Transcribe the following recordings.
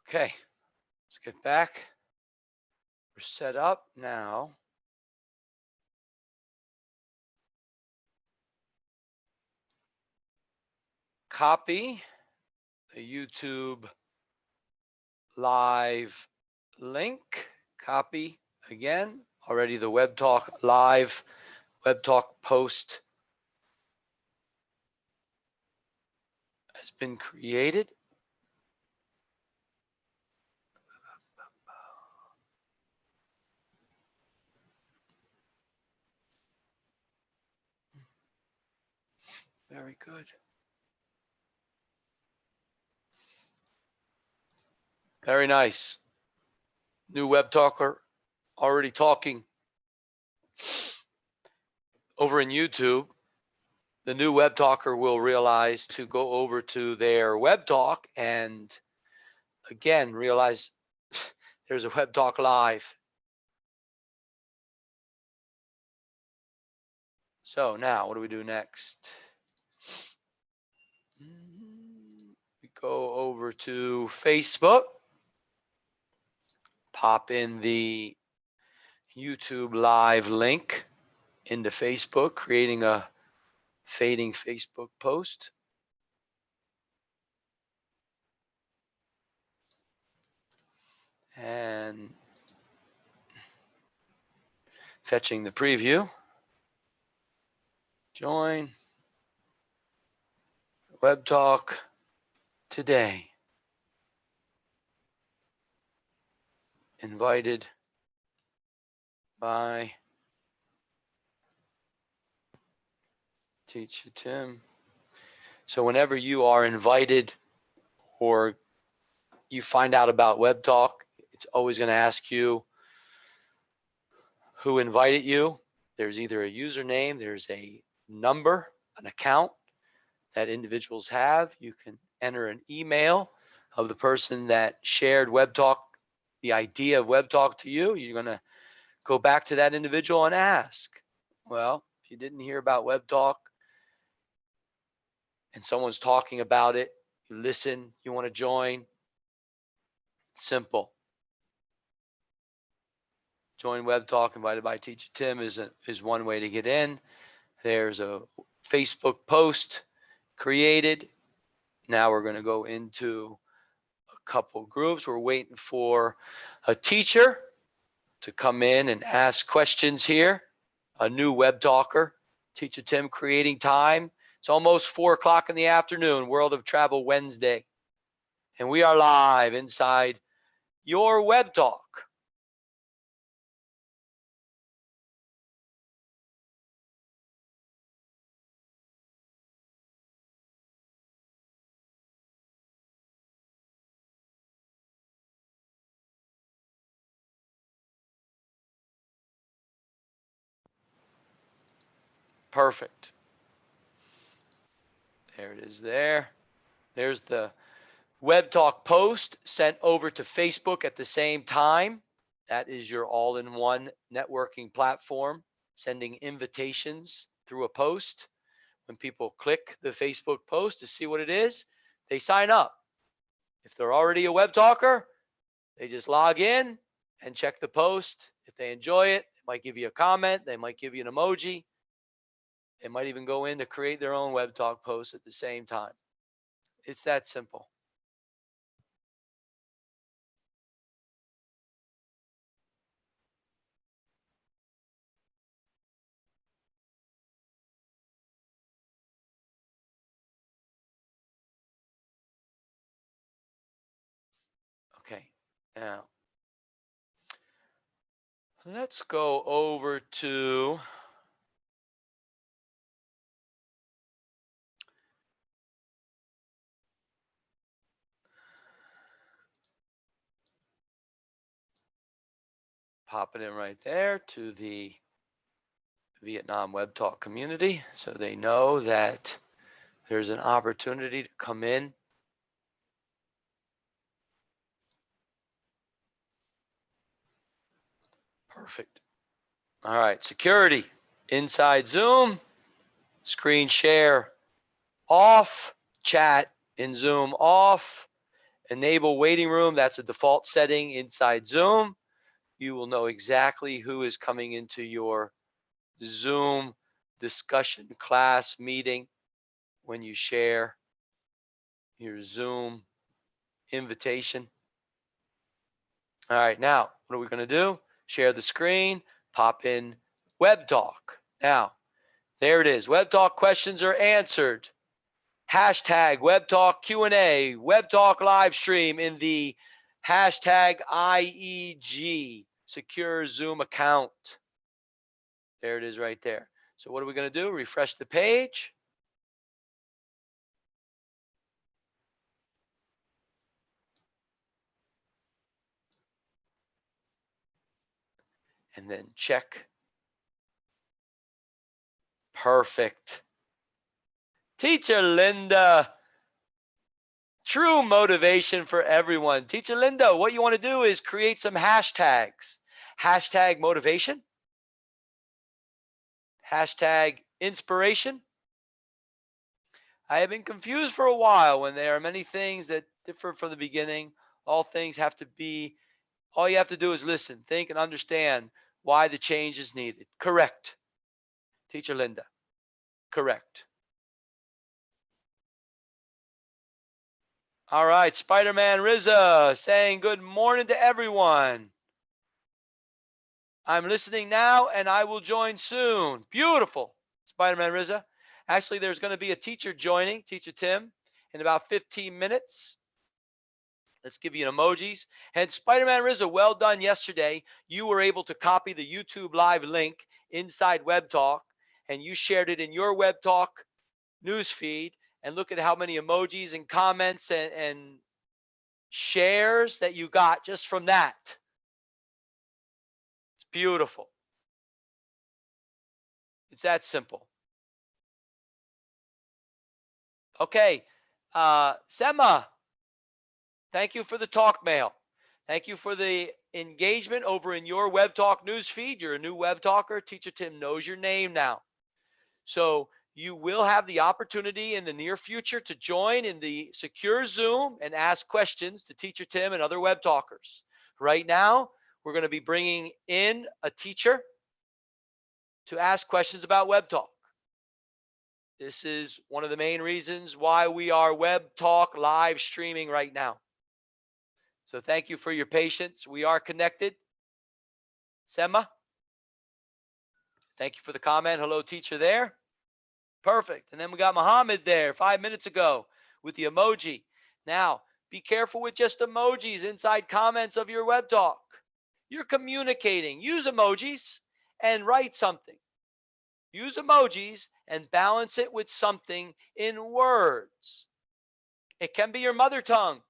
Okay, let's get back. We're set up now. Copy the YouTube live link. Copy again. Already the Web Talk live Web Talk post has been created. Very good. Very nice. New Web Talker already talking. Over in YouTube, the new Web Talker will realize to go over to their Web Talk and again realize there's a Web Talk live. So now what do we do next? We go over to Facebook, pop in the YouTube live link into Facebook, creating a fading Facebook post. And fetching the preview. Join Web Talk today. Invited by Teacher Tim. So whenever you are invited or you find out about Web Talk, it's always going to ask you who invited you. There's either a username, there's a number, an account that individuals have. You can enter an email of the person that shared Web Talk, the idea of Web Talk to you. You're going to go back to that individual and ask, well, if you didn't hear about Web Talk and someone's talking about it, you listen, you want to join, simple. Join Web Talk invited by Teacher Tim is one way to get in. There's a Facebook post created. Now we're going to go into a couple groups. We're waiting for a teacher to come in and ask questions here. A new Web Talker, Teacher Tim creating time. It's almost 4 o'clock in the afternoon, World of Travel Wednesday. And we are live inside your Web Talk. Perfect. There it is there. There's the Web Talk post sent over to Facebook at the same time. That is your all-in-one networking platform, sending invitations through a post. When people click the Facebook post to see what it is, they sign up. If they're already a Web Talker, they just log in and check the post. If they enjoy it, they might give you a comment. They might give you an emoji. They might even go in to create their own Web Talk post at the same time. It's that simple. Okay, now let's go over to pop it in right there to the Vietnam Web Talk community so they know that there's an opportunity to come in. Perfect. All right, security inside Zoom, screen share off, chat in Zoom off, Enable waiting room. That's a default setting inside Zoom. You will know exactly who is coming into your Zoom discussion class meeting when you share your Zoom invitation. All right, now what are we going to do? Share the screen, pop in Web Talk. Now, there it is. Web Talk questions are answered. Hashtag Web Talk Q&A, Web Talk live stream in the hashtag IEG secure Zoom account. There it is right there. So what are we going to do? Refresh the page. And then check. Perfect. Teacher Linda. True motivation for everyone. Teacher Linda, what you want to do is create some hashtags. Hashtag motivation. Hashtag inspiration. I have been confused for a while when there are many things that differ from the beginning. All things have to be, all you have to do is listen, think, and understand why the change is needed. Correct. Teacher Linda. Correct. All right, Spider-Man Riza saying good morning to everyone. I'm listening now and I will join soon. Beautiful, Spider-Man Riza. Actually, there's going to be a teacher joining, Teacher Tim, in about 15 minutes. Let's give you an emojis. And Spider-Man Riza, well done yesterday. You were able to copy the YouTube live link inside Web Talk, and you shared it in your Web Talk newsfeed. And look at how many emojis and comments and shares that you got just from that. It's beautiful. It's that simple. Okay. Sema, thank you for the talk mail. Thank you for the engagement over in your Web Talk newsfeed. You're a new Web Talker. Teacher Tim knows your name now. So you will have the opportunity in the near future to join in the secure Zoom and ask questions to Teacher Tim and other Web Talkers. Right now, we're going to be bringing in a teacher to ask questions about Web Talk. This is one of the main reasons why we are Web Talk live streaming right now. So thank you for your patience. We are connected. Sema, thank you for the comment. Hello, teacher there. Perfect. And then we got Muhammad there 5 minutes ago with the emoji. Now, be careful with just emojis inside comments of your Web Talk. You're communicating. Use emojis and write something. Use emojis and balance it with something in words. It can be your mother tongue.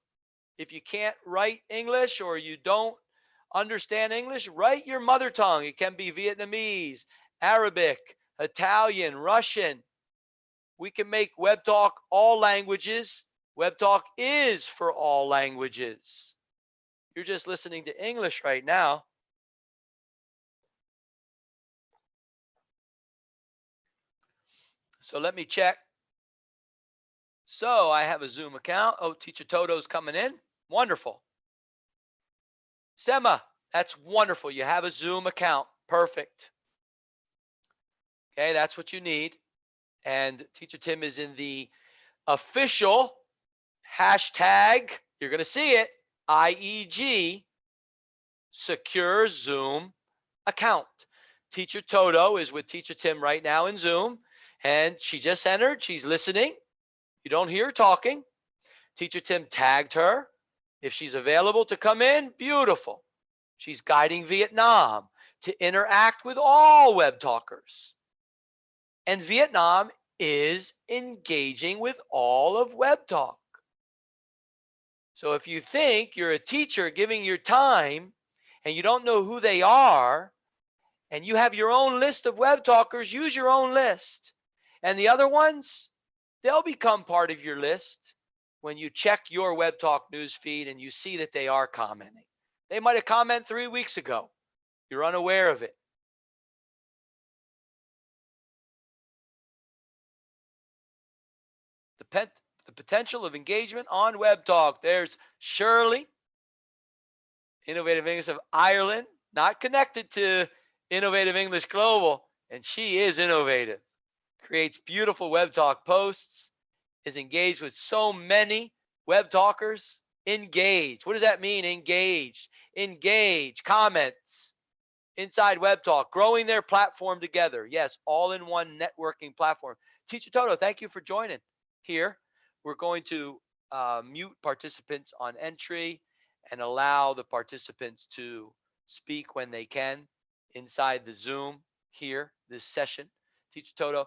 If you can't write English or you don't understand English, write your mother tongue. It can be Vietnamese, Arabic, Italian, Russian. We can make Web Talk all languages. Web Talk is for all languages. You're just listening to English right now. So let me check. So I have a Zoom account. Oh, Teacher Toto's coming in. Wonderful. Sema, that's wonderful. You have a Zoom account. Perfect. Okay, that's what you need. And Teacher Tim is in the official hashtag, you're going to see it, IEG secure Zoom account. Teacher Toto is with Teacher Tim right now in Zoom, and she just entered. She's listening. You don't hear her talking. Teacher Tim tagged her. If she's available to come in, beautiful. She's guiding Vietnam to interact with all Web Talkers. And Vietnam is engaging with all of Web Talk. So if you think you're a teacher giving your time and you don't know who they are, and you have your own list of Web Talkers, use your own list. And the other ones, they'll become part of your list when you check your Web Talk news feed and you see that they are commenting. They might have commented 3 weeks ago. You're unaware of it. The potential of engagement on Web Talk. There's Shirley, Innovative English of Ireland, not connected to Innovative English Global, and she is innovative. Creates beautiful Web Talk posts, is engaged with so many Web Talkers. Engaged. What does that mean? Engaged. Engage. Comments inside Web Talk, growing their platform together. Yes, all in one networking platform. Teacher Toto, thank you for joining here. We're going to mute participants on entry and allow the participants to speak when they can inside the Zoom here, this session. Teacher Toto,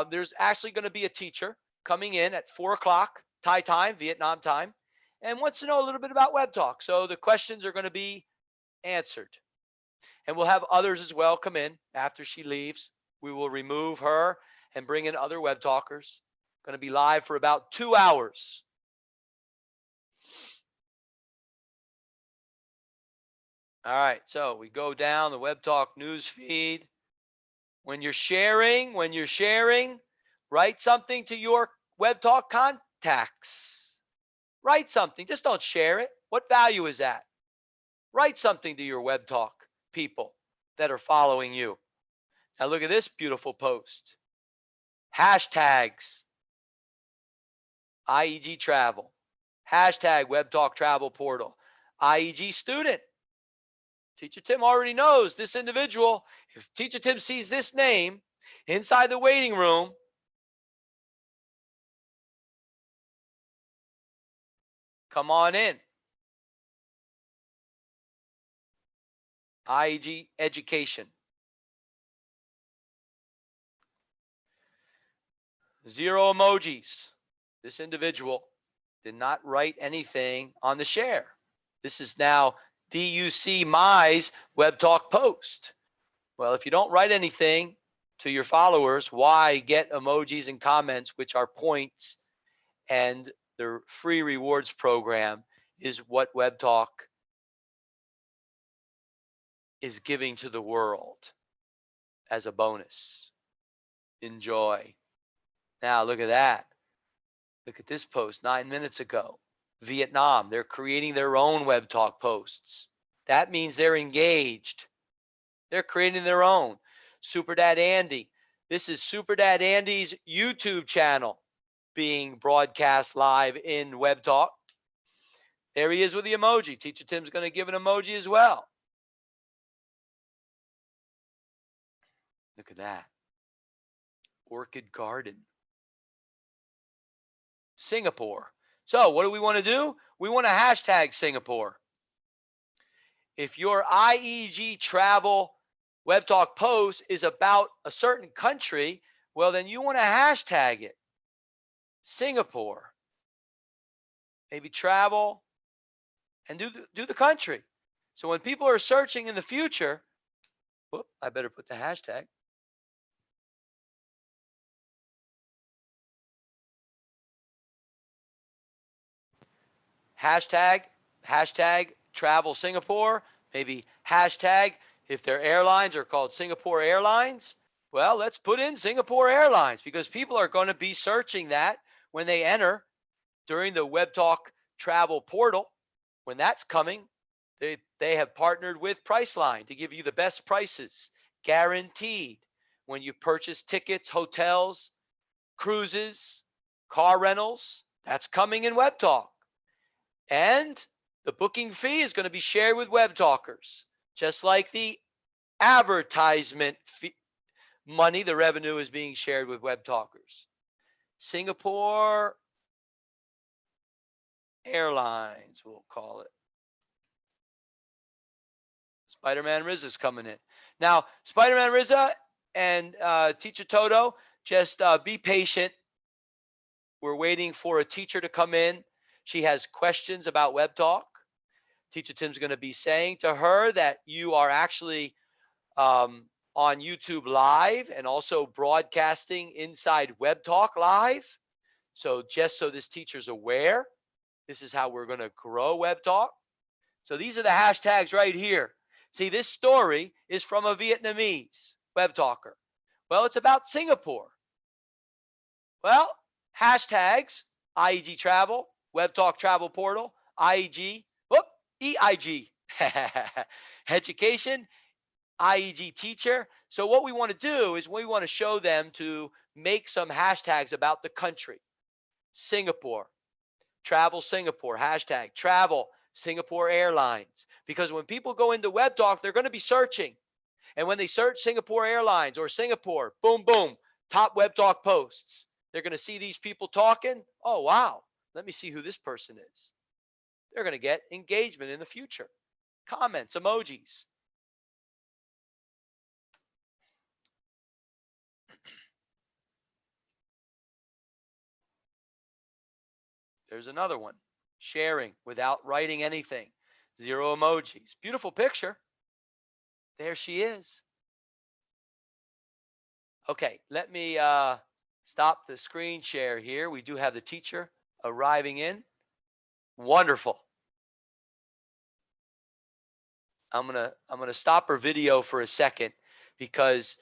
there's actually going to be a teacher coming in at 4 o'clock Thai time, Vietnam time, and wants to know a little bit about Web Talk. So the questions are going to be answered. And we'll have others as well come in after she leaves. We will remove her and bring in other Web Talkers. Going to be live for about 2 hours. All right, so we go down the Web Talk news feed. When you're sharing, write something to your Web Talk contacts. Write something. Just don't share it. What value is that? Write something to your Web Talk people that are following you. Now look at this beautiful post. Hashtags IEG Travel. Hashtag Web Talk Travel Portal. IEG student. Teacher Tim already knows this individual. If Teacher Tim sees this name inside the waiting room, come on in. IEG Education. 0 emojis. This individual did not write anything on the share. This is now DUC My's Web Talk post. Well, if you don't write anything to your followers, why get emojis and comments, which are points, and the free rewards program is what Web Talk is giving to the world as a bonus. Enjoy. Now look at that. Look at this post 9 minutes ago. Vietnam, they're creating their own Web Talk posts. That means they're engaged. They're creating their own. Super Dad Andy. This is Super Dad Andy's YouTube channel being broadcast live in Web Talk. There he is with the emoji. Teacher Tim's going to give an emoji as well. Look at that. Orchid Garden. Singapore. So what do we want to do? We want to hashtag Singapore. If your IEG travel Web Talk post is about a certain country, well, then you want to hashtag it. Singapore. Maybe travel and do the country. So when people are searching in the future, whoop, I better put the hashtag. Hashtag travel Singapore, maybe hashtag if their airlines are called Singapore Airlines. Well, let's put in Singapore Airlines because people are going to be searching that when they enter during the Web Talk travel portal. When that's coming, they have partnered with Priceline to give you the best prices, guaranteed. When you purchase tickets, hotels, cruises, car rentals, that's coming in Web Talk. And the booking fee is going to be shared with Web Talkers, just like the advertisement fee money, the revenue is being shared with Web Talkers. Singapore Airlines, we'll call it. Spider-Man Rizza's coming in. Now, Spider-Man Rizza and Teacher Toto, just be patient. We're waiting for a teacher to come in. She has questions about Web Talk. Teacher Tim's going to be saying to her that you are actually on YouTube Live and also broadcasting inside Web Talk Live. So just so this teacher's aware, this is how we're going to grow Web Talk. So these are the hashtags right here. See, this story is from a Vietnamese Web Talker. Well, it's about Singapore. Well, hashtags IEG Travel, Web Talk Travel Portal, IEG, EIG, Education, IEG Teacher. So what we want to do is we want to show them to make some hashtags about the country. Singapore, travel Singapore, hashtag travel Singapore Airlines. Because when people go into Web Talk, they're going to be searching. And when they search Singapore Airlines or Singapore, boom, boom, top Web Talk posts. They're going to see these people talking. Oh, wow. Let me see who this person is. They're going to get engagement in the future. Comments, emojis. There's another one. Sharing without writing anything. 0 emojis. Beautiful picture. There she is. Okay, let me stop the screen share here. We do have the teacher arriving in. Wonderful. I'm gonna stop her video for a second because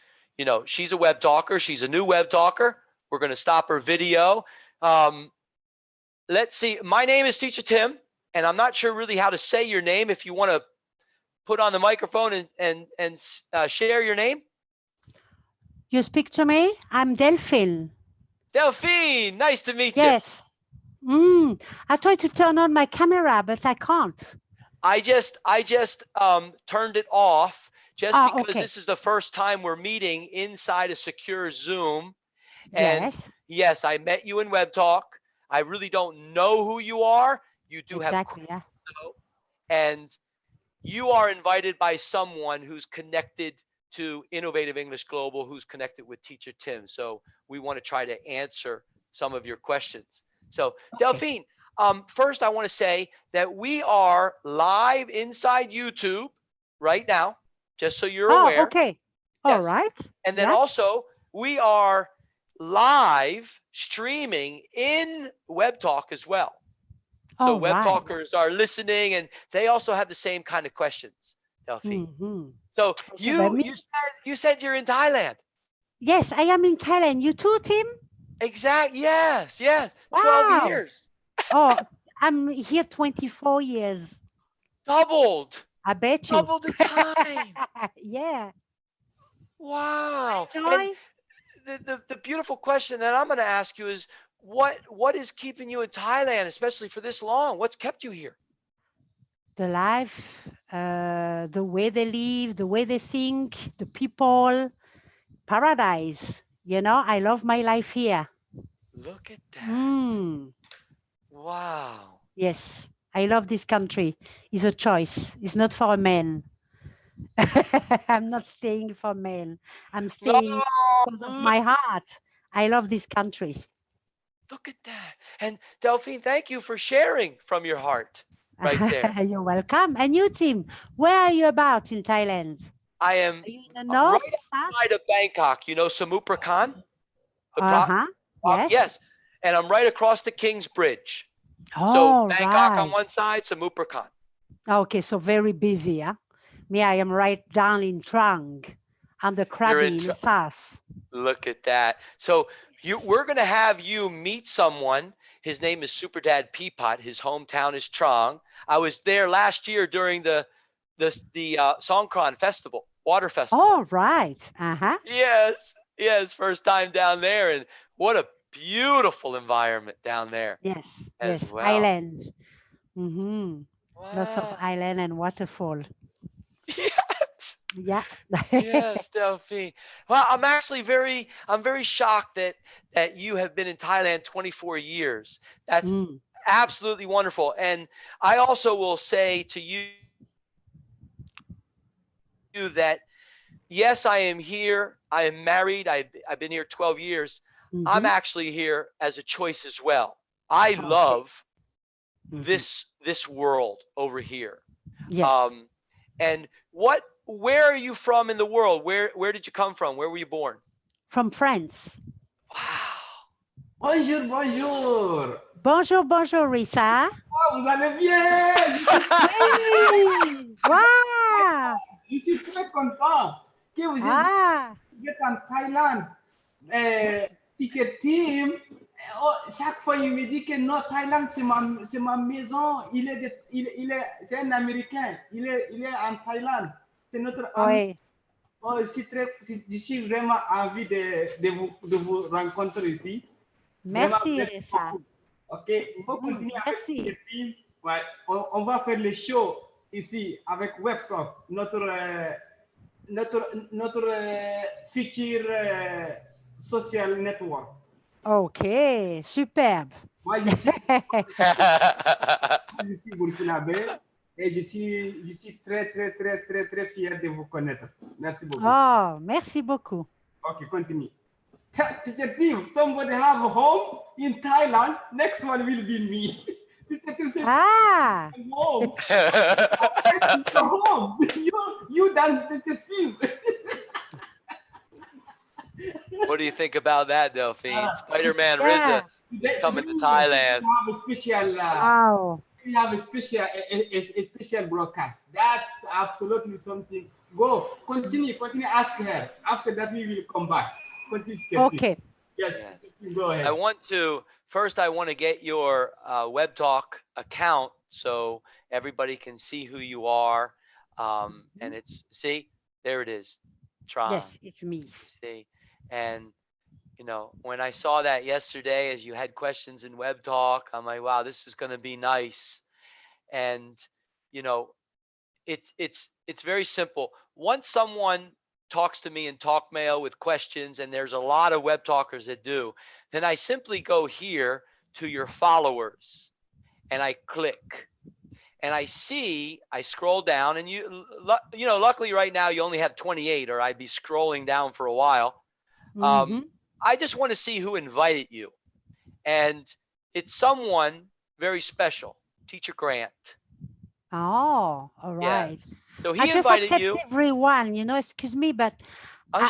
she's a web talker. She's a new web talker. We're gonna stop her video. Let's see. My name is Teacher Tim, and I'm not sure really how to say your name. If you want to put on the microphone and share your name. You speak to me? I'm Delphine. Delphine, nice to meet you. Yes. I tried to turn on my camera, but I can't. I just turned it off just because okay. This is the first time we're meeting inside a secure Zoom. And yes, I met you in Web Talk. I really don't know who you are. You do exactly, have and you are invited by someone who's connected to Innovative English Global, who's connected with Teacher Tim. So we want to try to answer some of your questions. So Delphine, first I want to say that we are live inside YouTube right now, just so you're aware. Okay. All right. And then also we are live streaming in Web Talk as well. So web talkers are listening and they also have the same kind of questions, Delphine. So you said you're in Thailand. Yes, I am in Thailand. You too, Tim? Exactly. Yes. 12 years. I'm here 24 years. Doubled. I bet you. Doubled the time. Yeah. Wow. And the beautiful question that I'm going to ask you is, what is keeping you in Thailand, especially for this long? What's kept you here? The life, the way they live, the way they think, the people, paradise. I love my life here. Look at that. Wow. Yes, I love this country. It's a choice. It's not for a man. I'm not staying for men. I'm staying because of my heart. I love this country. Look at that. And Delphine, thank you for sharing from your heart right there. You're welcome. And you, Tim, where are you about in Thailand? I am in the north, right outside of Bangkok. You know Samut Prakan? Yes. And I'm right across the King's Bridge. Oh, so Bangkok on one side, Samut Prakan. Okay, so very busy, huh? Me, I am right down in Trang, on the Krabi in Sas. Look at that. So we're going to have you meet someone. His name is Super Dad Peapot. His hometown is Trang. I was there last year during the Songkran Festival, Water Festival. Oh, right. Yes, first time down there. And what a beautiful environment down there. Yes, well. Island. Wow. Lots of island and waterfall. Yes. Yeah. Yes, Delphine. Well, I'm very shocked that you have been in Thailand 24 years. That's absolutely wonderful. And I also will say to you that yes, I am here. I am married. I've been here 12 years. I'm actually here as a choice as well. I love this world over here. Yes. And where are you from in the world? Where did you come from? Where were you born? From France. Wow. Bonjour. Bonjour, Risa. Oh, vous allez bien? Oui. Wow. Je suis très content que vous êtes en Thaïlande. Teacher Tim Oh, chaque fois, il me dit que non, Thaïlande, c'est ma maison. C'est un Américain. Il est en Thaïlande. C'est notre ami. Oui. Oh, je suis vraiment envie de vous rencontrer ici. Vraiment, Merci, merci Rissa. beaucoup. OK, il faut continuer avec Merci. le team. Ouais, on va faire le show ici avec WebTalk, notre futur social network. OK, superbe. Moi, je suis burkinabé et je suis très fier de vous connaître. Merci beaucoup. Oh, merci beaucoup. OK, continue. Teacher Team, somebody have a home in Thailand. Next one will be me. Teacher Team said, Ah, home. Your home. You done Teacher Team. What do you think about that, Delphine? Spider-Man yeah. RZA is coming to Thailand. We have a special. Wow. We have a special broadcast. That's absolutely something. Go, continue, ask her. After that, we will come back. Continue, Teacher Team. Okay. Yes, Yes. go ahead. I want to get your WebTalk account so everybody can see who you are. And see, there it is, Tron. Yes, it's me. See, and when I saw that yesterday, as you had questions in WebTalk, I'm like, wow, this is going to be nice. And you know, it's very simple. Once someone talks to me in talk mail with questions, and there's a lot of web talkers that do, then I simply go here to your followers and I click and I scroll down, and luckily right now you only have 28, or I'd be scrolling down for a while. I just want to see who invited you, and it's someone very special, Teacher Grant. Oh, all right. Yes. So I he just invited accept you. everyone, excuse me, but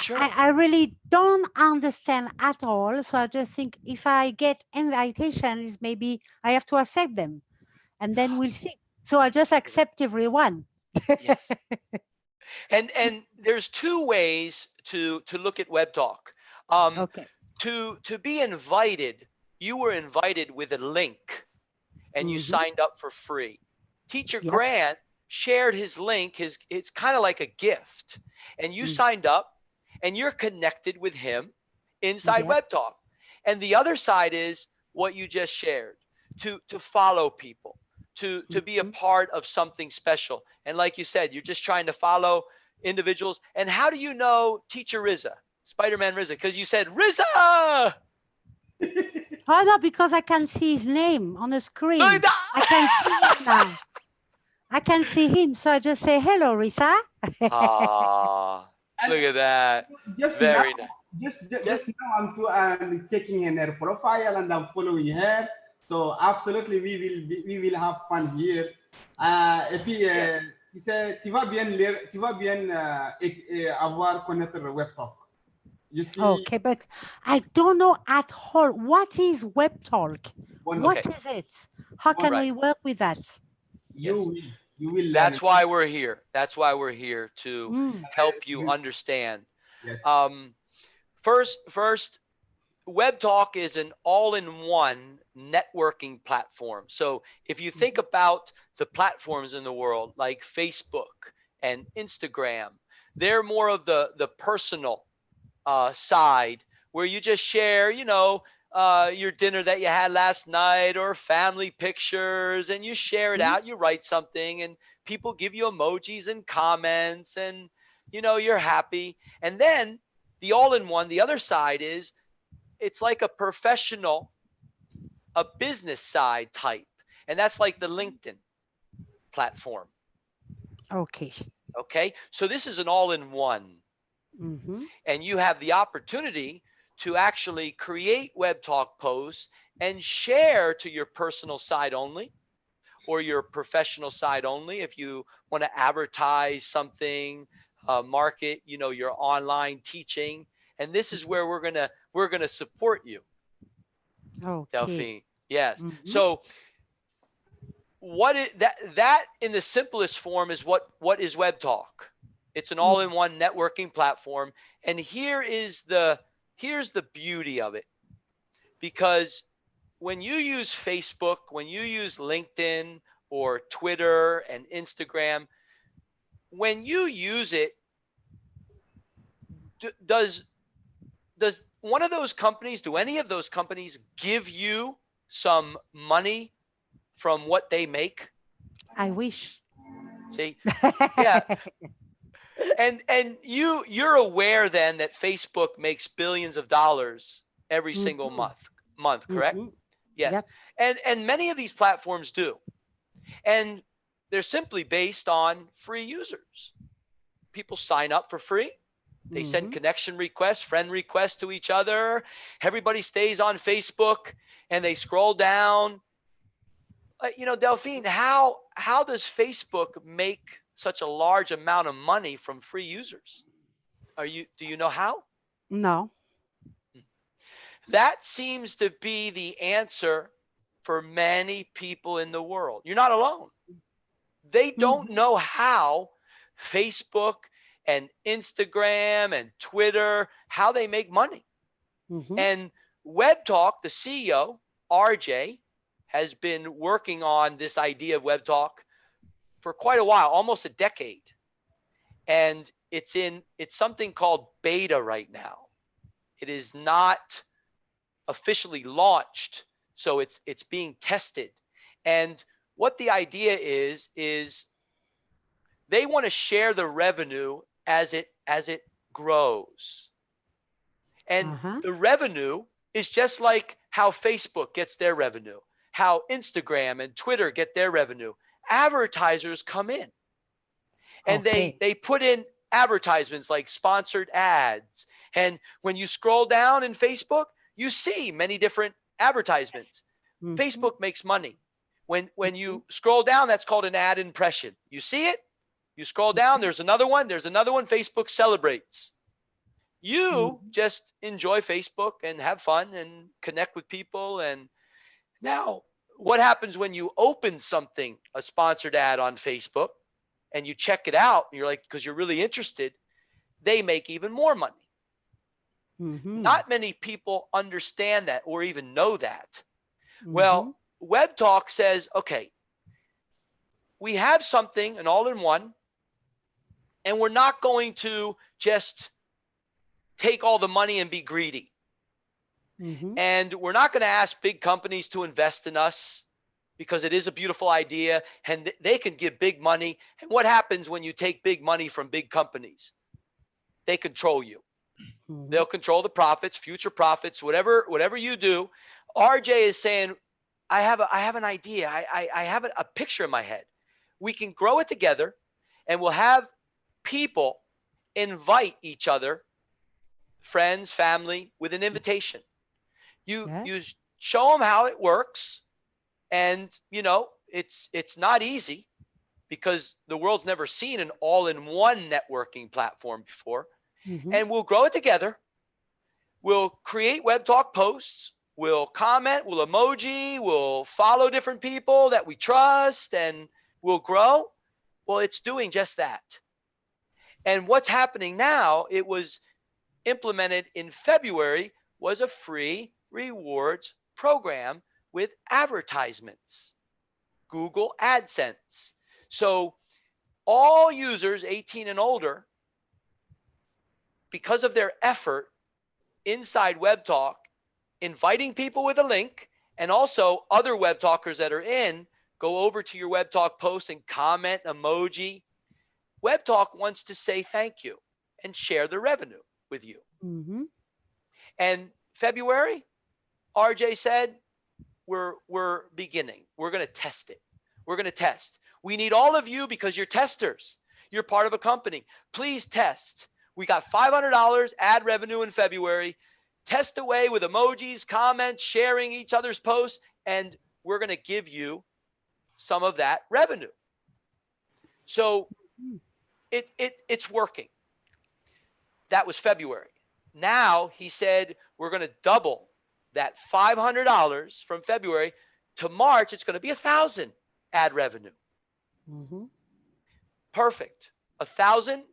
Sure. I really don't understand at all. So I just think if I get invitations, maybe I have to accept them and then we'll see. So I just accept everyone. Yes. And there's two ways to look at Web Talk. Okay. To be invited, you were invited with a link and you signed up for free. Teacher Yep. Grant shared his link, it's kind of like a gift, and you signed up and you're connected with him inside Yep. Web Talk. And the other side is what you just shared, to follow people, to be a part of something special. And like you said, you're just trying to follow individuals. And how do you know Teacher RZA, Spider-Man RZA? Because you said RZA. Oh no, because I can see his name on the screen. Look at that. I can see him now. I can see him, so I just say hello, Rissa. Ah, look at that. Just Very now, nice. just now I'm checking her profile and I'm following her. So absolutely, we will have fun here. Et puis, tu vas bien avoir connaître WebTalk. Okay, but I don't know at all. What is Web Talk? What is it? How can we work with that? You will. That's why we're here. That's why we're here to help you understand. Yes. First, Web Talk is an all-in-one networking platform. So if you think about the platforms in the world like Facebook and Instagram, they're more of the personal side where you just share, your dinner that you had last night or family pictures, and you share it out, you write something, and people give you emojis and comments, and you're happy. And then the all-in-one, the other side is it's like a professional, a business side type, and that's like the LinkedIn platform. Okay, so this is an all-in-one. And you have the opportunity to actually create Web Talk posts and share to your personal side only or your professional side only. If you want to advertise something, market, your online teaching. And this is where we're gonna support you, Delphine. Yes. So what is that in the simplest form is what is Web Talk? It's an all-in-one networking platform. And here's the beauty of it. because when you use Facebook, when you use LinkedIn or Twitter and Instagram, when you use it, does one of those companies, do any of those companies give you some money from what they make? I wish. See, yeah, and you're aware then that Facebook makes billions of dollars every single Mhm, month, correct? mhm. Yes, Yep. and many of these platforms do, and they're simply based on free users. People sign up for free. They send Mhm. connection requests, friend requests to each other. Everybody stays on Facebook and they scroll down. Delphine, how does Facebook make such a large amount of money from free users? Do you know how? No. That seems to be the answer for many people in the world. You're not alone. They don't Mhm, know how Facebook and Instagram and Twitter, how they make money. mhm. And Web Talk, the CEO, RJ, has been working on this idea of Web Talk for quite a while, almost a decade. And it's something called beta right now. It is not officially launched, so it's being tested. And what the idea is they want to share the revenue as it grows. And Uh-huh. the revenue is just like how Facebook gets their revenue, how Instagram and Twitter get their revenue. Advertisers come in and they Okay. they put in advertisements like sponsored ads. And when you scroll down in Facebook, you see many different advertisements. Mhm, Facebook makes money. When mhm, you scroll down, that's called an ad impression. You see it, you scroll down, mhm, there's another one, Facebook celebrates. You mhm. just enjoy Facebook and have fun and connect with people. And now, what happens when you open something, a sponsored ad on Facebook, and you check it out, and you're like, because you're really interested, they make even more money. Mhm, Not many people understand that or even know that. Well, mhm. Web Talk says, okay, we have something, an all in one, and we're not going to just take all the money and be greedy. Mhm. And we're not going to ask big companies to invest in us because it is a beautiful idea and they can give big money. And what happens when you take big money from big companies? They control you. Mhm. They'll control the profits, future profits, whatever you do. RJ is saying, I have an idea. I have a picture in my head. We can grow it together and we'll have people invite each other, friends, family, with an invitation. You Yeah. you show them how it works, and it's not easy because the world's never seen an all-in-one networking platform before. Mhm. And we'll grow it together. We'll create Web Talk posts. We'll comment. We'll emoji. We'll follow different people that we trust, and we'll grow. Well, it's doing just that. And what's happening now? It was implemented in February, was a free rewards program with advertisements, Google AdSense. So all users 18 and older, because of their effort inside Web Talk, inviting people with a link, and also other Web Talkers that are in, go over to your Web Talk post and comment, emoji. Web Talk wants to say thank you and share the revenue with you. Mhm. And February, RJ said, we're beginning. We're going to test it. We're going to test. We need all of you because you're testers. You're part of a company. Please test. We got $500 ad revenue in February. Test away with emojis, comments, sharing each other's posts, and we're going to give you some of that revenue. So Mm. it's working. That was February. Now he said we're going to double that $500 from February to March. It's going to be 1,000 ad revenue. Mhm. Perfect. 1,000.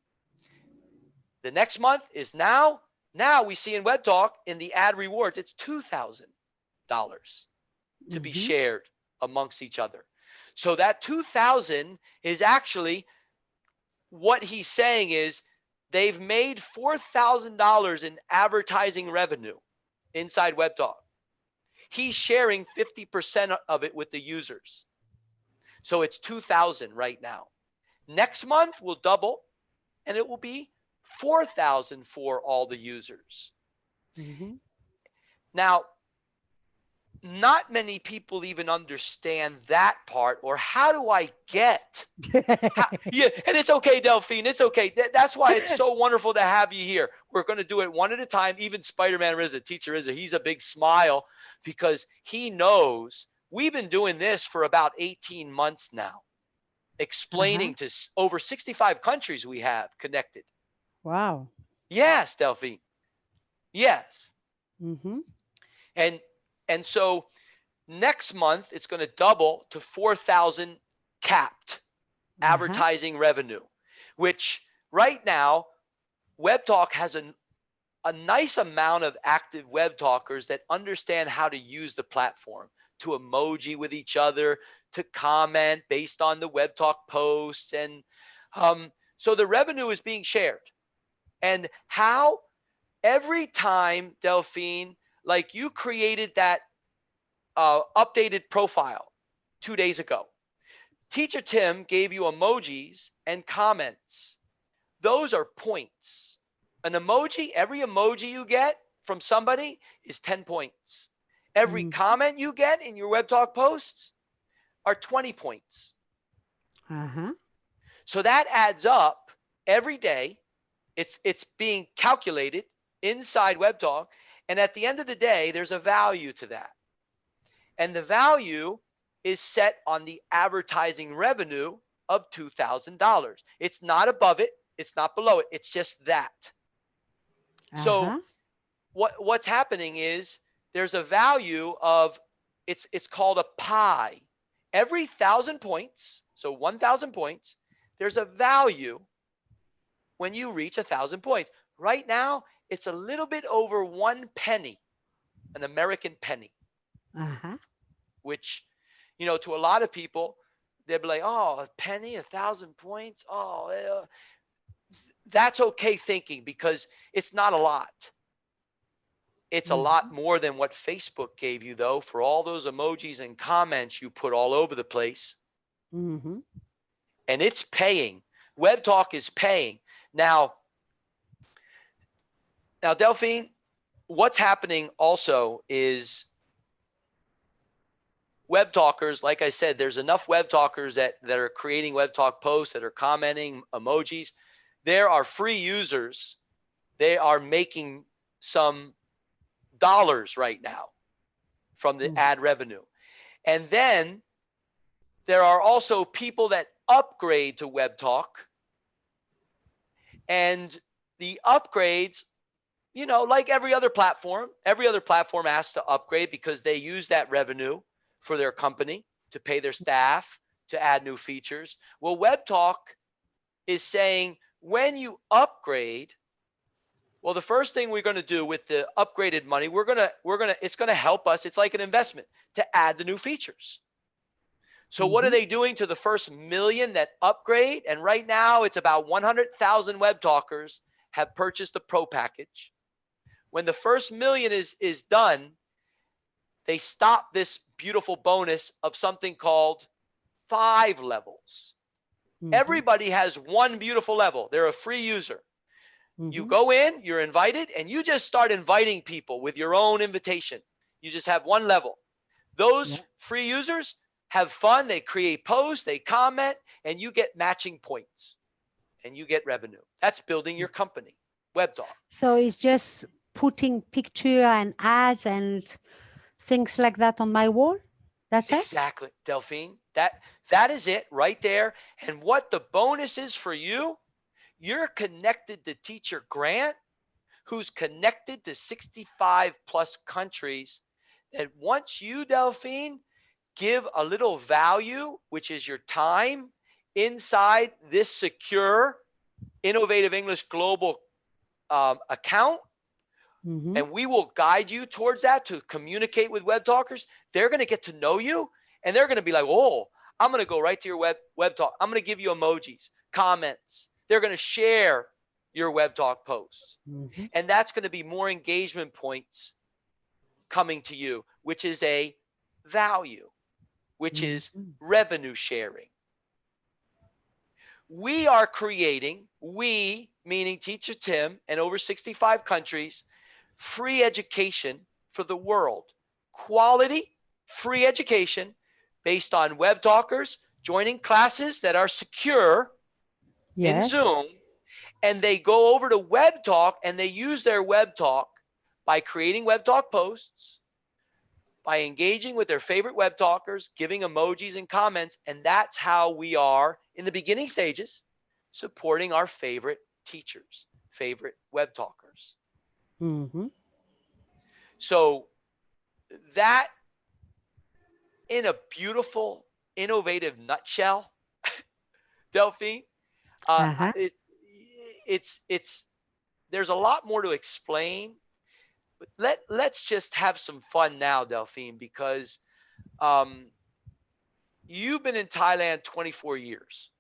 The next month is now. Now we see in Web Talk in the ad rewards, it's 2,000. to be Mhm. shared amongst each other. So that 2,000 is actually what he's saying is they've made $4,000 in advertising revenue inside WebTalk. He's sharing 50% of it with the users. So it's 2,000 right now. Next month will double and it will be 4,000 for all the users. Mhm. Now, not many people even understand that part, or how do I get? Yeah, and it's okay, Delphine. It's okay. That's why it's so wonderful to have you here. We're going to do it one at a time. Even Spider-Man Rizza, Teacher Rizza, he's a big smile because he knows we've been doing this for about 18 months now, explaining to over 65 countries we have connected. Wow. Yes, Delphine. Yes. Mhm. And so next month it's going to double to 4,000 capped advertising revenue, which right now WebTalk has a nice amount of active web talkers that understand how to use the platform to emoji with each other, to comment based on the WebTalk posts. And so the revenue is being shared. And how every time, Delphine, like you created that updated profile 2 days ago, Teacher Tim gave you emojis and comments. Those are points. An emoji, every emoji you get from somebody is 10 points. Every comment you get in your Web Talk posts are 20 points. So that adds up every day. It's being calculated inside Web Talk. And at the end of the day, there's a value to that. And the value is set on the advertising revenue of $2,000. It's not above it. It's not below it. It's just that. So what's happening is there's a value of it's called a pie. Every 1,000 points, so 1,000 points, there's a value when you reach 1,000 points. Right now, it's a little bit over 1 penny, an American penny, which, you know, to a lot of people, they'll be like, oh, a penny, 1,000 points. Oh, that's okay thinking because it's not a lot. It's a lot more than what Facebook gave you, though, for all those emojis and comments you put all over the place. And it's paying. Web Talk is paying. Now, Delphine, what's happening also is web talkers, like I said, there's enough web talkers that are creating Web Talk posts, that are commenting emojis. There are free users. They are making some dollars right now from the ad revenue. And then there are also people that upgrade to Web Talk. And the upgrades, you know, like every other platform has to upgrade because they use that revenue for their company to pay their staff, to add new features. Well, Web Talk is saying when you upgrade, well, the first thing we're going to do with the upgraded money, it's going to help us. It's like an investment to add the new features. So what are they doing to the first million that upgrade? And right now it's about 100,000 web talkers have purchased the pro package. When the first million is done, they stop this beautiful bonus of something called 5 levels. Everybody has one beautiful level. They're a free user. You go in, you're invited, and you just start inviting people with your own invitation. You just have one level. Those free users have fun. They create posts, they comment, and you get matching points and you get revenue. That's building your company, Web Talk. So it's just putting picture and ads and things like that on my wall? That's it? Exactly, Delphine. That is it right there. And what the bonus is for you, you're connected to Teacher Grant, who's connected to 65 plus countries, that once you, Delphine, give a little value, which is your time, inside this secure, innovative English global account, Mhm. and we will guide you towards that to communicate with web talkers. They're going to get to know you, and they're going to be like, oh, I'm going to go right to your web talk. I'm going to give you emojis, comments. They're going to share your web talk posts. Mhm. And that's going to be more engagement points coming to you, which is a value, which is Mhm. revenue sharing. We are creating, we meaning Teacher Tim and over 65 countries, free education for the world. Quality, free education based on web talkers joining classes that are secure in Yes. Zoom, and they go over to web talk and they use their web talk by creating web talk posts, by engaging with their favorite web talkers, giving emojis and comments. And that's how we are in the beginning stages supporting our favorite teachers, favorite web talkers. Mhm. So that, in a beautiful, innovative nutshell, Delphine, Uh-huh. it's there's a lot more to explain. But let's just have some fun now, Delphine, because um, you've been in Thailand 24 years.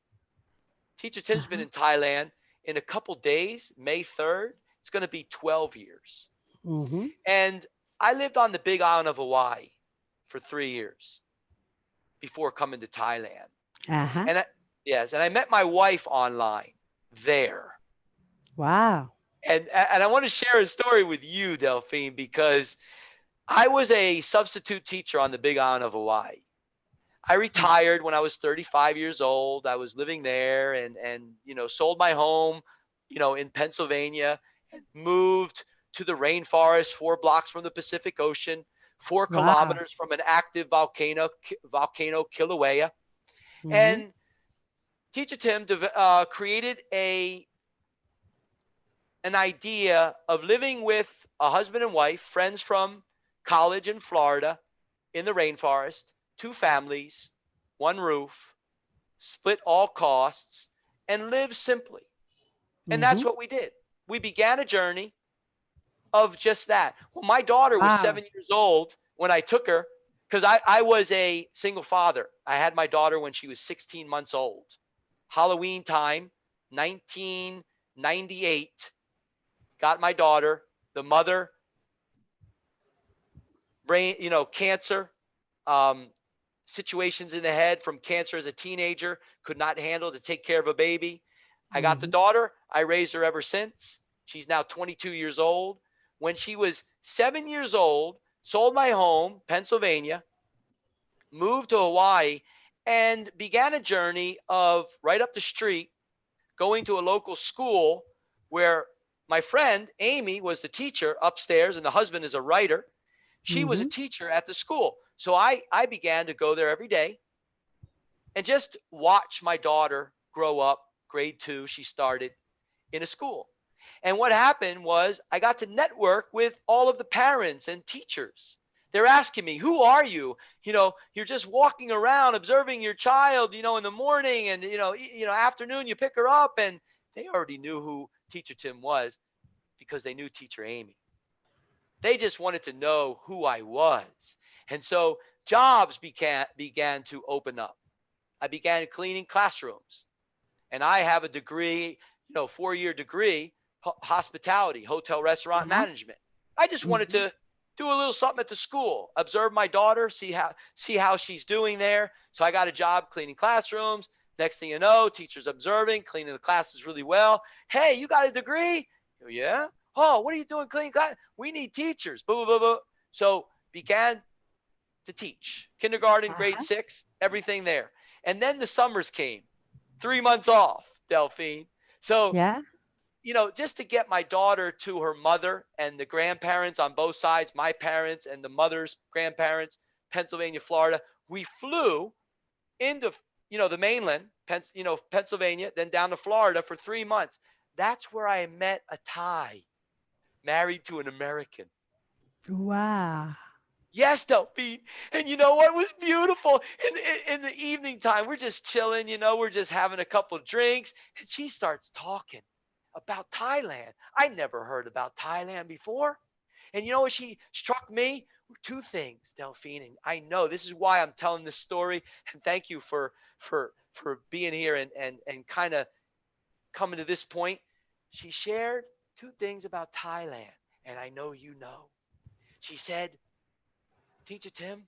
Teacher Tim's been Uh-huh. in Thailand in a couple days, May 3rd. It's going to be 12 years. Mhm. And I lived on the big island of Hawaii for 3 years before coming to Thailand. Uh-huh. And yes, and I met my wife online there. Wow. And I want to share a story with you, Delphine, because I was a substitute teacher on the big island of Hawaii. I retired when I was 35 years old. I was living there and sold my home, in Pennsylvania, and moved to the rainforest 4 blocks from the Pacific Ocean, four Wow. kilometers from an active volcano Kilauea. Mhm. And Teacher Tim created an idea of living with a husband and wife, friends from college in Florida, in the rainforest, 2 families, one roof, split all costs, and live simply. And that's Mhm. what we did. We began a journey of just that. Well, my daughter was Wow. 7 years old when I took her, because I was a single father. I had my daughter when she was 16 months old. Halloween time, 1998, got my daughter. The mother, brain, cancer, um, situations in the head from cancer as a teenager, could not handle to take care of a baby. I got the Mhm. daughter. I raised her ever since. She's now 22 years old. When she was 7 years old, sold my home, Pennsylvania, moved to Hawaii, and began a journey of right up the street going to a local school where my friend Amy was the teacher upstairs, and the husband is a writer. She was a Mhm. teacher at the school. So I began to go there every day and just watch my daughter grow up. Grade 2, she started in a school. And what happened was I got to network with all of the parents and teachers. They're asking me, who are you? You're just walking around observing your child, in the morning, and afternoon you pick her up. And they already knew who Teacher Tim was because they knew Teacher Amy. They just wanted to know who I was. And so jobs began to open up. I began cleaning classrooms. And I have a degree, 4-year degree, hospitality, hotel restaurant Uh-huh. management. I just wanted Mhm. to do a little something at the school, observe my daughter, see how she's doing there. So I got a job cleaning classrooms. Next thing you know, teachers observing, cleaning the classes really well. Hey, you got a degree? Oh, yeah. Oh, what are you doing cleaning class? We need teachers. Blah, blah, blah, blah. So began to teach kindergarten, grade Uh-huh. 6, everything there. And then the summers came, 3 months off, Delphine. So, Yeah. just to get my daughter to her mother and the grandparents on both sides, my parents and the mother's grandparents, Pennsylvania, Florida, we flew into, the mainland, Pennsylvania, then down to Florida for 3 months. That's where I met a Thai married to an American. Wow. Yes, Delphine. And you know what was beautiful? In the evening time, we're just chilling, we're just having a couple of drinks. And she starts talking about Thailand. I never heard about Thailand before. And you know what she struck me? Two things, Delphine. And I know this is why I'm telling this story. And thank you for being here and kind of coming to this point. She shared two things about Thailand, and I know you know. She said, Teacher Tim,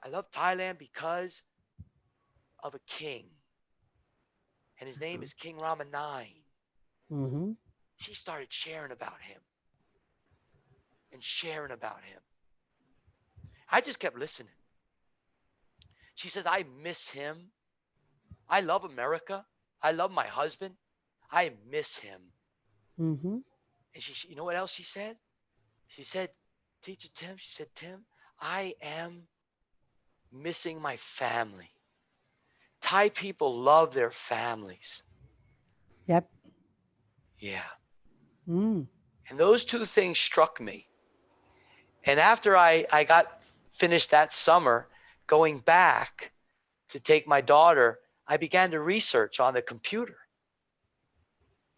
I love Thailand because of a king, and his name is King Rama IX. Mm-hmm. She started sharing about him and sharing about him. I just kept listening. She says, I miss him. I love America. I love my husband. I miss him. Mm-hmm. And you know what else she said? She said, Teacher Tim, she said, Tim, I am missing my family. Thai people love their families. Yep. Yeah. Mm. And those two things struck me. And after I got finished that summer, going back to take my daughter, I began to research on the computer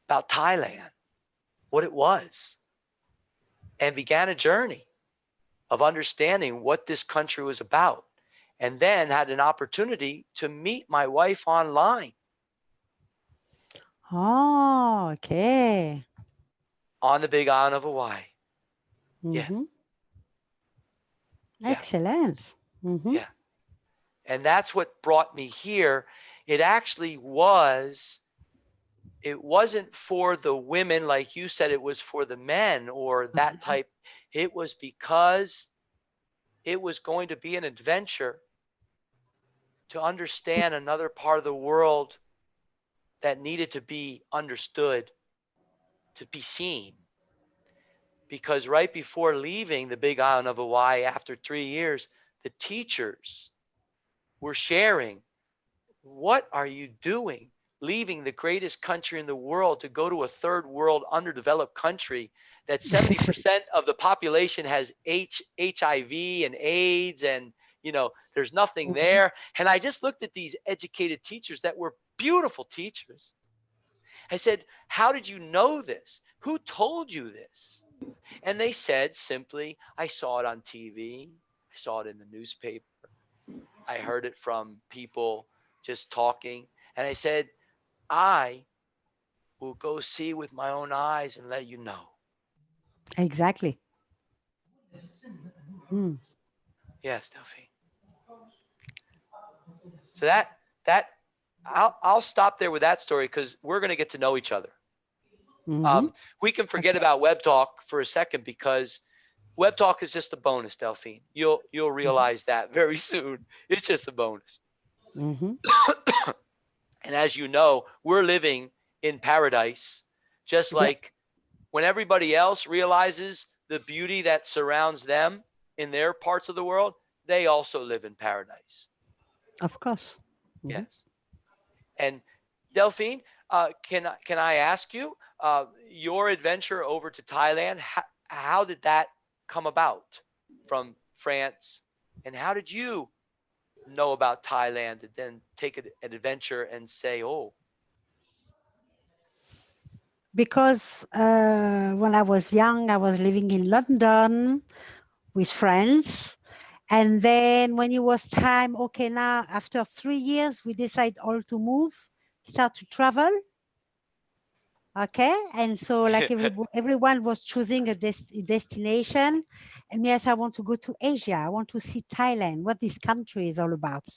about Thailand, what it was, and began a journey of understanding what this country was about. And then had an opportunity to meet my wife online Oh, okay. on the big island of Hawaii. Yeah. Mm-hmm. Yeah. Excellent. Mm-hmm. Yeah. And that's what brought me here. It actually was, it wasn't for the women, like you said, it was for the men or that type. It was because it was going to be an adventure to understand another part of the world that needed to be understood, to be seen. Because right before leaving the big island of Hawaii after 3 years, the teachers were sharing, what are you doing leaving the greatest country in the world to go to a third world underdeveloped country that 70% of the population has HIV and AIDS, and there's nothing there. And I just looked at these educated teachers that were beautiful teachers. I said, how did you know this? Who told you this? And they said simply, I saw it on TV. I saw it in the newspaper. I heard it from people just talking. And I said, I will go see with my own eyes and let you know. Exactly. Mm. Yes, Delphine. So that I'll stop there with that story because we're going to get to know each other. Mm-hmm. We can forget Okay. about Web Talk for a second because Web Talk is just a bonus, Delphine. You'll realize that very soon. It's just a bonus. Mm-hmm. And as you know, we're living in paradise, just Yeah, like when everybody else realizes the beauty that surrounds them in their parts of the world, they also live in paradise. of course. Mm-hmm. Yes. And Delphine, can I ask you your adventure over to Thailand? How did that come about from France, and how did you know about Thailand and then take an adventure and say, oh, Because when I was young, I was living in London with friends. And then when it was time, okay, now after 3 years, we decide all to move, start to travel. Okay. And so like everyone was choosing a destination. And yes, I want to go to Asia. I want to see Thailand, what this country is all about.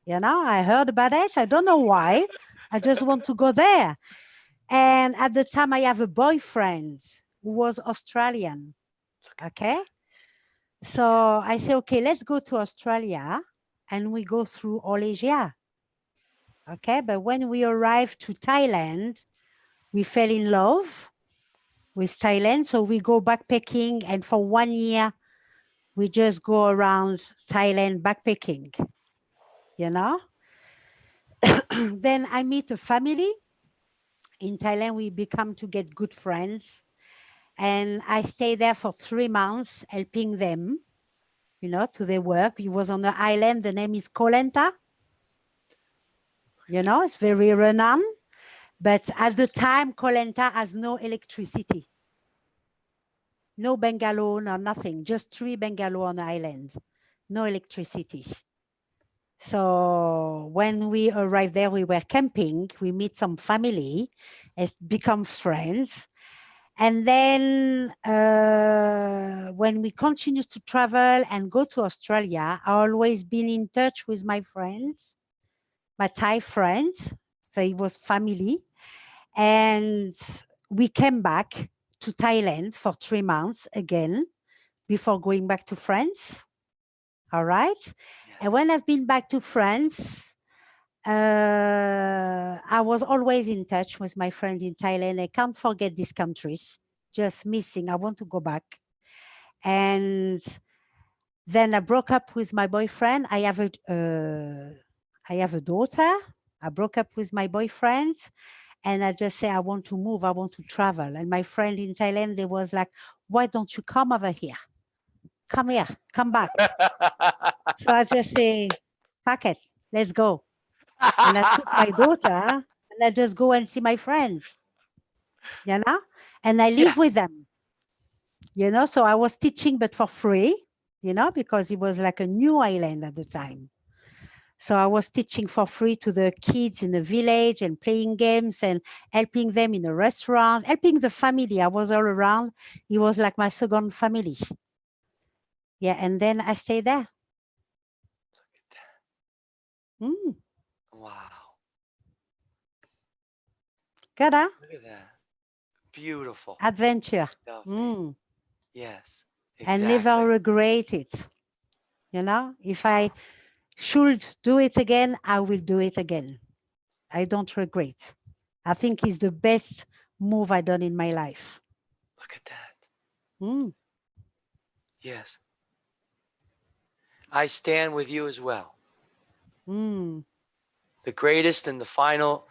I heard about it. I don't know why. I just want to go there. And at the time, I have a boyfriend who was Australian. Okay. So I say, okay, let's go to Australia and we go through all Asia. Okay. But when we arrived to Thailand, we fell in love with Thailand. So we go backpacking. And for 1 year, we just go around Thailand backpacking, Then I meet a family in Thailand. We become to get good friends. And I stayed there for 3 months helping them, to their work. It was on an island. The name is Kolenta. It's very renowned. But at the time, Kolenta has no electricity. No bungalow, no nothing. Just 3 bungalow on the island. No electricity. So when we arrived there, we were camping. We meet some family, and become friends. And then when we continue to travel and go to Australia, I always been in touch with my friends, my Thai friends. They was family. And we came back to Thailand for 3 months again before going back to France. All right. Yes. And when I've been back to France, I was always in touch with my friend in Thailand. I can't forget this country. Just missing. I want to go back. And then I broke up with my boyfriend. I have a daughter. I broke up with my boyfriend. And I just say, I want to move. I want to travel. And my friend in Thailand, they was like, why don't you come over here? Come here. Come back. So I just say, fuck it. Let's go. And I took my daughter and I just go and see my friends, you know, and I live with Yes. them, you know. So I was teaching, but for free, you know, because it was like a new island at the time. So I was teaching for free to the kids in the village and playing games and helping them in a restaurant, helping the family. I was all around. It was like my second family. Yeah. And then I stayed there. Mm. Wow. Good, huh? Look at that. Beautiful. Adventure. Delphine. Mm. Yes. And never Exactly. regret it. You know, if I should do it again, I will do it again. I don't regret. I think it's the best move I done in my life. Look at that. Mm. Yes. I stand with you as well. Mm. The greatest and the final,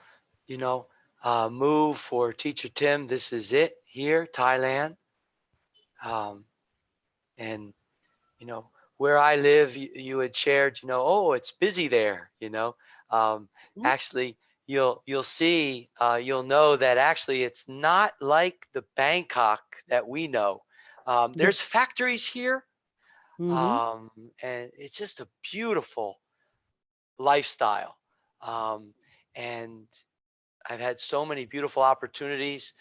move for Teacher Tim. This is it here, Thailand. And where I live, you had shared, oh, it's busy there. Mm. Actually, you'll see, you'll know that actually it's not like the Bangkok that we know. There's Yes. factories here, Mm-hmm. and it's just a beautiful lifestyle. And I've had so many beautiful opportunities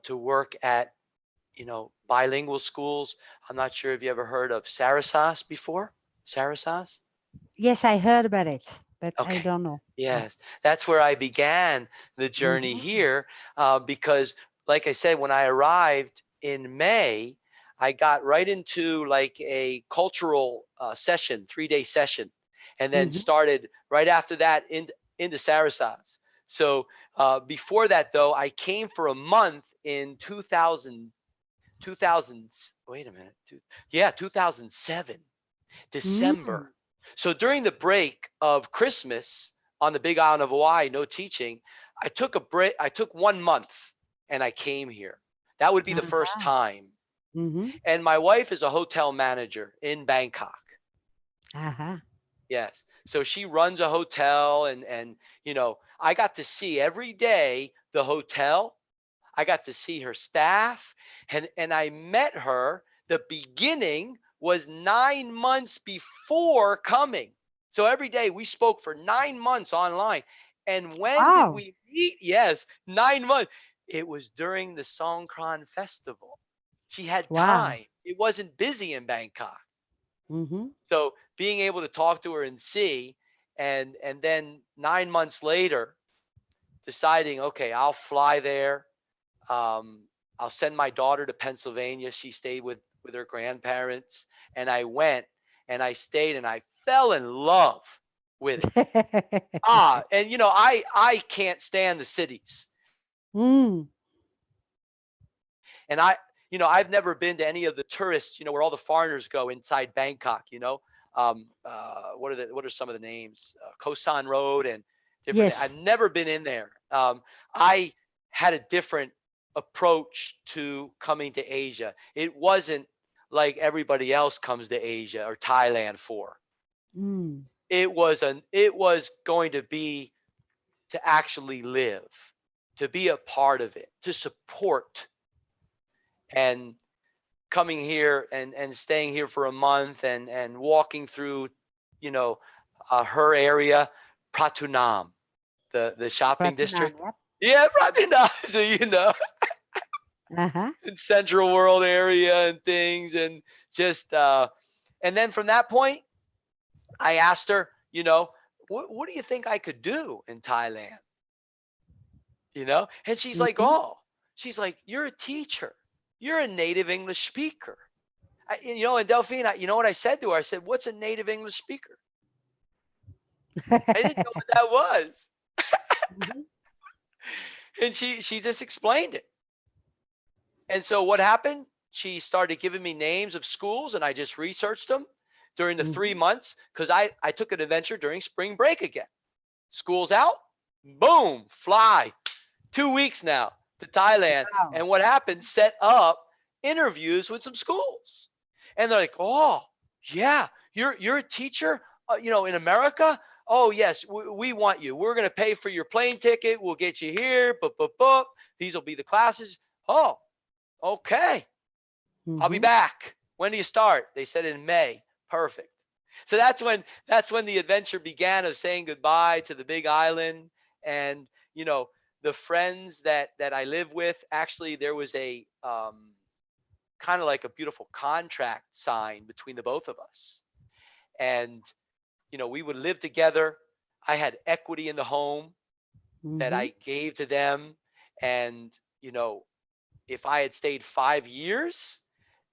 to work at, bilingual schools. I'm not sure if you ever heard of Sarasas before. Sarasas? Yes, I heard about it, but I Okay. don't know. Yeah. Yes, that's where I began the journey Mm-hmm. here because, like I said, when I arrived in May, I got right into like a cultural session, 3-day session, and then Mm-hmm. started right after that into Sarasas. So before that, though, I came for a month in 2000, wait a minute, 2007. Mm. December. So during the break of Christmas on the big island of Hawaii, no teaching, I took a break. I took 1 month and I came here. That would be the first Uh-huh. time. Mm-hmm. And my wife is a hotel manager in Bangkok. Uh-huh. Yes. So she runs a hotel and I got to see every day the hotel. I got to see her staff and I met her. The beginning was 9 months before coming. So every day we spoke for 9 months online. And when did Wow. we meet? Yes, 9 months. It was during the Songkran festival. She had Wow. time. It wasn't busy in Bangkok. Mm-hmm. So being able to talk to her and see and then 9 months later deciding, okay, I'll fly there. um, I'll send my daughter to Pennsylvania. She stayed with her grandparents, and I went and I stayed and I fell in love with it. And I can't stand the cities, Mm. and I've never been to any of the tourists, where all the foreigners go inside Bangkok. What are some of the names? Koh San Road and different. I've Yes. never been in there. I had a different approach to coming to Asia. It wasn't like everybody else comes to Asia or Thailand for. Mm. It was going to be to actually live, to be a part of it, to support. And coming here and staying here for a month and walking through, you know, her area, Pratunam, the shopping Pratunam, district. yep. Yeah, Pratunam. So Uh-huh. in Central World area and things, and just and then from that point, I asked her, what do you think I could do in Thailand? And she's like, Mhm. oh, she's like, you're a teacher, you're a native English speaker. And Delphine, you know what I said to her? I said, what's a native English speaker? I didn't know what that was. Mhm. And she just explained it. And so what happened? She started giving me names of schools, and I just researched them during the 3 months, because I took an adventure during spring break again. School's out, boom, fly. 2 weeks now to Thailand. Wow. And what happened? Set up interviews with some schools. And they're like, oh, yeah, you're a teacher, in America. Oh, yes, we want you. We're going to pay for your plane ticket. We'll get you here. Boop. These will be the classes. Oh, okay. I'll be Mhm. back. When do you start? They said in May. Perfect. So that's when the adventure began of saying goodbye to the big island. And the friends that I live with. Actually, there was a kind of like a beautiful contract signed between the both of us. And we would live together. I had equity in the home that Mhm. I gave to them. And if I had stayed 5 years,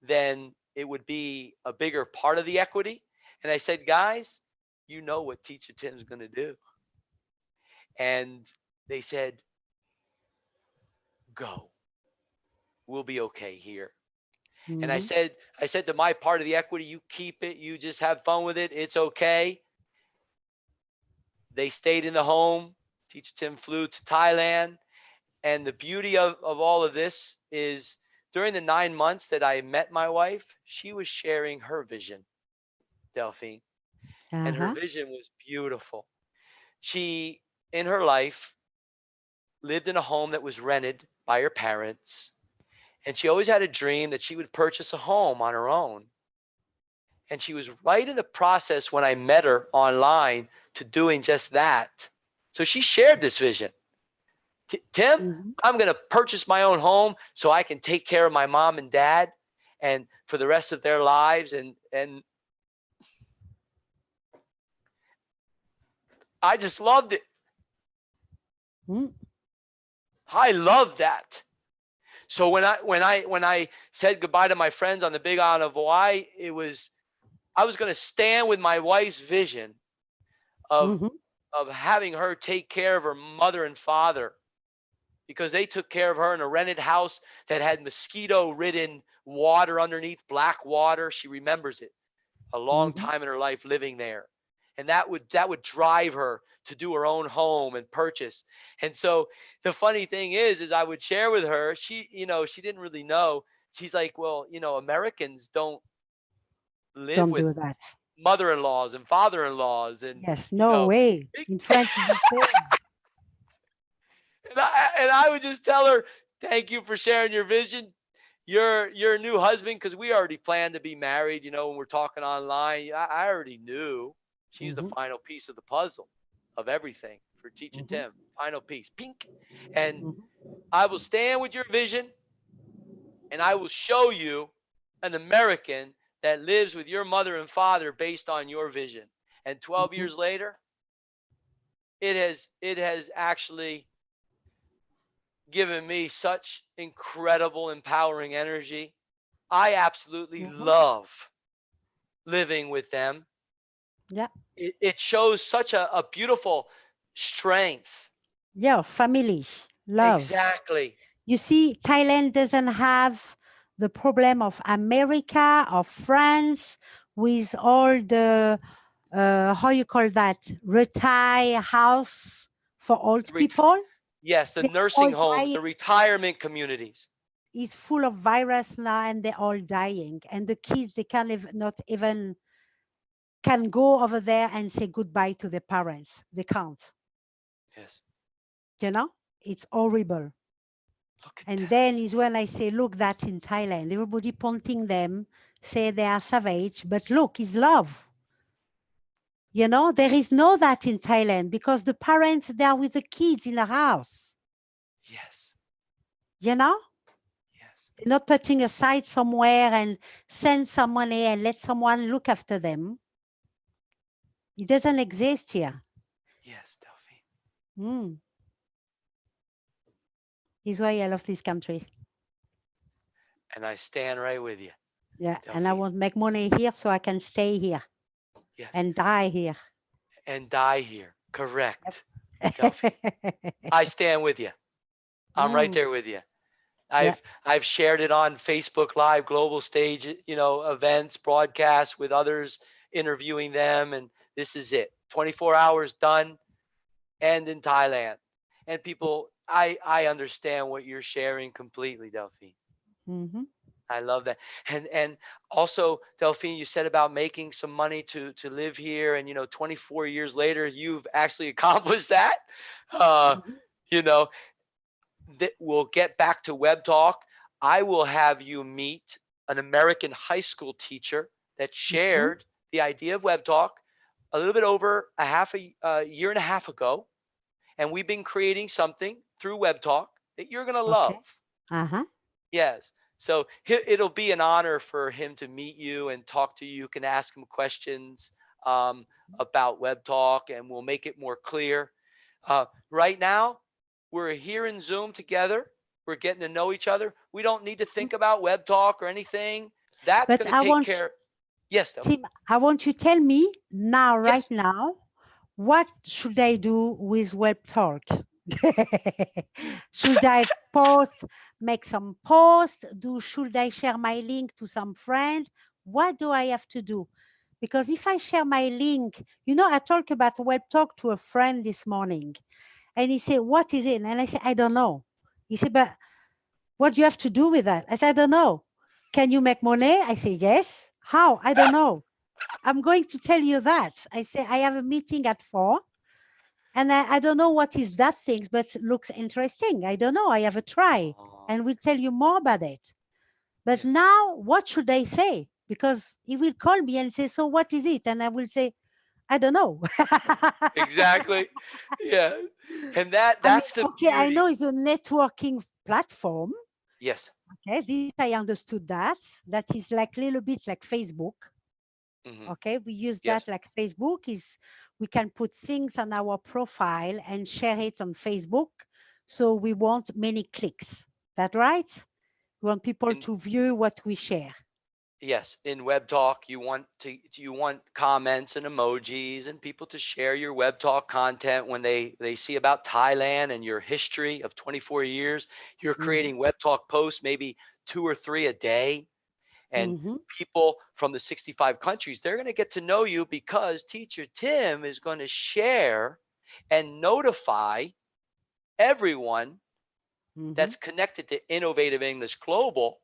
then it would be a bigger part of the equity. And I said, guys, you know what Teacher Tim's going to do. And they said, go. We'll be okay here. And I Mhm. said, I said to my part of the equity, you keep it. You just have fun with it. It's okay. They stayed in the home. Teacher Tim flew to Thailand. And the beauty of all of this is during the 9 months that I met my wife, she was sharing her vision, Delphine. And her Uh-huh. vision was beautiful. She, in her life, lived in a home that was rented by her parents. And she always had a dream that she would purchase a home on her own. And she was right in the process when I met her online to doing just that. So she shared this vision. Tim, Mhm. I'm going to purchase my own home so I can take care of my mom and dad and for the rest of their lives. And I just loved it. Mm. I love that. So when I said goodbye to my friends on the Big Island of Hawaii, I was going to stand with my wife's vision of Mhm. of having her take care of her mother and father, because they took care of her in a rented house that had mosquito ridden water underneath, black water. She remembers it, a long Mhm. time in her life living there. And that would drive her to do her own home and purchase. And so the funny thing is I would share with her, she didn't really know. She's like, well, Americans don't live Don't with do that. mother-in-laws and father-in-laws, and Yes, no way. big- In France, it's the same. and I would just tell her, thank you for sharing your vision. Your new husband, because we already planned to be married, when we're talking online. I already knew she's the Mhm. final piece of the puzzle of everything for Teacher Mhm. Tim. Final piece, pink. And Mhm. I will stand with your vision, and I will show you an American that lives with your mother and father based on your vision. And 12 Mhm. years later, it has actually given me such incredible empowering energy. I absolutely Mhm. love living with them. Yeah. It shows such a beautiful strength. Yeah, family, love. Exactly. You see, Thailand doesn't have the problem of America or France with all the how you call that, retire house for The old ret- people. yes, the They are all nursing homes, dying. the retirement communities. Is full of virus now, and they're all dying. And the kids, they can't not even can go over there and say goodbye to their parents. They can't. Yes. You know, it's horrible. Look at And that. then is when I say, look, that in Thailand, everybody pointing them, say they are savage, but look, it's love. You know, there is no that in Thailand because the parents, they are with the kids in the house, Yes. you know? Yes. They're not putting aside somewhere and send some money and let someone look after them. It doesn't exist here. Yes, Delphine. Mm. Is why I love this country. And I stand right with you. Yeah, and I Delphine. want to make money here so I can stay here Yes. and die here. And die here. Correct. Delphine. I stand with you. I'm right Mm, there with you. yeah. I've shared it on Facebook Live, global stage, events, broadcasts with others, interviewing them, and this is it. 24 hours done, and in Thailand. And people, I understand what you're sharing completely, Delphine. Mm-hmm. I love that. And also, Delphine, you said about making some money to live here, and 24 years later, you've actually accomplished that. Uh, Mm-hmm. you know, that we'll get back to Web Talk. I will have you meet an American high school teacher that Mm-hmm. shared the idea of Web Talk a little bit over a year and a half ago, and we've been creating something through Web Talk that you're gonna love. Okay. Uh-huh. Yes. So it'll be an honor for him to meet you and talk to you. You can ask him questions um, about Web Talk, and we'll make it more clear. Right now, we're here in Zoom together. We're getting to know each other. We don't need to think about Web Talk or anything. That's But going to I take want, care. Yes, Delphine. Tim, I want you to tell me now, right Yes. now, what should I do with Web Talk? Should I post, make some post? Should I share my link to some friend? What do I have to do? Because if I share my link, I talked about Web Talk to a friend this morning, and he said, "What is it?" And I said, "I don't know." He said, "But what do you have to do with that?" I said, "I don't know." "Can you make money?" I said, "Yes." "How?" "I don't know." "I'm going to tell you that." I say, "I have a meeting at 4 and I don't know what is that thing, but it looks interesting. I don't know. I have a try Oh, and we'll tell you more about it." But yes. now what should I say? Because he will call me and say, "So what is it?" And I will say, "I don't know." Exactly. Yeah. And I mean, that's the okay, I beauty. know it's a networking platform. Yes. Okay, this I understood that. That is like a little bit like Facebook. Hmm. Okay, we use Yes. that like Facebook is we can put things on our profile and share it on Facebook. So we want many clicks. That right? We want people In to view what we share. Yes, in Web Talk, you want comments and emojis and people to share your Web Talk content when they see about Thailand and your history of 24 years. You're Mm-hmm. creating Web Talk posts, maybe 2 or 3 a day, and Mm-hmm. people from the 65 countries, they're going to get to know you because Teacher Tim is going to share and notify everyone Mm-hmm. that's connected to Innovative English Global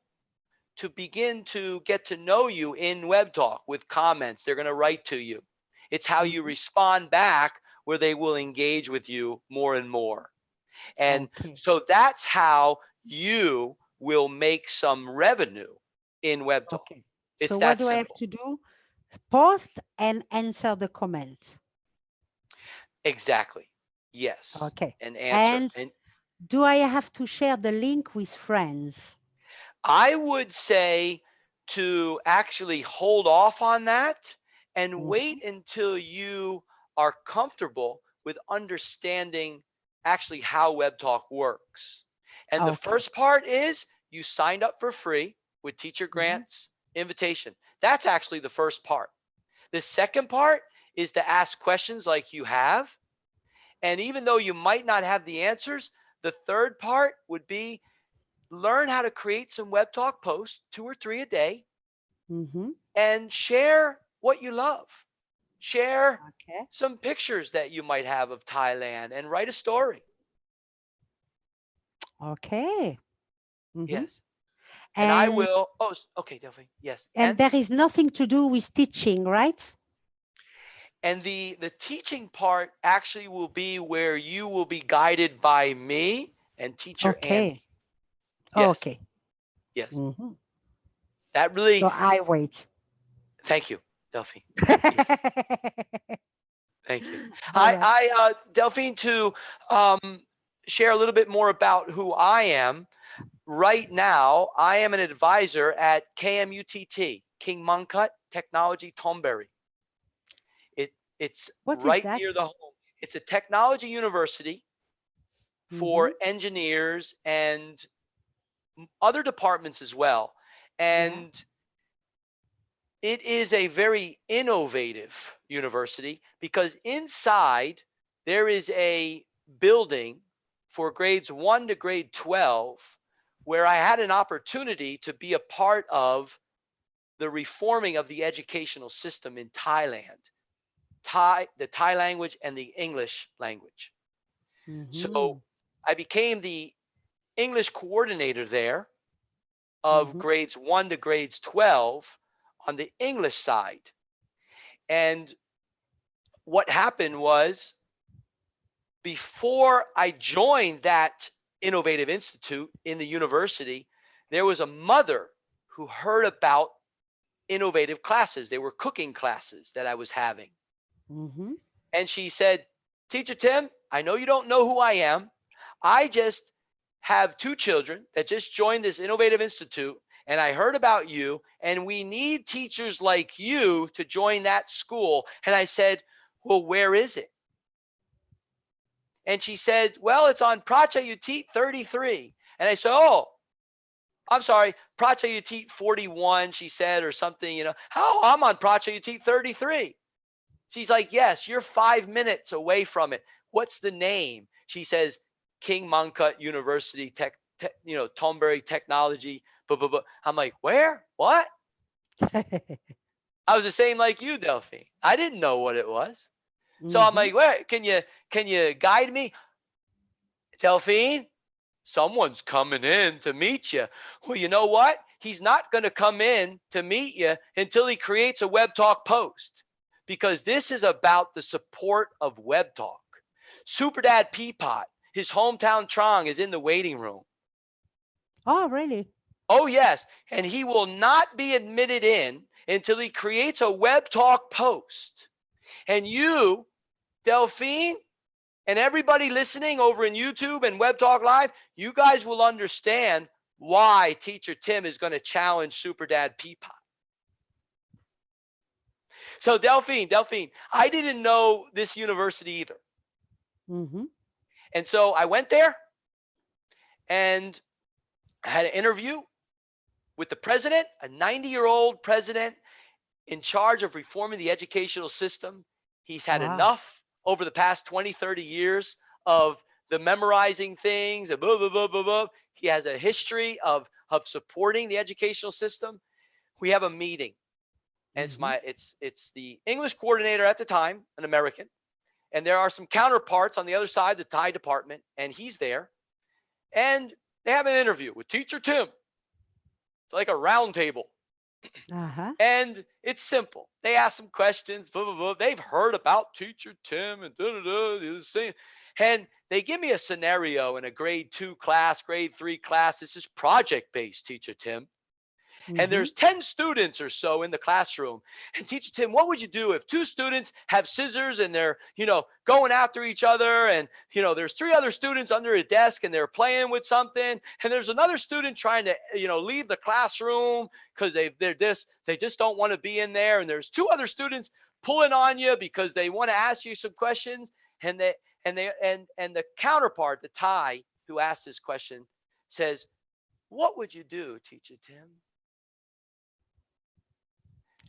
to begin to get to know you in Web Talk with comments. They're going to write to you. It's how you Mm-hmm. respond back where they will engage with you more and more. And Okay. so that's how you will make some revenue in Web Talk. Okay. It's So what that do I have simple. to do? Post and answer the comment. Exactly. Yes. Okay. And answer. And And do I have to share the link with friends? I would say to actually hold off on that and Mm-hmm. wait until you are comfortable with understanding actually how Web Talk works. And the Okay. first part is you signed up for free with Teacher Mm-hmm. Grant's invitation. That's actually the first part. The second part is to ask questions like you have. And even though you might not have the answers, the third part would be learn how to create some Web Talk posts, 2 or 3 a day, Mm-hmm. and share what you love. Share Okay. some pictures that you might have of Thailand and write a story. Okay. Mm-hmm. Yes. And I And will. Oh, okay, Delphine. Yes. and there is nothing to do with teaching, right? And the teaching part actually will be where you will be guided by me and teacher Okay. Andy. Yes. Okay. Yes. Mhm. That really, So I wait. thank you, Delphine. Yes. Thank you. All right. Delphine, to share a little bit more about who I am. Right now, I am an advisor at KMUTT, King Mongkut Technology Tomberry. It's What is right that? near the home. It's a technology university for Mm-hmm. engineers and other departments as well. Yeah. And it is a very innovative university because inside there is a building for grades 1 to grade 12 where I had an opportunity to be a part of the reforming of the educational system in Thailand, the Thai language and the English language. Mm-hmm. So I became the English coordinator there of Mm-hmm. grades 1 to grades 12 on the English side. And what happened was before I joined that innovative institute in the university, there was a mother who heard about innovative classes. They were cooking classes that I was having. Mm-hmm. And she said, Teacher Tim, I know you don't know who I am. I just have two children that just joined this innovative institute, and I heard about you, and we need teachers like you to join that school. And I said, well, where is it? And she said, well, it's on Pracha Utit 33. And I said, oh, I'm sorry, Pracha Utit 41, she said, or something, How? I'm on Pracha Utit 33. She's like, yes, you're 5 minutes away from it. What's the name? She says, King Mongkut University Tomberry Technology. Blah, blah, blah. I'm like, where? What? I was the same like you, Delphine. I didn't know what it was. So I'm Mm-hmm. like, where? Can you guide me? Delphine, someone's coming in to meet you. Well, you know what? He's not going to come in to meet you until he creates a Web Talk post, because this is about the support of Web Talk. Superdad Peapot, his hometown Trong, is in the waiting room. Oh, really? Oh, yes. And he will not be admitted in until he creates a Web Talk post. And you, Delphine, and everybody listening over in YouTube and Web Talk Live, you guys will understand why Teacher Tim is going to challenge Superdad Peapot. So Delphine, I didn't know this university either. Mm-hmm. And so I went there and I had an interview with the president, a 90-year-old president in charge of reforming the educational system. He's had Wow. enough over the past 20, 30 years of the memorizing things and blah, blah, blah, blah, blah. He has a history of supporting the educational system. We have a meeting. And Mm-hmm. it's the English coordinator at the time, an American, and there are some counterparts on the other side, the Thai department, and he's there. And they have an interview with Teacher Tim. It's like a round table. Uh-huh. And it's simple. They ask some questions, blah, blah, blah. They've heard about Teacher Tim and da, da, da. And they give me a scenario in a grade 2 class, grade 3 class. This is project-based, Teacher Tim. And Mm-hmm. there's 10 students or so in the classroom. And Teacher Tim, what would you do if 2 students have scissors and they're, going after each other, and, there's 3 other students under a desk and they're playing with something, and there's another student trying to, leave the classroom because they just don't want to be in there, and there's 2 other students pulling on you because they want to ask you some questions, and the counterpart, the Thai who asked this question, says, what would you do, Teacher Tim?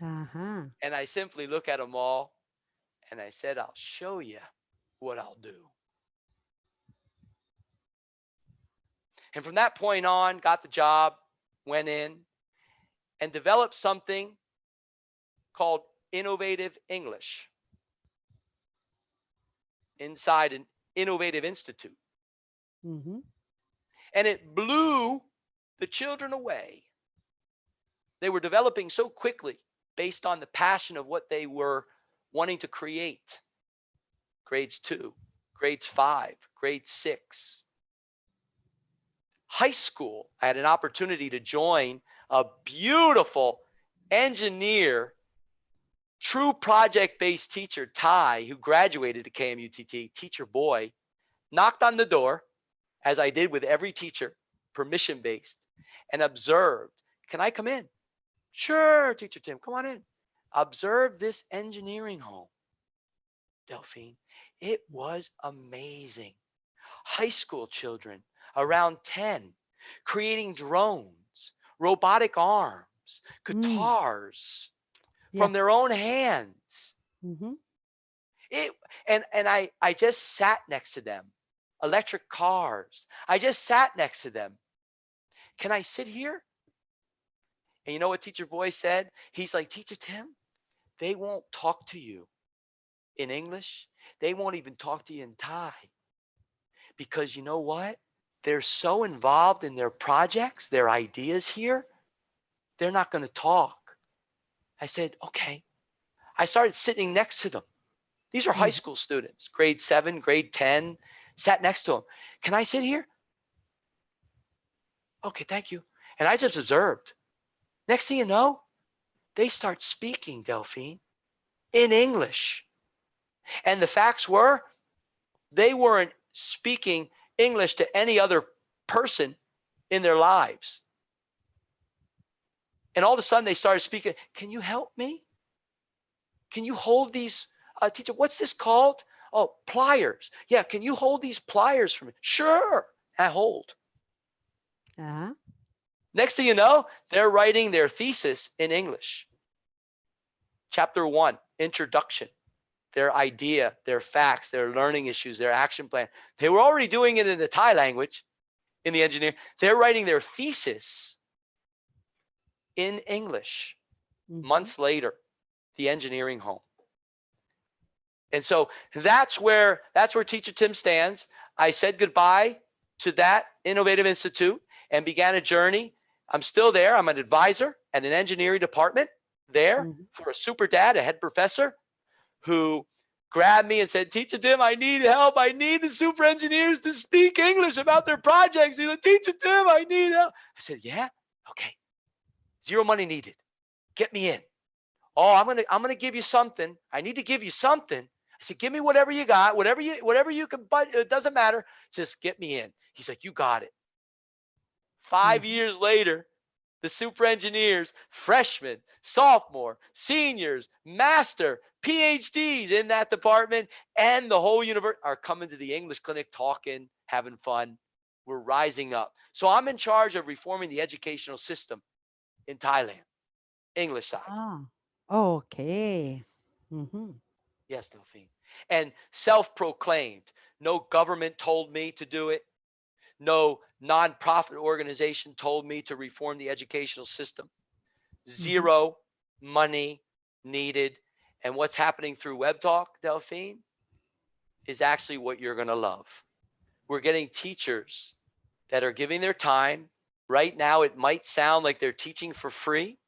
Uh-huh. And I simply look at them all and I said, I'll show you what I'll do. And from that point on, got the job, went in and developed something called Innovative English inside an innovative institute. Mm-hmm. And it blew the children away. They were developing so quickly based on the passion of what they were wanting to create. Grades 2, grades 5, grade 6. high school, I had an opportunity to join a beautiful engineer, true project-based teacher, Ty, who graduated at KMUTT, teacher boy, knocked on the door, as I did with every teacher, permission-based, and observed. Can I come in? Sure, Teacher Tim, come on in. Observe this engineering home, Delphine. It was amazing. High school children, around 10, creating drones, robotic arms, guitars Yeah. from their own hands. Mm-hmm. It and I just sat next to them. Electric cars. I just sat next to them. Can I sit here? And you know what Teacher Boy said? He's like, Teacher Tim, they won't talk to you in English. They won't even talk to you in Thai. Because you know what? They're so involved in their projects, their ideas here, they're not going to talk. I said, okay. I started sitting next to them. These are high school students, grade 7, grade 10, sat next to them. Can I sit here? Okay, thank you. And I just observed. Next thing you know, they start speaking, Delphine, in English. And the facts were, they weren't speaking English to any other person in their lives. And all of a sudden they started speaking, can you help me? Can you hold these, teacher, what's this called? Oh, pliers. Yeah, can you hold these pliers for me? Sure, I hold. Uh-huh. Next thing you know, they're writing their thesis in English. Chapter 1, introduction, their idea, their facts, their learning issues, their action plan. They were already doing it in the Thai language, in the engineer. They're writing their thesis in English. Months later, the engineering home. And so that's where Teacher Tim stands. I said goodbye to that innovative institute and began a journey. I'm still there. I'm an advisor at an engineering department there for a super dad, a head professor, who grabbed me and said, Teacher Tim, I need help. I need the super engineers to speak English about their projects. He's like, Teacher Tim, I need help. I said, yeah, okay. Zero money needed. Get me in. Oh, I'm gonna give you something. I need to give you something. I said, give me whatever you got, whatever you can, but it doesn't matter. Just get me in. He's like, you got it. 5 years later, the super engineers, freshmen, sophomore, seniors, master, PhDs in that department, and the whole universe are coming to the English clinic, talking, having fun. We're rising up. So I'm in charge of reforming the educational system in Thailand, English side. Ah, okay. Mm-hmm. Yes, Delphine. And self-proclaimed. No government told me to do it. No nonprofit organization told me to reform the educational system. Zero money needed. And what's happening through Web Talk, Delphine, is actually what you're going to love. We're getting teachers that are giving their time. Right now, it might sound like they're teaching for free.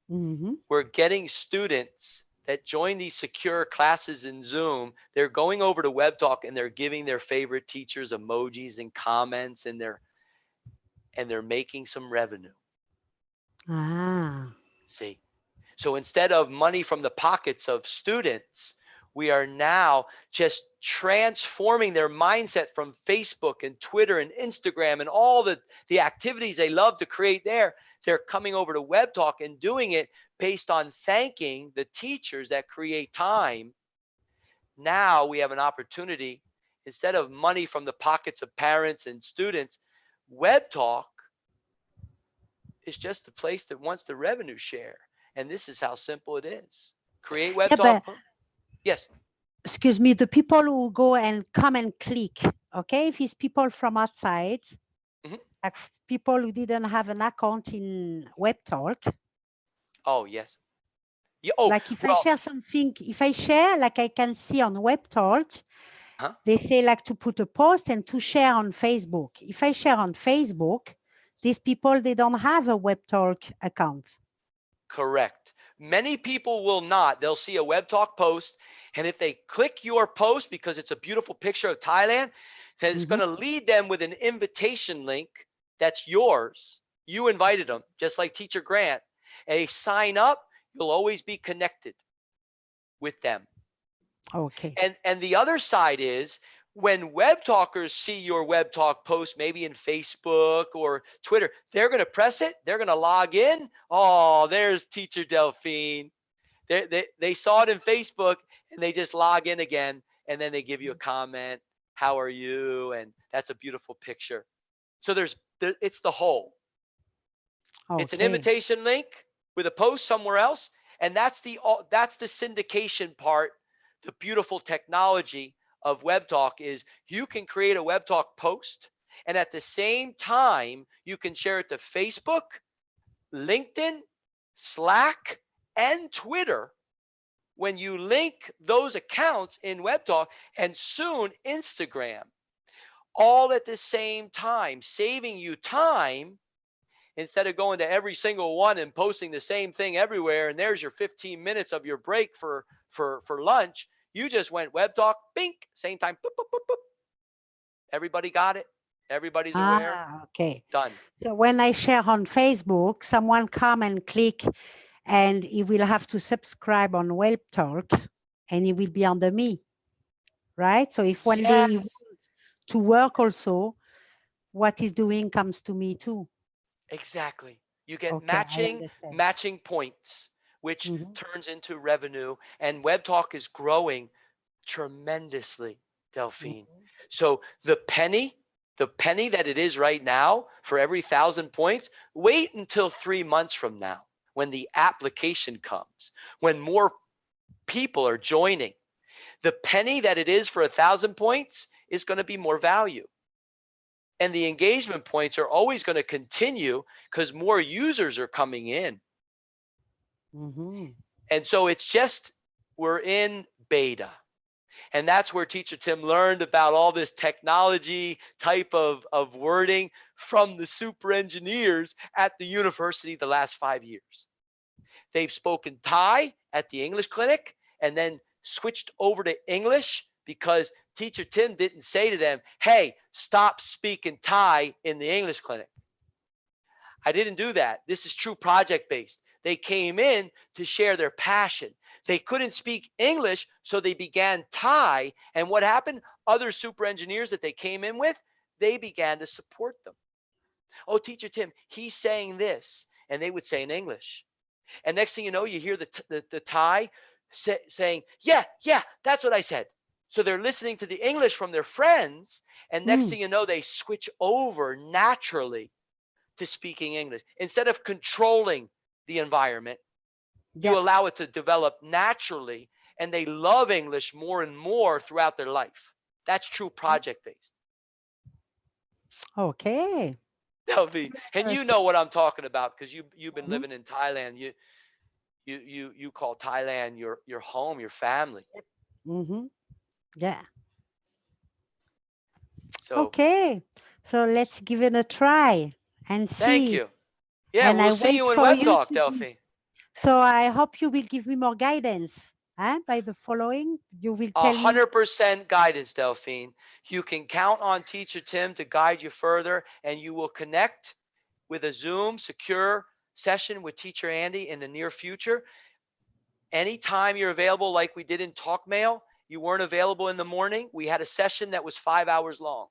We're getting students that join these secure classes in Zoom. They're going over to Web Talk and they're giving their favorite teachers emojis and comments, and they're making some revenue. Ah. See? So instead of money from the pockets of students, we are now just transforming their mindset from Facebook and Twitter and Instagram and all the activities they love to create there. They're coming over to Web Talk and doing it based on thanking the teachers that create time. Now we have an opportunity, instead of money from the pockets of parents and students, Web Talk is just a place that wants the revenue share. And this is how simple it is. Create Web Yeah, Talk. but Yes. excuse me, the people who go and come and click, okay? If it's people from outside, like people who didn't have an account in Web Talk. Oh, yes. Yeah, oh, like if I share something, if I share, like I can see on Web Talk, they say like to put a post and to share on Facebook. If I share on Facebook, these people, they don't have a Web Talk account. Correct. Many people will not. They'll see a Web Talk post, and if they click your post because it's a beautiful picture of Thailand, then it's going to lead them with an invitation link that's yours. You invited them, just like Teacher Grant. They sign up, you'll always be connected with them. Okay. And the other side is when web talkers see your web talk post, maybe in Facebook or Twitter, they're going to press it. They're going to log in. Oh, there's Teacher Delphine. They saw it in Facebook and they just log in again. And then they give you a comment. How are you? And that's a beautiful picture. So it's the whole. It's an Okay. invitation link with a post somewhere else. And that's the syndication part. The beautiful technology of web talk is you can create a web talk post, and at the same time you can share it to Facebook, LinkedIn, Slack, and Twitter. When you link those accounts in web talk, and soon Instagram, all at the same time, saving you time. Instead of going to every single one and posting the same thing everywhere, and there's your 15 minutes of your break for lunch, you just went web talk, bink, same time, boop, boop, boop, boop. Everybody got it. Everybody's aware. Okay. Done. So when I share on Facebook, someone come and click, and he will have to subscribe on Web Talk, and he will be under me, right? So if one day he wants to work also, what he's doing comes to me too. Exactly. You get Okay, I understand. matching points, which turns into revenue. And web talk is growing tremendously, Delphine. So the penny that it is right now for every 1,000 points, wait until 3 months from now when the application comes, when more people are joining. The penny that it is for 1,000 points is going to be more value. And the engagement points are always going to continue because more users are coming in. And so it's just, we're in beta. And that's where Teacher Tim learned about all this technology type of wording from the super engineers at the university the last 5 years. They've spoken Thai at the English clinic and then switched over to English because Teacher Tim didn't say to them, hey, stop speaking Thai in the English clinic. I didn't do that. This is true project-based. They came in to share their passion. They couldn't speak English, so they began Thai. And what happened? Other super engineers that they came in with, they began to support them. Oh, Teacher Tim, he's saying this. And they would say in English. And next thing you know, you hear the Thai saying, yeah, that's what I said. So they're listening to the English from their friends. And next thing you know, they switch over naturally to speaking English. Instead of controlling the environment, you allow it to develop naturally, and they love English more and more throughout their life. That's true project-based. Okay. And you know what I'm talking about because you've been living in Thailand. You call Thailand your home, your family. Yeah. So okay. So let's give it a try and see. Thank you. Yeah, and we'll I see wait you in for Web you Talk, to- Delphine. So I hope you will give me more guidance. By the following, you will tell me. 100% guidance, Delphine. You can count on Teacher Tim to guide you further, and you will connect with a Zoom secure session with Teacher Andy in the near future. Anytime you're available, like we did in Talk Mail, you weren't available in the morning. We had a session that was 5 hours long.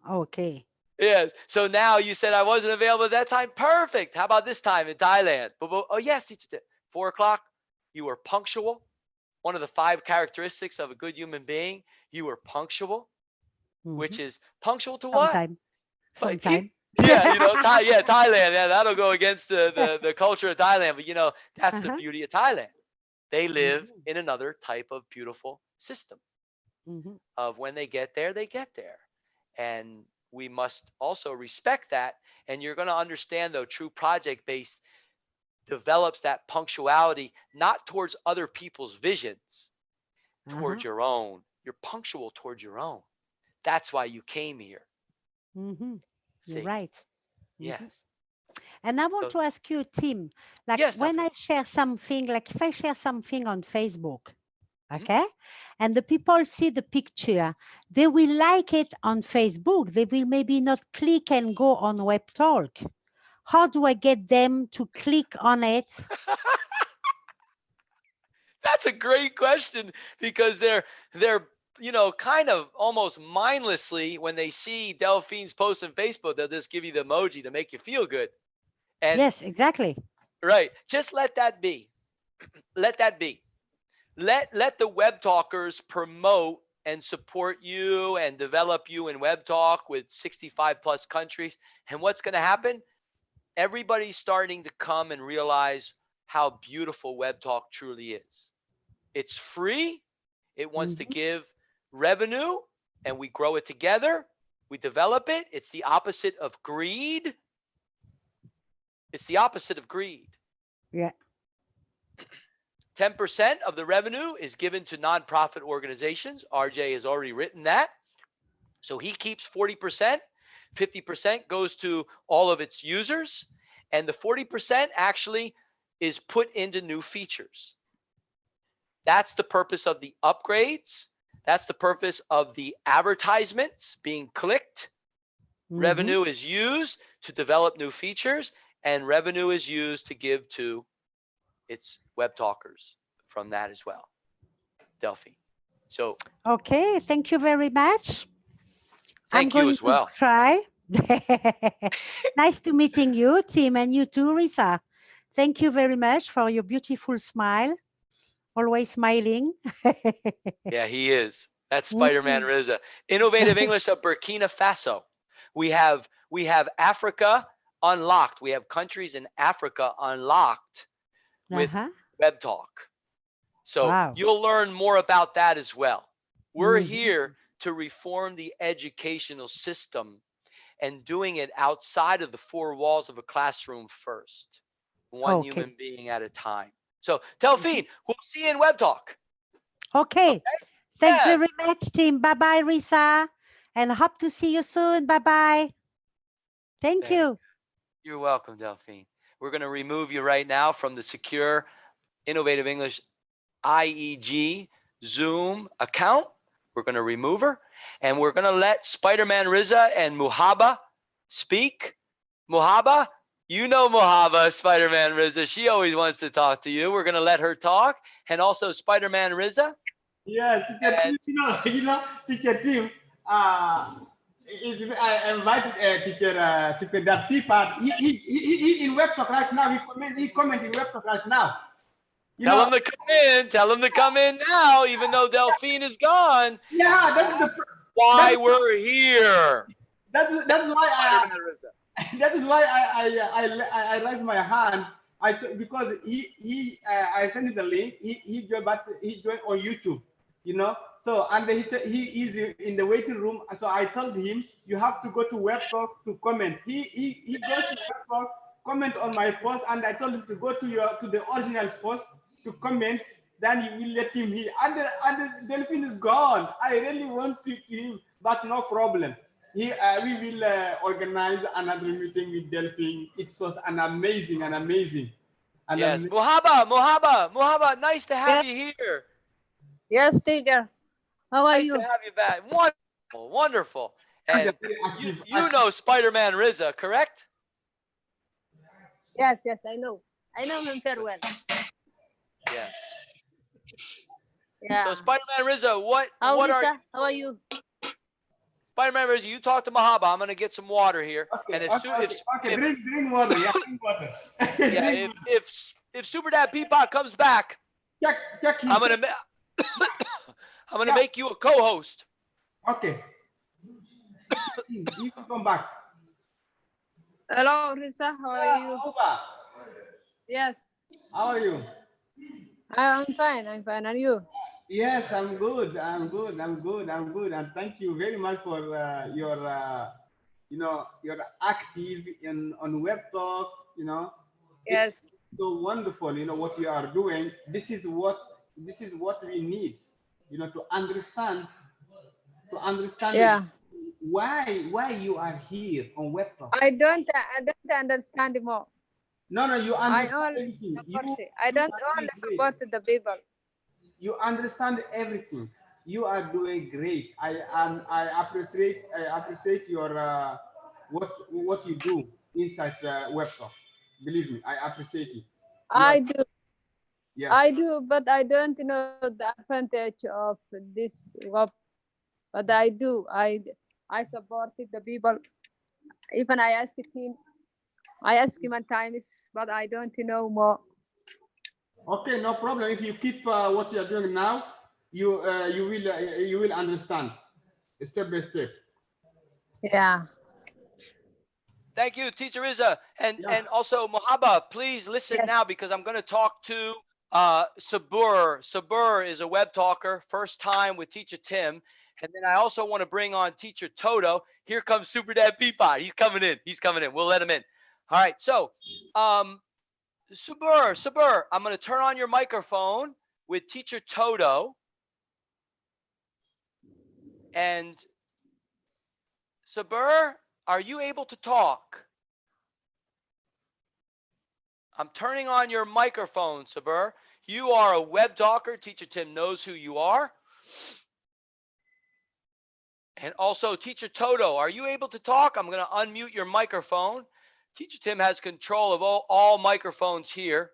Okay. Yes. So now you said I wasn't available at that time. Perfect. How about this time in Thailand? Oh, yes, Teacher Tim. 4 o'clock. You were punctual. One of the 5 characteristics of a good human being. You were punctual, which is punctual to what? Sometime. Yeah, Thailand. Yeah, that'll go against the culture of Thailand. But that's the beauty of Thailand. They live in another type of beautiful system of when they get there, they get there. And we must also respect that. And you're going to understand, though, true project-based develops that punctuality, not towards other people's visions, towards your own. You're punctual towards your own. That's why you came here. You're right. Yes. And I want to ask you, Tim, like yes, when Delphine. I share something, like if I share something on Facebook, Okay. And the people see the picture. They will like it on Facebook. They will maybe not click and go on Web Talk. How do I get them to click on it? That's a great question, because they're kind of almost mindlessly, when they see Delphine's post on Facebook, they'll just give you the emoji to make you feel good. And yes, exactly. right, just let that be. Let that be. Let the web talkers promote and support you and develop you in web talk with 65 plus countries. And what's going to happen? Everybody's starting to come and realize how beautiful web talk truly is. It's free. It wants to give revenue, and we grow it together. We develop it. It's the opposite of greed. It's the opposite of greed. Yeah. 10% of the revenue is given to nonprofit organizations. RJ has already written that. So he keeps 40%. 50% goes to all of its users. And the 40% actually is put into new features. That's the purpose of the upgrades. That's the purpose of the advertisements being clicked. Revenue is used to develop new features, and revenue is used to give to its web talkers from that as well. Delphine. So okay, thank you very much. Thank you as well. Try. Nice to meeting you, Tim, and you too, Risa. Thank you very much for your beautiful smile. Always smiling. Yeah, he is. That's Spider-Man Riza. Innovative English of Burkina Faso. We have Africa unlocked. We have countries in Africa unlocked with web talk. So you'll learn more about that as well. We're here to reform the educational system, and doing it outside of the four walls of a classroom first. One human being at a time. So Delphine, we'll see you in Web Talk. Okay. Thanks very much, Tim. Bye-bye, Risa. And hope to see you soon. Bye-bye. Thank you. You're welcome, Delphine. We're going to remove you right now from the secure Innovative English IEG Zoom account. We're going to remove her, and we're going to let Spider-Man Riza and Muhaba speak. Muhaba, you know Muhaba, Spider-Man Riza. She always wants to talk to you. We're going to let her talk. And also Spider-Man Riza. Yeah, teacher Tim, I invited teacher Super Pipa. He in web talk right now. He comment in web talk right now. Tell him to come in. Tell him to come in now, even though Delphine is gone. Yeah, that's why we're here. That is why that is why I raised my hand. Because I sent him the link. He joined on YouTube. So and he is in the waiting room. So I told him you have to go to web talk to comment. He goes to web talk, comment on my post, and I told him to go to the original post to comment. Then you will let him hear. And Delphine is gone. I really want to him, but no problem. We will organize another meeting with Delphine. It was amazing. Yes, Muhaba, nice to have you here. Yes, teacher. How are you? Nice to have you back. Wonderful. And you know Spider-Man Riza, correct? Yes, I know. I know him very well. Yes. Yeah. So Spider-Man Riza, what How are you? Spider-Man Riza, you talk to Muhaba. I'm gonna get some water here. Okay, and drink water. Yeah, drink water. Yeah, if Super Dad Peapod comes back, check him. I'm gonna make you a co-host. Okay. You can come back. Hello, Risa. How are you? Yes. How are you? I'm fine. And you? Yes, I'm good. And thank you very much for your you're active on web talk. Yes. It's so wonderful. What you are doing. This is what we need. To understand. Yeah. Why you are here on web talk. I don't understand more. No, you understand everything. I don't only support the people. You understand everything. You are doing great. I appreciate your what you do inside website. Believe me, I appreciate it. You are I do. yes. I do, but I don't know the advantage of this web. But I do. I supported the people. Even I asked him. I asked him at times, but I don't know more. Okay, no problem. If you keep what you are doing now, you will understand step by step. Yeah. Thank you, Teacher Riza. And Yes. also Mohaba, please listen Yes. now because I'm going to talk to Sabur. Sabur is a web talker, first time with Teacher Tim. And then I also want to bring on Teacher Toto. Here comes Super Dad Peapod. He's coming in. He's coming in. We'll let him in. All right. So, Sabur, I'm going to turn on your microphone with Teacher Toto. And Sabur, are you able to talk? I'm turning on your microphone, Sabur. You are a web talker. Teacher Tim knows who you are. And also, Teacher Toto, are you able to talk? I'm going to unmute your microphone. Teacher Tim has control of all microphones here.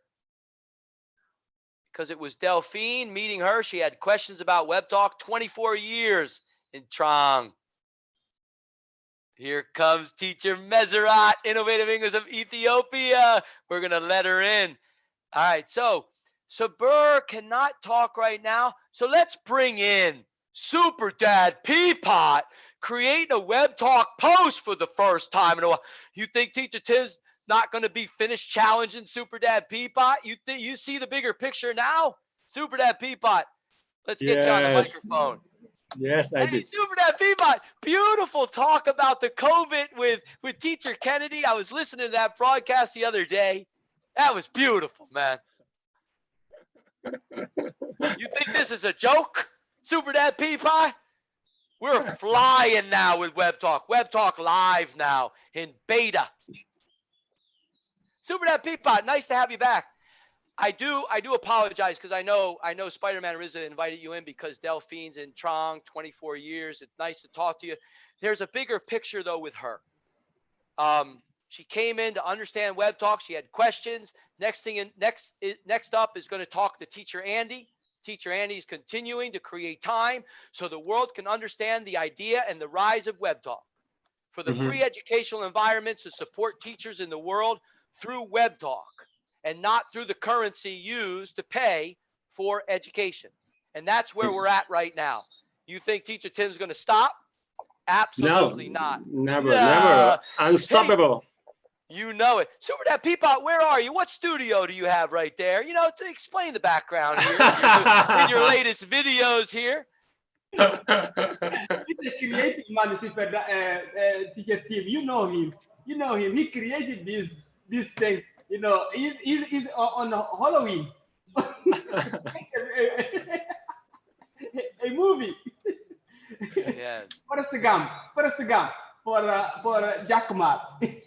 Because it was Delphine meeting her. She had questions about web talk. 24 years in Trang. Here comes Teacher Mezerat, Innovative English of Ethiopia. We're going to let her in. All right, so Sabur cannot talk right now. So let's bring in Super Dad Peapot, creating a web talk post for the first time in a while. You think Teacher Tim's not going to be finished challenging Super Dad Peapot? You see the bigger picture now? Super Dad Peapot, let's get you on the microphone. Yes, I Hey, did. Super Dad Peapot, beautiful talk about the COVID with Teacher Kennedy. I was listening to that broadcast the other day. That was beautiful, man. You think this is a joke, Super Dad Peapot? We're flying now with Web Talk. Web Talk Live now in beta. Super Dad Peapot, nice to have you back. I do apologize because I know Spider-Man Rizza invited you in because Delphine's in Trong, 24 years. It's nice to talk to you. There's a bigger picture though with her. She came in to understand Web Talk. She had questions. Next up is going to talk to Teacher Andy. Teacher Andy is continuing to create time so the world can understand the idea and the rise of Web Talk. For the free educational environments to support teachers in the world through Web Talk and not through the currency used to pay for education. And that's where we're at right now. You think Teacher Tim's going to stop? Absolutely not. Never. Unstoppable. Hey, you know it. Super Dad Peapot, where are you? What studio do you have right there? You know, to explain the background here in your latest videos here. He's a creative man, Teacher Tim. You know him. He created this thing. You know, he's on Halloween. A movie. Yes. Forrest Gump for Jack Ma. Yes.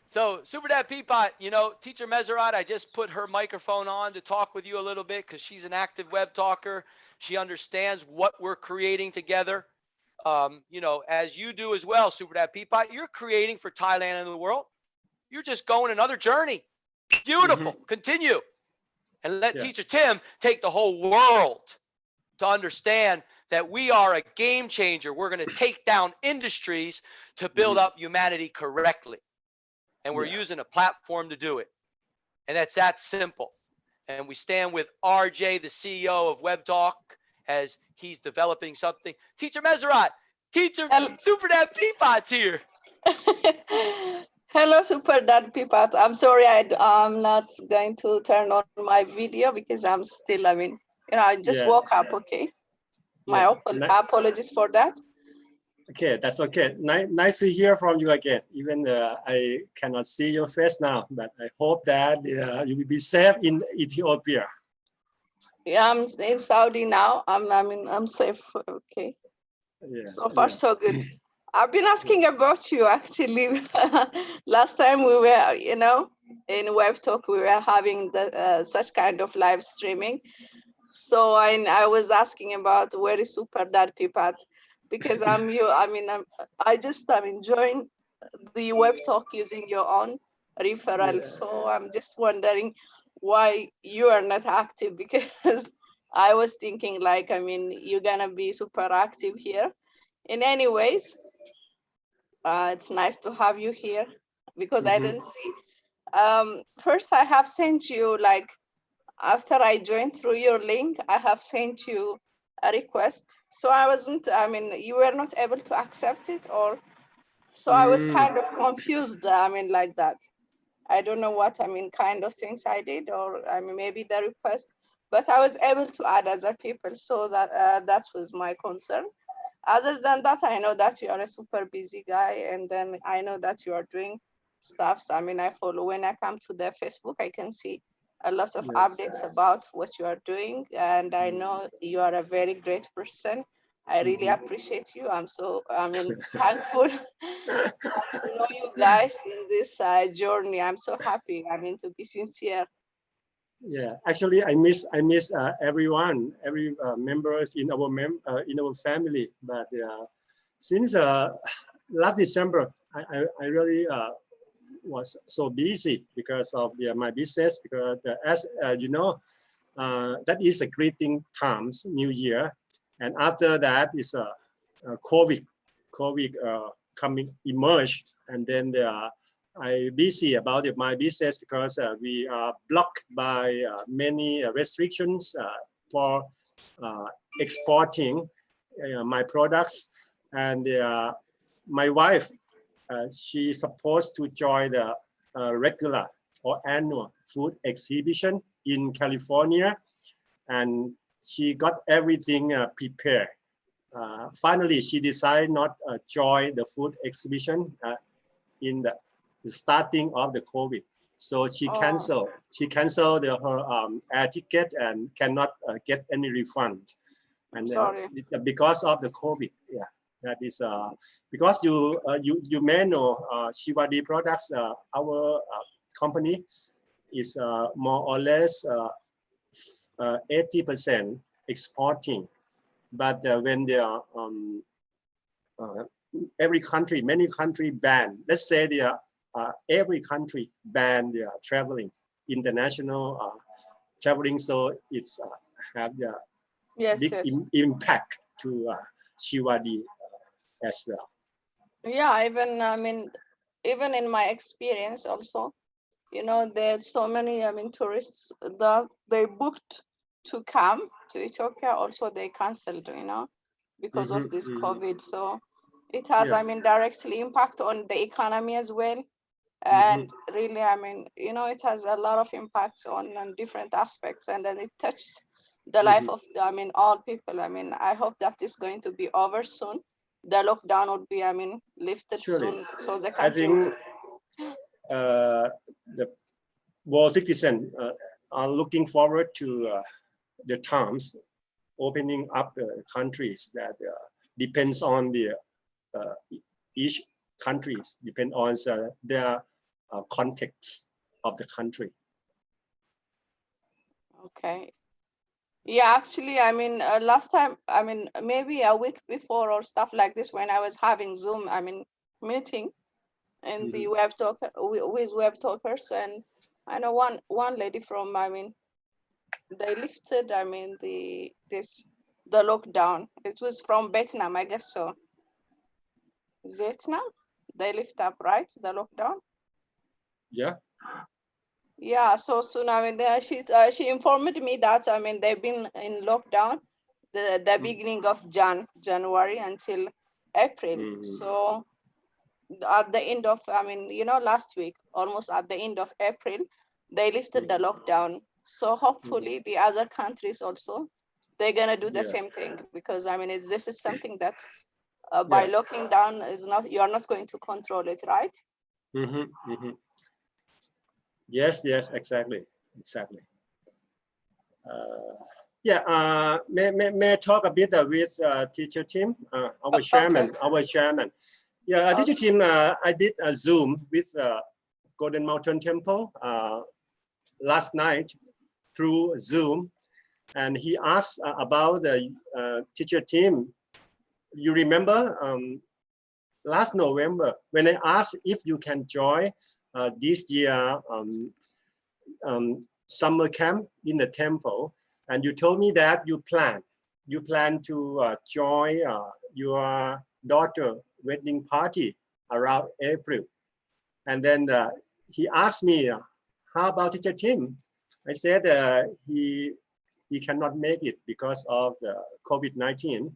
So, Super Dad Peapot, you know, Teacher Mezerat, I just put her microphone on to talk with you a little bit because she's an active web talker. She understands what we're creating together. You know, as you do as well, Super Dad Peapot, you're creating for Thailand and the world. You're just going another journey. Beautiful. Continue. And let Teacher Tim take the whole world to understand that we are a game changer. We're going to take down industries to build up humanity correctly. And we're using a platform to do it. And that's that simple. And we stand with RJ, the CEO of Web Talk, as he's developing something. Teacher Mezerat, Super Dad Peapot's here. Hello, Super Dad Peapot. I'm sorry I'm not going to turn on my video because I'm still, I just woke up, okay? My apologies for that. Okay, that's okay. Nice to hear from you again. Even I cannot see your face now, but I hope that you will be safe in Ethiopia. Yeah, I'm in Saudi now. I'm safe, okay? Yeah, so far, so good. I've been asking about you actually. Last time we were, in Web Talk, we were having such kind of live streaming. So I was asking about where is Super Dad Pipat, because I just joined the web talk using your own referral. So I'm just wondering why you are not active, because I was thinking like, you're gonna be super active here. In any ways, it's nice to have you here, because I didn't see. First, I have sent you, like, after I joined through your link, I have sent you a request. So I wasn't, you were not able to accept it, or so I was kind of confused, like that. I don't know what, kind of things I did, or maybe the request, but I was able to add other people. So that was my concern. Other than that, I know that you are a super busy guy, and then I know that you are doing stuff. So, I follow, when I come to the Facebook, I can see a lot of updates about what you are doing, and I know you are a very great person. I really appreciate you. I'm so, thankful to know you guys in this journey. I'm so happy, to be sincere. Yeah, actually, I miss everyone, every members in our family. But since last December, I really was so busy because of my business. Because as you know, that is a greeting times, New Year, and after that is COVID coming emerged, and then I busy about my business because we are blocked by many restrictions for exporting my products, and my wife, she's supposed to join the regular or annual food exhibition in California, and she got everything prepared. Finally, she decided not join the food exhibition in the starting of the COVID. So she canceled. She canceled her air ticket and cannot get any refund. And because of the COVID, yeah, that is because you may know Shivadi Products, our company is more or less 80% exporting. But when they are every country, many country ban. Let's say they are every country ban their traveling, international traveling. So it's have the big impact to Shivadi as well. Yeah, even in my experience also, there's so many tourists that they booked to come to Ethiopia, also they canceled, because of this COVID. So it has directly impact on the economy as well, and really it has a lot of impacts on different aspects, and then it touches the life of all people. I hope that is going to be over soon. The lockdown would be lifted soon, so the country, I think the world citizens are looking forward to the times opening up the countries that depends on the each countries depend on their context of the country. Okay. Yeah, actually, last time, maybe a week before or stuff like this, when I was having Zoom, meeting in the web talk with web talkers, and I know one lady from, they lifted, the lockdown. It was from Vietnam, I guess so. Vietnam, they lift up, right, the lockdown. Yeah. Yeah, so soon, she informed me that, they've been in lockdown the beginning of January until April. So at the end of, last week, almost at the end of April, they lifted the lockdown. So hopefully the other countries also, they're gonna do the same thing, because this is something that by locking down you are not going to control it, right? Yes, exactly. May I talk a bit with teacher Tim, our chairman. Yeah, teacher Tim, I did a Zoom with Golden Mountain Temple last night through Zoom, and he asked about the teacher team. You remember last November when I asked if you can join this year summer camp in the temple, and you told me that you plan to join your daughter wedding party around April. And then he asked me, how about teacher Tim? I said he cannot make it because of the COVID-19.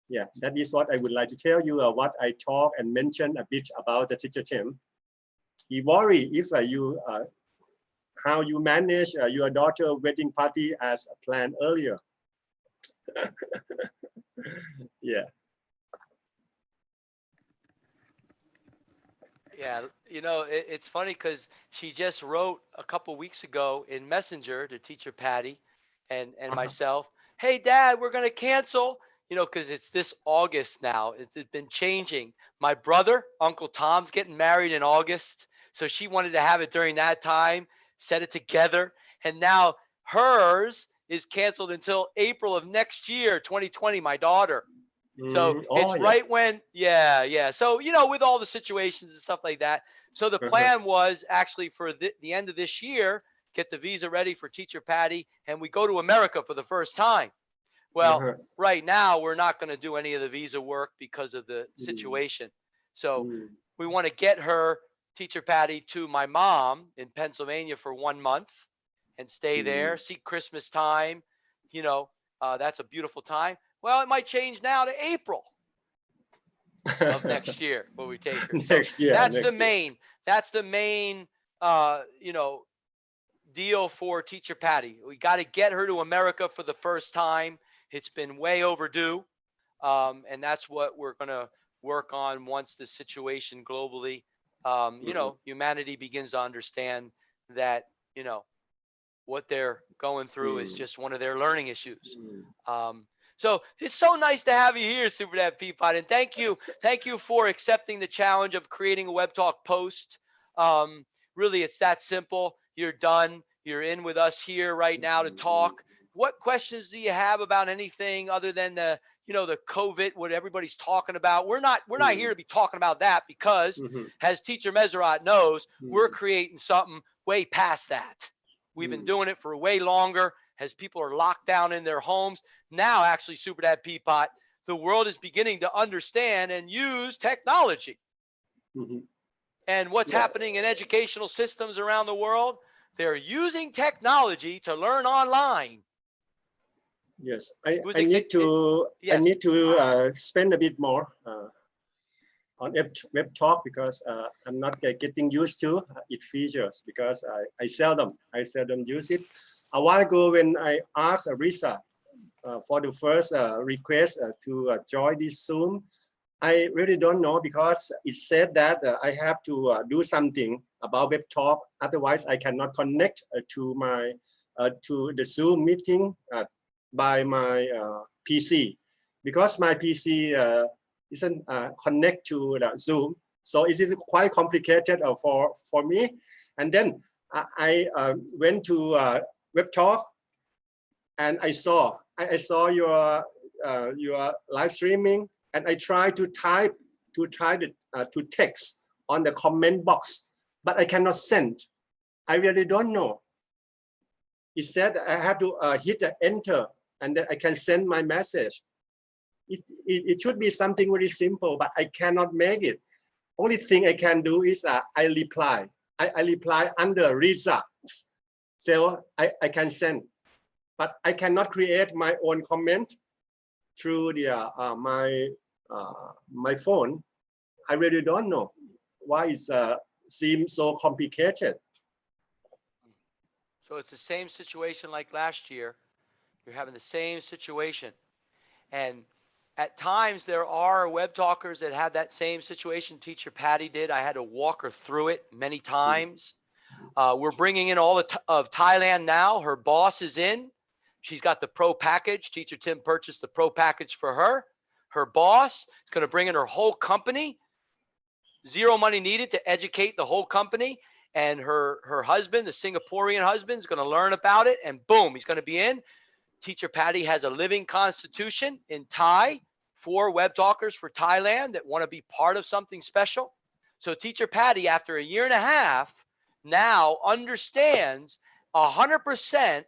Yeah, that is what I would like to tell you, what I talk and mention a bit about the teacher Tim. He worry if how you manage your daughter wedding party as planned earlier. Yeah. Yeah, you know, it's funny because she just wrote a couple weeks ago in Messenger to teacher Patty and myself, hey, Dad, we're going to cancel, you know, because it's this August now. It's been changing. My brother, Uncle Tom's getting married in August. So she wanted to have it during that time, set it together. And now hers is canceled until April of next year, 2020, my daughter. So it's right when, yeah. So, you know, with all the situations and stuff like that. So the plan was actually for the end of this year, get the visa ready for teacher Patty, and we go to America for the first time. Well, right now we're not going to do any of the visa work because of the situation. So we want to get her, teacher Patty, to my mom in Pennsylvania for 1 month and stay there, see Christmas time. You know, that's a beautiful time. Well, it might change now to April of next year when we take her. So that's the main, you know, deal for teacher Patty. We got to get her to America for the first time. It's been way overdue. And that's what we're going to work on once the situation globally, you know, humanity begins to understand that, you know, what they're going through is just one of their learning issues. So it's so nice to have you here, Super Dad Peapod, and thank you for accepting the challenge of creating a Web Talk post. Really, it's that simple. You're done. You're in with us here right now to talk. What questions do you have about anything other than the, you know, the COVID, what everybody's talking about? We're not here to be talking about that because, as Teacher Meserat knows, we're creating something way past that. We've been doing it for way longer as people are locked down in their homes. Now, actually, Super Dad Peapod, the world is beginning to understand and use technology. And what's happening in educational systems around the world, they're using technology to learn online. Yes, I need to spend a bit more on Web Talk because I'm not getting used to its features because I seldom use it. A while ago, when I asked Arisa for the first request to join this Zoom, I really don't know because it said that I have to do something about Web Talk. Otherwise, I cannot connect to my to the Zoom meeting by my PC because my PC isn't connect to the Zoom. So it is quite complicated for me. And then I went to Web Talk, and I saw your live streaming, and I tried to type to text on the comment box, but I cannot send. I really don't know. It said I have to hit the enter, and then I can send my message. It should be something very simple, but I cannot make it. Only thing I can do is I reply. I reply under results, so I can send. But I cannot create my own comment through the my phone. I really don't know why it seems so complicated. So it's the same situation like last year. You're having the same situation. And at times there are web talkers that have that same situation. Teacher Patty did. I had to walk her through it many times. We're bringing in all of Thailand now. Her boss is in. She's got the pro package. Teacher Tim purchased the pro package for her. Her boss is going to bring in her whole company. Zero money needed to educate the whole company. And her husband, the Singaporean husband, is going to learn about it. And boom, he's going to be in. Teacher Patty has a living constitution in Thai for web talkers for Thailand that want to be part of something special. So Teacher Patty, after a year and a half, now understands 100%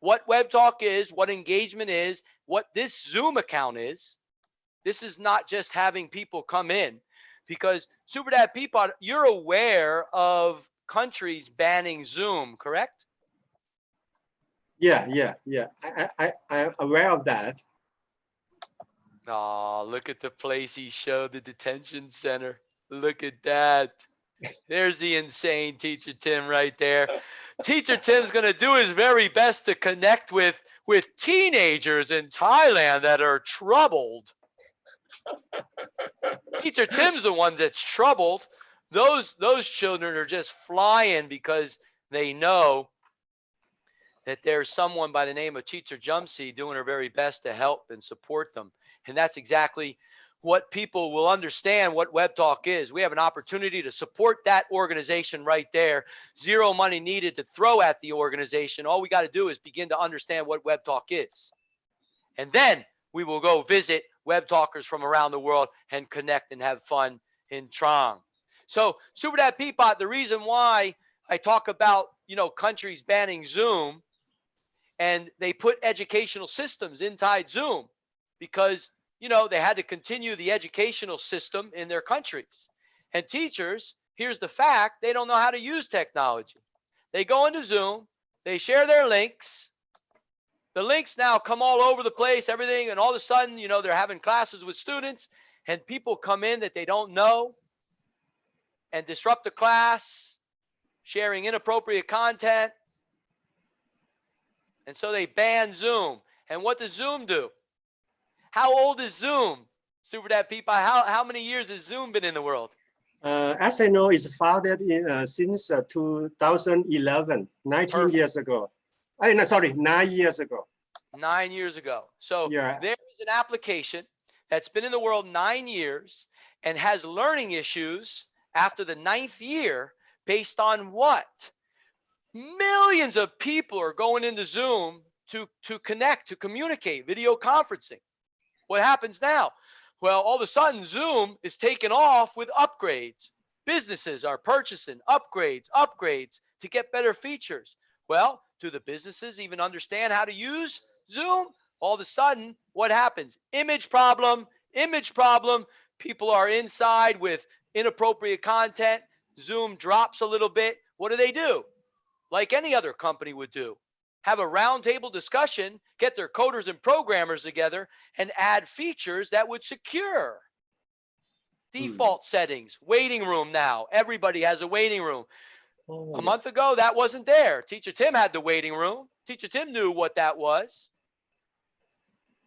what web talk is, what engagement is, what this Zoom account is. This is not just having people come in, because Super Dad Peapod, you're aware of countries banning Zoom, correct? Yeah. I'm aware of that. Oh, look at the place he showed, the detention center. Look at that. There's the insane Teacher Tim right there. Teacher Tim's going to do his very best to connect with teenagers in Thailand that are troubled. Teacher Tim's the one that's troubled. Those children are just flying because they know that there's someone by the name of Teacher Jumsey doing her very best to help and support them. And that's exactly what people will understand what Web Talk is. We have an opportunity to support that organization right there. Zero money needed to throw at the organization. All we got to do is begin to understand what Web Talk is. And then we will go visit web talkers from around the world and connect and have fun in Trang. So Super Dad Peapod, the reason why I talk about, countries banning Zoom, and they put educational systems inside Zoom because, they had to continue the educational system in their countries. And teachers, here's the fact, they don't know how to use technology. They go into Zoom, they share their links. The links now come all over the place, everything, and all of a sudden, they're having classes with students, and people come in that they don't know and disrupt the class, sharing inappropriate content. And so they ban Zoom. And what does Zoom do? How old is Zoom? Super Dad Peapod, how many years has Zoom been in the world? As I know, it's founded since 2011, 19 Perfect. years ago. 9 years ago. 9 years ago. So Yeah. there is an application that's been in the world 9 years and has learning issues after the 9th year based on what? Millions of people are going into Zoom to connect, to communicate, video conferencing. What happens now? Well, all of a sudden, Zoom is taking off with upgrades. Businesses are purchasing upgrades to get better features. Well, do the businesses even understand how to use Zoom? All of a sudden, what happens? Image problem. People are inside with inappropriate content. Zoom drops a little bit. What do? Like any other company would do. Have a roundtable discussion, get their coders and programmers together, and add features that would secure. Default settings, waiting room now. Everybody has a waiting room. A month ago, that wasn't there. Teacher Tim had the waiting room. Teacher Tim knew what that was.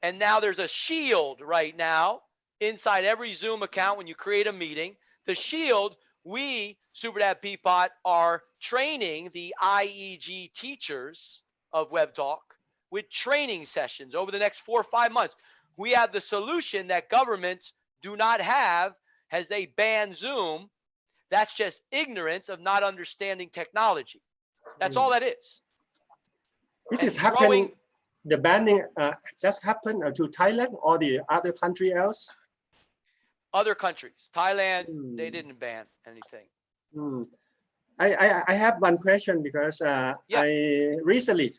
And now there's a shield right now inside every Zoom account when you create a meeting. The shield, we, Super Dad Peapod, are training the IEG teachers of Web Talk with training sessions over the next 4 or 5 months. We have the solution that governments do not have as they ban Zoom. That's just ignorance of not understanding technology. That's all that is. This is happening. The banning just happened to Thailand or the other country else? Other countries. Thailand, they didn't ban anything. I have one question because I recently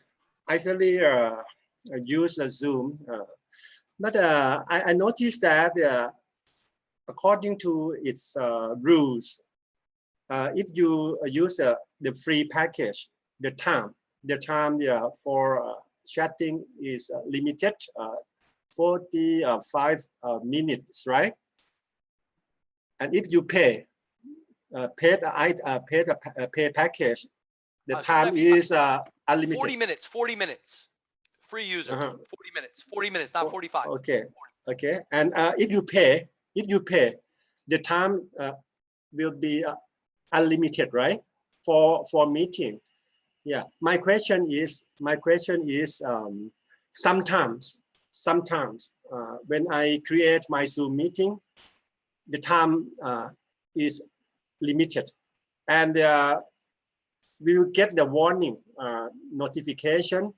used Zoom, but I noticed that according to its rules, if you use the free package, the time for chatting is limited 45 minutes, right? And if you pay package, the time is unlimited. 40 minutes. Free user. 40 minutes, not 45. Okay. And if you pay, the time will be unlimited, right? For meeting. Yeah. My question is sometimes when I create my Zoom meeting, the time is limited, and we will get the warning notification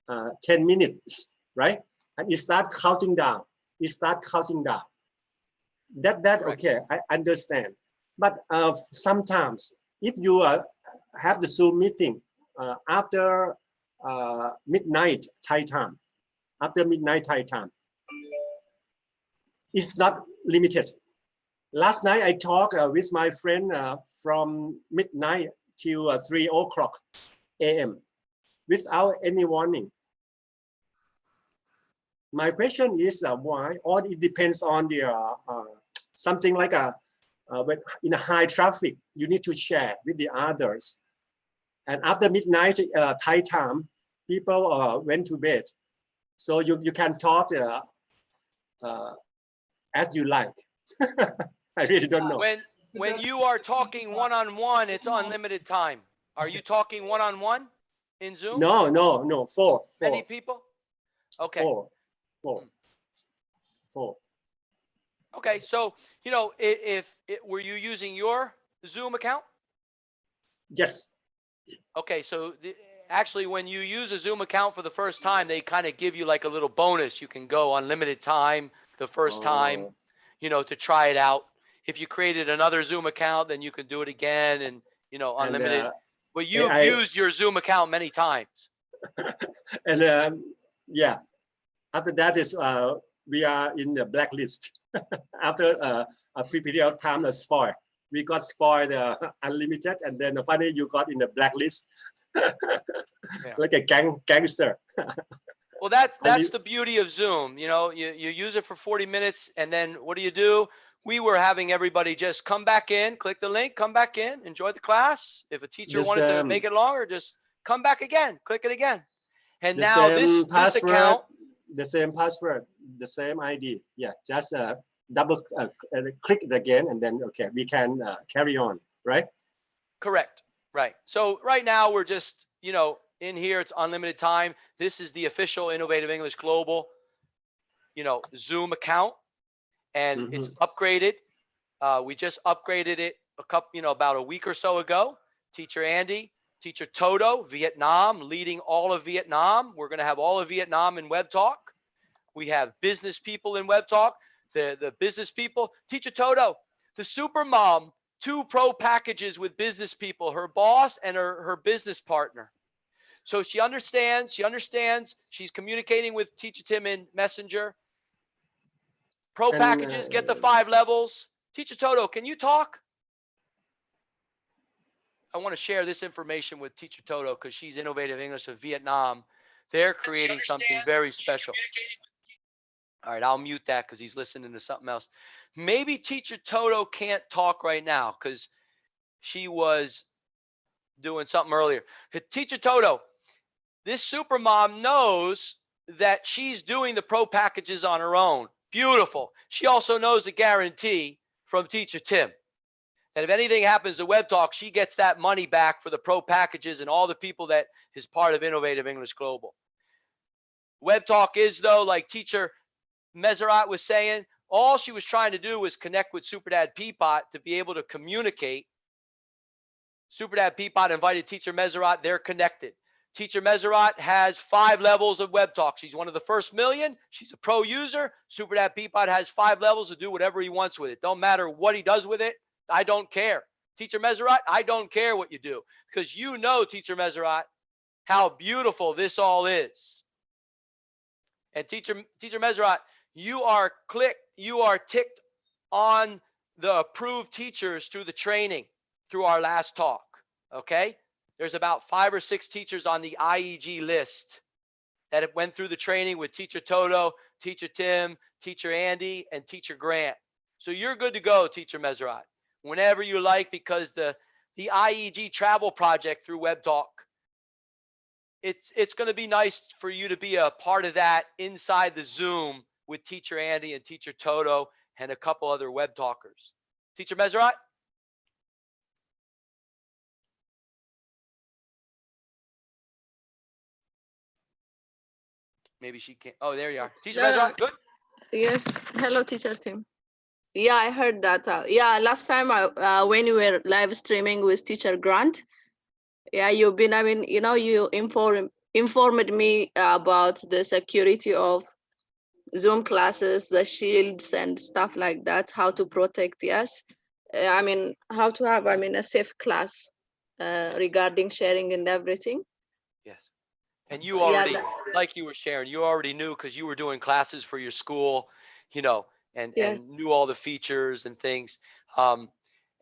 10 minutes, right? And it start counting down. That okay, I understand. But sometimes if you have the Zoom meeting after midnight Thai time, it's not limited. Last night I talked with my friend from midnight till 3 o'clock a.m. without any warning. My question is why? Or it depends on the something like when in a high traffic, you need to share with the others. And after midnight Thai time, people went to bed. So you can talk as you like. I really don't know. When you are talking one-on-one, it's unlimited time. Are you talking one-on-one in Zoom? No, four. Many people? Okay. Four. Okay, so, you know, were you using your Zoom account? Yes. Okay, so actually when you use a Zoom account for the first time, they kind of give you like a little bonus. You can go unlimited time the first time, you know, to try it out. If you created another Zoom account, then you can do it again and, you know, unlimited. But you've used your Zoom account many times. And yeah, after that is we are in the blacklist. After a free period of time, spoiled. We got spoiled unlimited, and then finally you got in the blacklist. Like a gangster. Well, that's the beauty of Zoom. You know, you use it for 40 minutes, and then what do? We were having everybody just come back in, click the link, come back in, enjoy the class. If a teacher wanted to make it longer, just come back again, click it again. And now this account, the same password, the same ID. Yeah, just double click it again, and then okay, we can carry on, right? Correct. Right. So right now we're just, you know, in here, it's unlimited time. This is the official Innovative English Global, you know, Zoom account, and it's upgraded. We just upgraded it about a week or so ago. Teacher Andy, Teacher Toto, Vietnam, leading all of Vietnam. We're going to have all of Vietnam in Web Talk. We have business people in Web Talk. The business people, Teacher Toto, the super mom, 2 pro packages with business people, her boss and her business partner. So she understands, she's communicating with Teacher Tim in Messenger. Pro packages, get the 5 levels. Teacher Toto, can you talk? I want to share this information with Teacher Toto because she's Innovative English of Vietnam. They're creating something very special. All right, I'll mute that because he's listening to something else. Maybe Teacher Toto can't talk right now because she was doing something earlier. Teacher Toto, this super mom knows that she's doing the pro packages on her own. Beautiful. She also knows the guarantee from Teacher Tim. And if anything happens to Web Talk, she gets that money back for the pro packages and all the people that is part of Innovative English Global. Web Talk is, though, like Teacher Meserat was saying, all she was trying to do was connect with Super Dad Peapot to be able to communicate. Super Dad Peapot invited Teacher Meserat. They're connected. Teacher Meserat has 5 levels of Web Talk. She's one of the first million. She's a pro user. Super Dad Peapot has 5 levels to do whatever he wants with it. Don't matter what he does with it. I don't care. Teacher Meserat, I don't care what you do because you know, Teacher Meserat, how beautiful this all is. And Teacher Meserat, you are ticked on the approved teachers through the training through our last talk. Okay. There's about 5 or 6 teachers on the IEG list that have went through the training with Teacher Toto, Teacher Tim, Teacher Andy, and Teacher Grant. So you're good to go, Teacher Meserat, whenever you like, because the IEG travel project through Web Talk, it's going to be nice for you to be a part of that inside the Zoom with Teacher Andy and Teacher Toto and a couple other Web Talkers. Teacher Meserat? Maybe she can't. Oh, there you are. Teacher Meserat, good? Yes. Hello, Teacher Tim. Yeah, I heard that. Yeah, last time when you were live streaming with Teacher Grant, yeah, you've been, you informed me about the security of Zoom classes, the shields and stuff like that, how to protect, yes. I mean, how to have, I mean, a safe class regarding sharing and everything. Yes. And you Yeah, already, that- like you were sharing, you already knew because you were doing classes for your school, you know, Yeah. and knew all the features and things.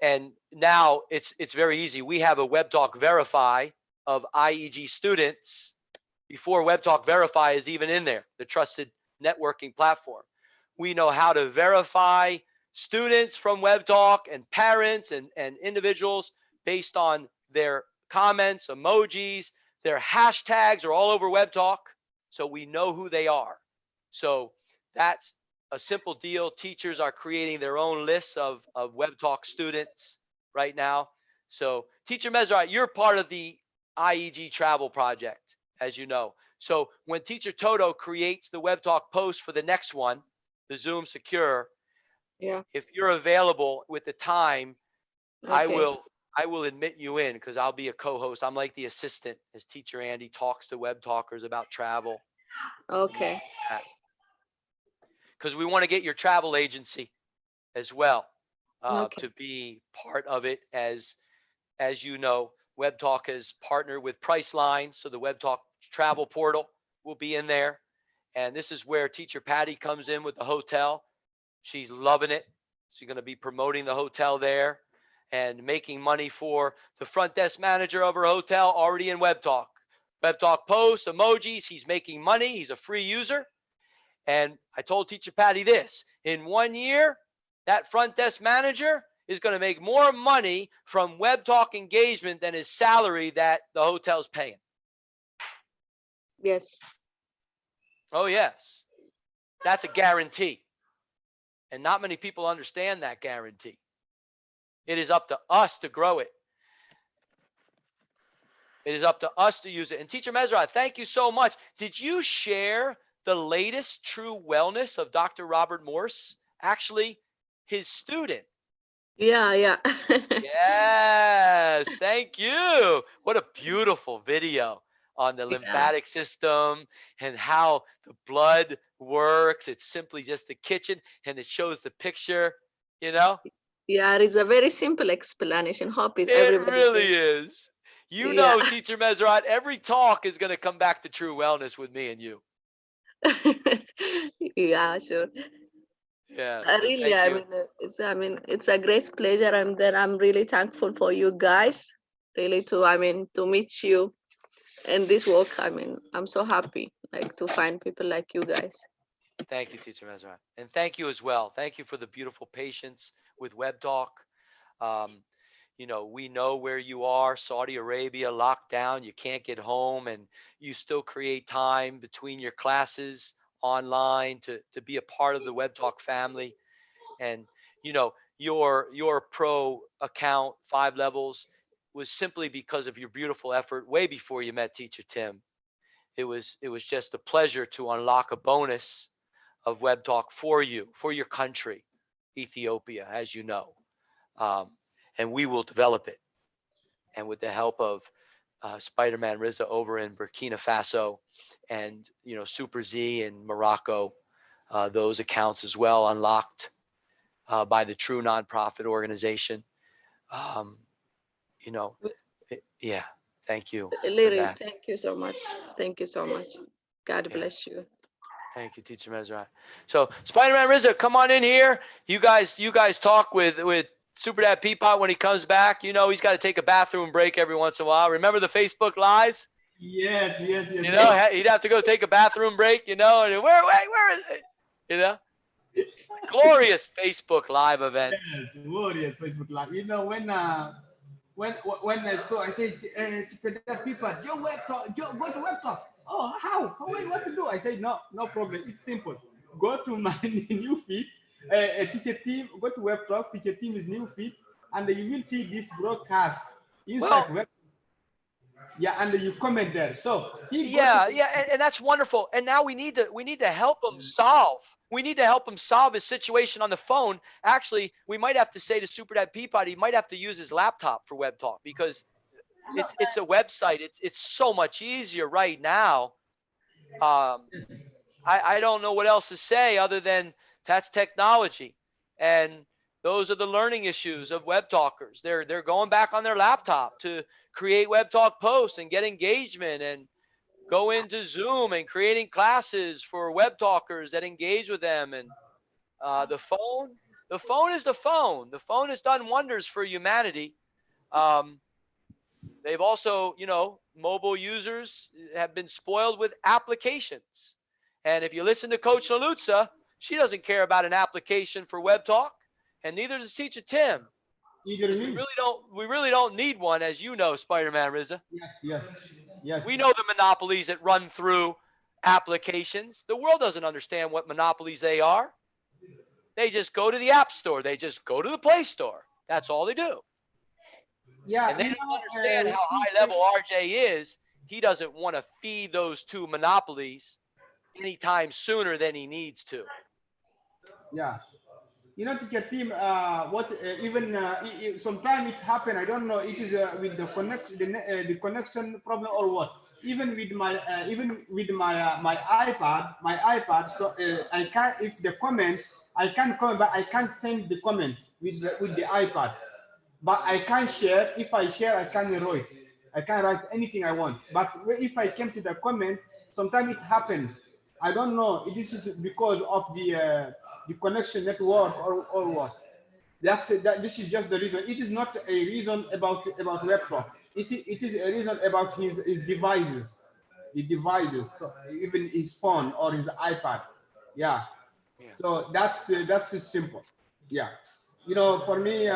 And now it's very easy. We have a WebTalk Verify of IEG students before WebTalk Verify is even in there, the trusted networking platform. We know how to verify students from WebTalk and parents and individuals based on their comments, emojis, their hashtags are all over WebTalk, so we know who they are. So that's a simple deal. Teachers are creating their own lists of WebTalk students right now. So Teacher Mesrat, you're part of the IEG travel project, as you know. So when Teacher Toto creates the WebTalk post for the next one, the Zoom Secure, Yeah. if you're available with the time, I Okay. will admit you in because I'll be a co-host. I'm like the assistant as Teacher Andy talks to web talkers about travel. Okay. Because we want to get your travel agency as well Okay. to be part of it. As you know, WebTalk has partnered with Priceline, so the WebTalk travel portal will be in there. And this is where Teacher Patty comes in with the hotel. She's loving it. She's going to be promoting the hotel there and making money for the front desk manager of her hotel already in WebTalk. WebTalk posts, emojis, he's making money. He's a free user. And I told Teacher Patty this, in 1 year, that front desk manager is going to make more money from WebTalk engagement than his salary that the hotel's paying. Yes. Oh, yes. That's a guarantee. And not many people understand that guarantee. It is up to us to grow it. It is up to us to use it. And Teacher Mesrat, thank you so much. Did you share the latest True Wellness of Dr. Robert Morse? Actually, his student. Yeah, yeah. Yes, thank you. What a beautiful video on the Yeah. lymphatic system and how the blood works. It's simply just the kitchen and it shows the picture, you know? Yeah, it's a very simple explanation. Hope It everybody really can- is. You Yeah. know, Teacher Mesrat, every talk is going to come back to True Wellness with me and you. Yeah, sure. Yeah, so Really, thank you. I mean, it's a great pleasure, and then I'm really thankful for you guys. Really, to meet you in this work. I mean, I'm so happy, like, to find people like you guys. Thank you, Teacher Mesrat. And thank you as well. Thank you for the beautiful patience with Web Talk. Um, you know, we know where you are, Saudi Arabia, locked down, you can't get home, and you still create time between your classes online to be a part of the Web Talk family. And, you know, your pro account, 5 levels, was simply because of your beautiful effort way before you met Teacher Tim. It was just a pleasure to unlock a bonus of Web Talk for you, for your country, Ethiopia, as you know. Um, and we will develop it. And with the help of Spider-Man Riza over in Burkina Faso and, you know, Super Z in Morocco, those accounts as well unlocked by the True Nonprofit Organization. Um, you know, yeah, thank you for Literally, that. thank you so much. Thank you so much. God Yeah. bless you. Thank you, Teacher Mesrat. So Spider-Man Rizza, come on in here. You guys talk with Super Dad Peapot when he comes back. You know he's got to take a bathroom break every once in a while. Remember the Facebook lives? Yes, yes, yes. You know, he'd have to go take a bathroom break, you know, and where is it? You know? Glorious Facebook live events. Yes, warriors Facebook Live. You know when so I say Spreader people, your web talk, go to web talk. Oh, how? Wait, what to do? I say no problem. It's simple. Go to my new feed, teacher team. Go to web talk. Teacher team is new feed, and you will see this broadcast inside Well, web. Yeah, and you comment there. So he go yeah, to yeah, and that's wonderful. And now we need to help him solve. We need to help him solve his situation on the phone. Actually, we might have to say to Super Dad Peapod, he might have to use his laptop for Web Talk because it's a website. It's so much easier right now. I don't know what else to say other than that's technology, and those are the learning issues of web talkers. They're going back on their laptop to create web talk posts and get engagement and go into Zoom and creating classes for web talkers that engage with them. And the phone is the phone. The phone has done wonders for humanity. They've also, mobile users have been spoiled with applications. And if you listen to Coach Salutza, she doesn't care about an application for web talk, and neither does Teacher Tim. Either We me. really don't need one, as you know, Spider-Man Rizza. Yes. We know the monopolies that run through applications. The world doesn't understand what monopolies they are. They just go to the App Store. They just go to the Play Store. That's all they do. Yeah, And they don't understand how high level RJ is. He doesn't want to feed those two monopolies anytime sooner than he needs to. Yeah. Teacher team, what even sometimes it happen. I don't know. It is with the the connection problem or what. Even with my my iPad. So I can't, if the comment, I can comment, but I can't send the comment with the iPad. But I can share. If I share, I can write. I can write anything I want. But if I came to the comment, sometimes it happens. I don't know. This is because of the connection network or what. This is just the reason. It is not a reason about web talk. It is a reason about his devices, the devices. So even his phone or his iPad. Yeah. So that's simple. Yeah. For me,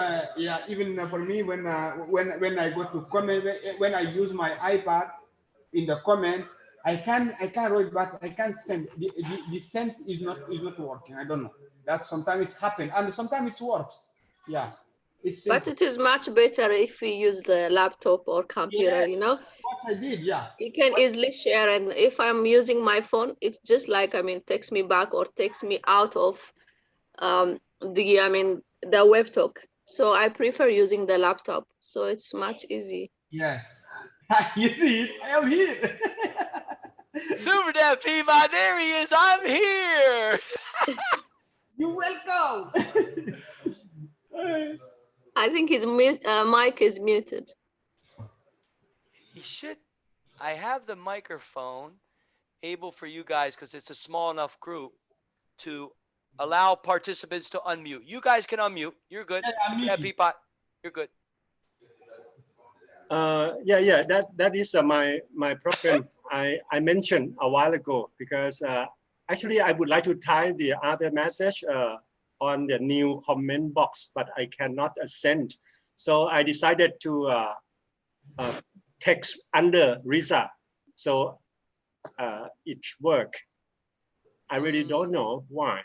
even for me, when I go to comment, when I use my iPad in the comment, I can write, but I can't send. The send is not working. I don't know. That sometimes it happens, and sometimes it works. Yeah, it's simple. But it is much better if we use the laptop or computer, What I did, yeah. You can easily share, and if I'm using my phone, it's just like, text me back or text me out of the web talk. So I prefer using the laptop. So it's much easy. Yes. You see it? I am here. Super Dad Peabody, there he is. I'm here. You're welcome. I think his mic is muted. He should. I have the microphone able for you guys because it's a small enough group to allow participants to unmute. You guys can unmute. You're good. Yeah, Peapod, you're good. Yeah. That is my problem. I mentioned a while ago because actually I would like to type the other message on the new comment box, but I cannot send. So I decided to text under Riza. So it worked. I really don't know why.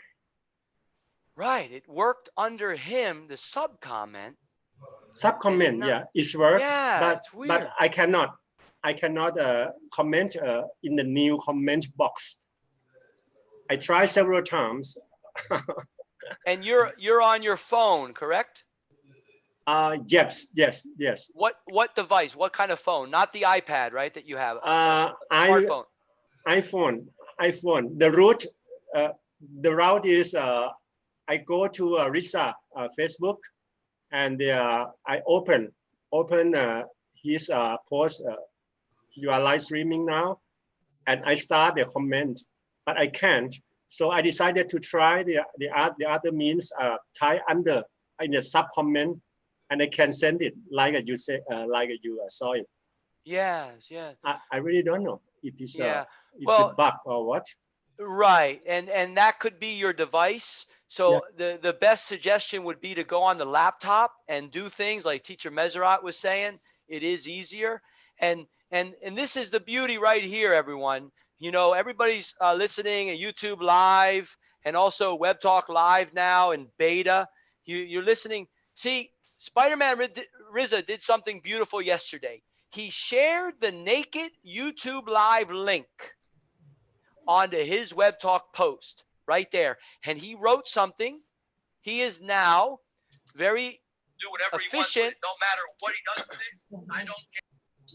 Right, it worked under him, the sub comment. Sub-comment, yeah, it's work, yeah, it's weird. But I cannot comment in the new comment box. I tried several times. And you're on your phone, correct? Yes. What device? What kind of phone? Not the iPad, right? That you have. Smartphone. iPhone. The route is I go to Risa Facebook, and I open his post. You are live streaming now, and I start the comment, but I can't. So I decided to try the other means. Type under in the sub comment, and I can send it like you say, like you saw it. Yes. I really don't know. It is a bug or what? Right, and that could be your device. So the best suggestion would be to go on the laptop and do things like Teacher Meserat was saying. It is easier, and this is the beauty right here, everyone. Everybody's listening at YouTube Live and also Web Talk Live now in beta. You're listening. See, Spider-Man Rizza did something beautiful yesterday. He shared the naked YouTube Live link onto his Web Talk post right there. And he wrote something. He is now very efficient. No matter what he does with it, I don't care.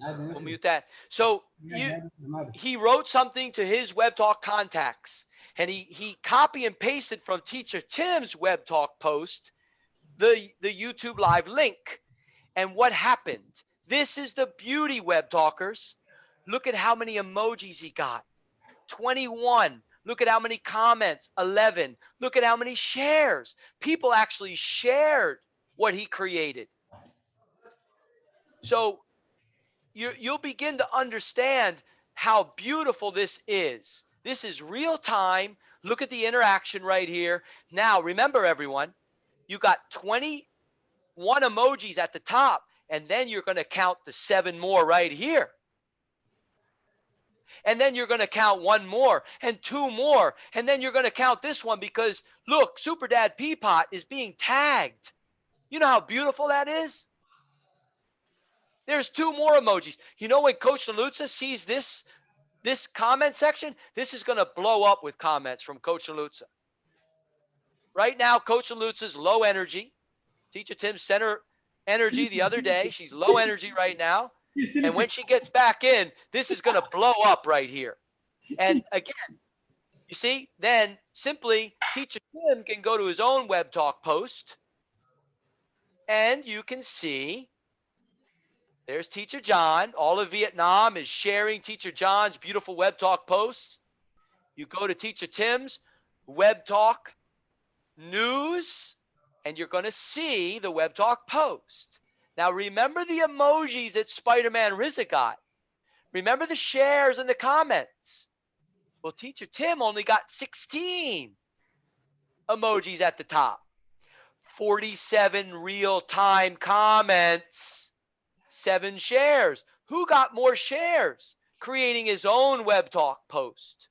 We'll mute that. So he wrote something to his Web Talk contacts, and he copy and pasted from Teacher Tim's Web Talk post the YouTube live link. And what happened? This is the beauty, Web Talkers. Look at how many emojis he got. 21. Look at how many comments. 11. Look at how many shares. People actually shared what he created. So you'll begin to understand how beautiful this is. This is real time. Look at the interaction right here. Now, remember, everyone, you got 21 emojis at the top, and then you're going to count the 7 more right here. And then you're going to count 1 more and 2 more. And then you're going to count this one because, look, Super Dad Peapot is being tagged. You know how beautiful that is? There's 2 more emojis. You know, when Coach Nalutza sees this comment section, this is going to blow up with comments from Coach Nalutza. Right now, Coach Nalutza's low energy. Teacher Tim sent her energy the other day. She's low energy right now. And when she gets back in, this is going to blow up right here. And again, you see, then simply Teacher Tim can go to his own Web Talk post, and you can see there's Teacher John. All of Vietnam is sharing Teacher John's beautiful Web Talk posts. You go to Teacher Tim's Web Talk news, and you're going to see the Web Talk post. Now, remember the emojis that Spider-Man Rizza got. Remember the shares and the comments. Well, Teacher Tim only got 16 emojis at the top. 47 real-time comments. 7 shares. Who got more shares? Creating his own Web Talk post.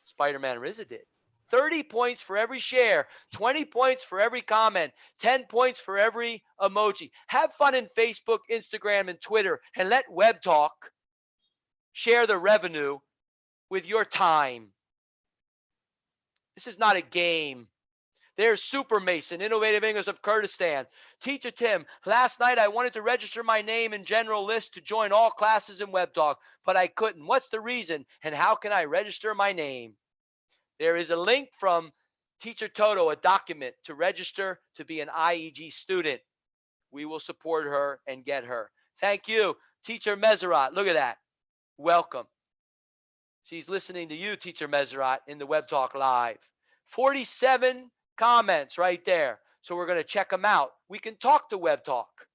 Spider-Man Rizza did. 30 points for every share, 20 points for every comment, 10 points for every emoji. Have fun in Facebook, Instagram, and Twitter, and let Web Talk share the revenue with your time. This is not a game. There's Super Mason, Innovative English of Kurdistan. Teacher Tim, last night I wanted to register my name in general list to join all classes in Web Talk, but I couldn't. What's the reason, and how can I register my name? There is a link from Teacher Toto, a document to register to be an IEG student. We will support her and get her. Thank you, Teacher Meserat. Look at that. Welcome. She's listening to you, Teacher Meserat, in the Web Talk Live. 47 comments right there. So we're going to check them out. We can talk to Web Talk.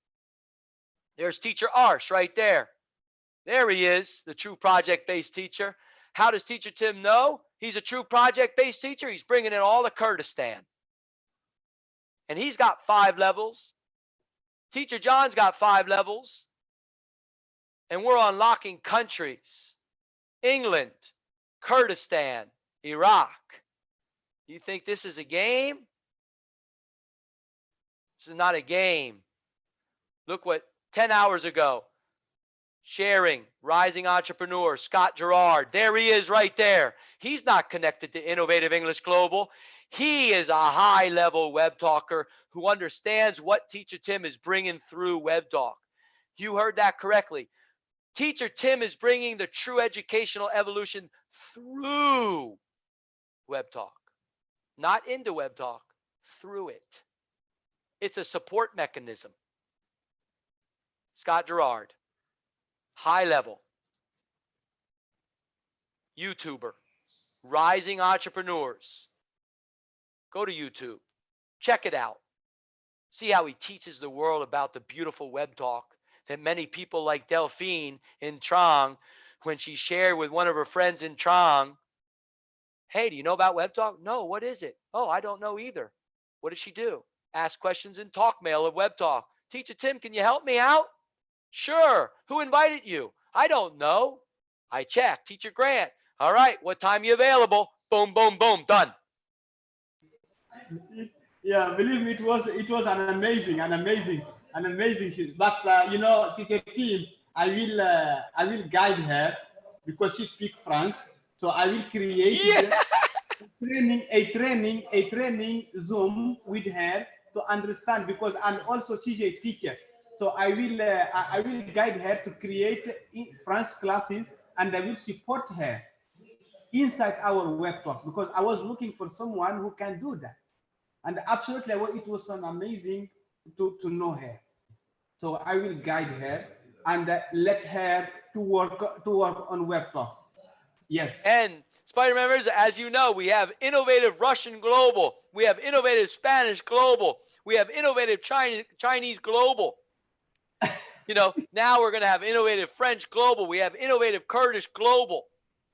There's Teacher Arsh right there. There he is, the true project-based teacher. How does Teacher Tim know he's a true project-based teacher? He's bringing in all of Kurdistan. And he's got 5 levels. Teacher John's got 5 levels. And we're unlocking countries. England, Kurdistan, Iraq. You think this is a game? This is not a game. Look what 10 hours ago. Sharing, rising entrepreneur, Scott Gerard. There he is right there. He's not connected to Innovative English Global. He is a high-level Web Talker who understands what Teacher Tim is bringing through Web Talk. You heard that correctly. Teacher Tim is bringing the true educational evolution through Web Talk. Not into Web Talk, through it. It's a support mechanism. Scott Gerard. High level, YouTuber, rising entrepreneurs. Go to YouTube, check it out. See how he teaches the world about the beautiful Web Talk that many people like Delphine in Trang, when she shared with one of her friends in Trang, hey, do you know about Web Talk? No, what is it? Oh, I don't know either. What does she do? Ask questions in Talk Mail of Web Talk. Teacher Tim, can you help me out? Sure. Who invited you? I don't know. I checked. Teacher Grant. All right. What time you available? Boom, boom, boom. Done. Yeah, believe me, it was an amazing shift. But you know, Teacher Tim, I will guide her because she speaks French. So I will create a training Zoom with her to understand, because and also she's a teacher. So I will guide her to create French classes, and I will support her inside our web talk, because I was looking for someone who can do that. And absolutely, it was an amazing to know her. So I will guide her and let her to work on web talk. Yes. And Spider-Man members, as you know, we have innovative Russian global. We have innovative Spanish global. We have innovative Chinese global. You know, now we're going to have innovative French global. We have innovative Kurdish global.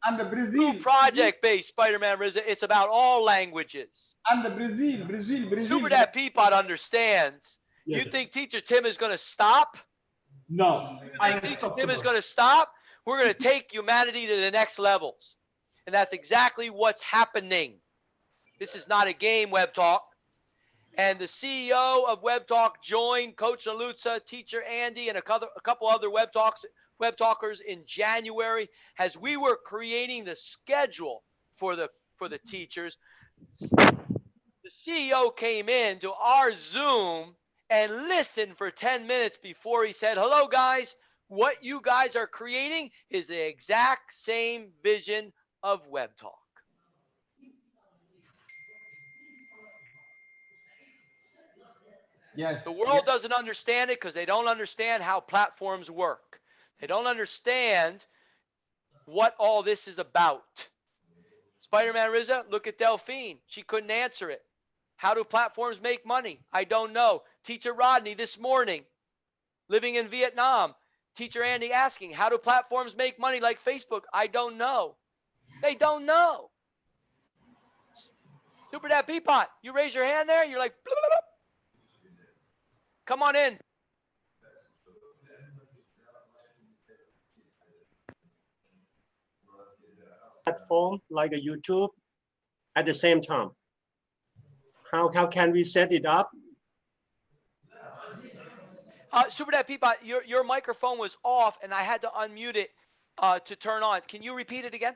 And the Brazil. Project-based Spider-Man Rizza. It's about all languages. And the Brazil. Super Dad Peapod understands. Yes. You think Teacher Tim is going to stop? No. You think Teacher Tim is going to stop? We're going to take humanity to the next levels. And that's exactly what's happening. This is not a game, Web Talk. And the CEO of Web Talk joined Coach Nalutza, Teacher Andy, and a couple other Web Talkers in January as we were creating the schedule for the teachers. The CEO came in to our Zoom and listened for 10 minutes before he said, "Hello, guys. What you guys are creating is the exact same vision of Web Talk." Yes. The world doesn't understand it because they don't understand how platforms work. They don't understand what all this is about. Spider-Man Rizza, look at Delphine. She couldn't answer it. How do platforms make money? I don't know. Teacher Rodney this morning, living in Vietnam. Teacher Andy asking, how do platforms make money like Facebook? I don't know. They don't know. Super Dad Peapot, you raise your hand there. You're like, bloop, bloop, bloop. Come on in. Platform like a YouTube at the same time. How can we set it up? Super Dad Peapot, your microphone was off and I had to unmute it to turn on. Can you repeat it again?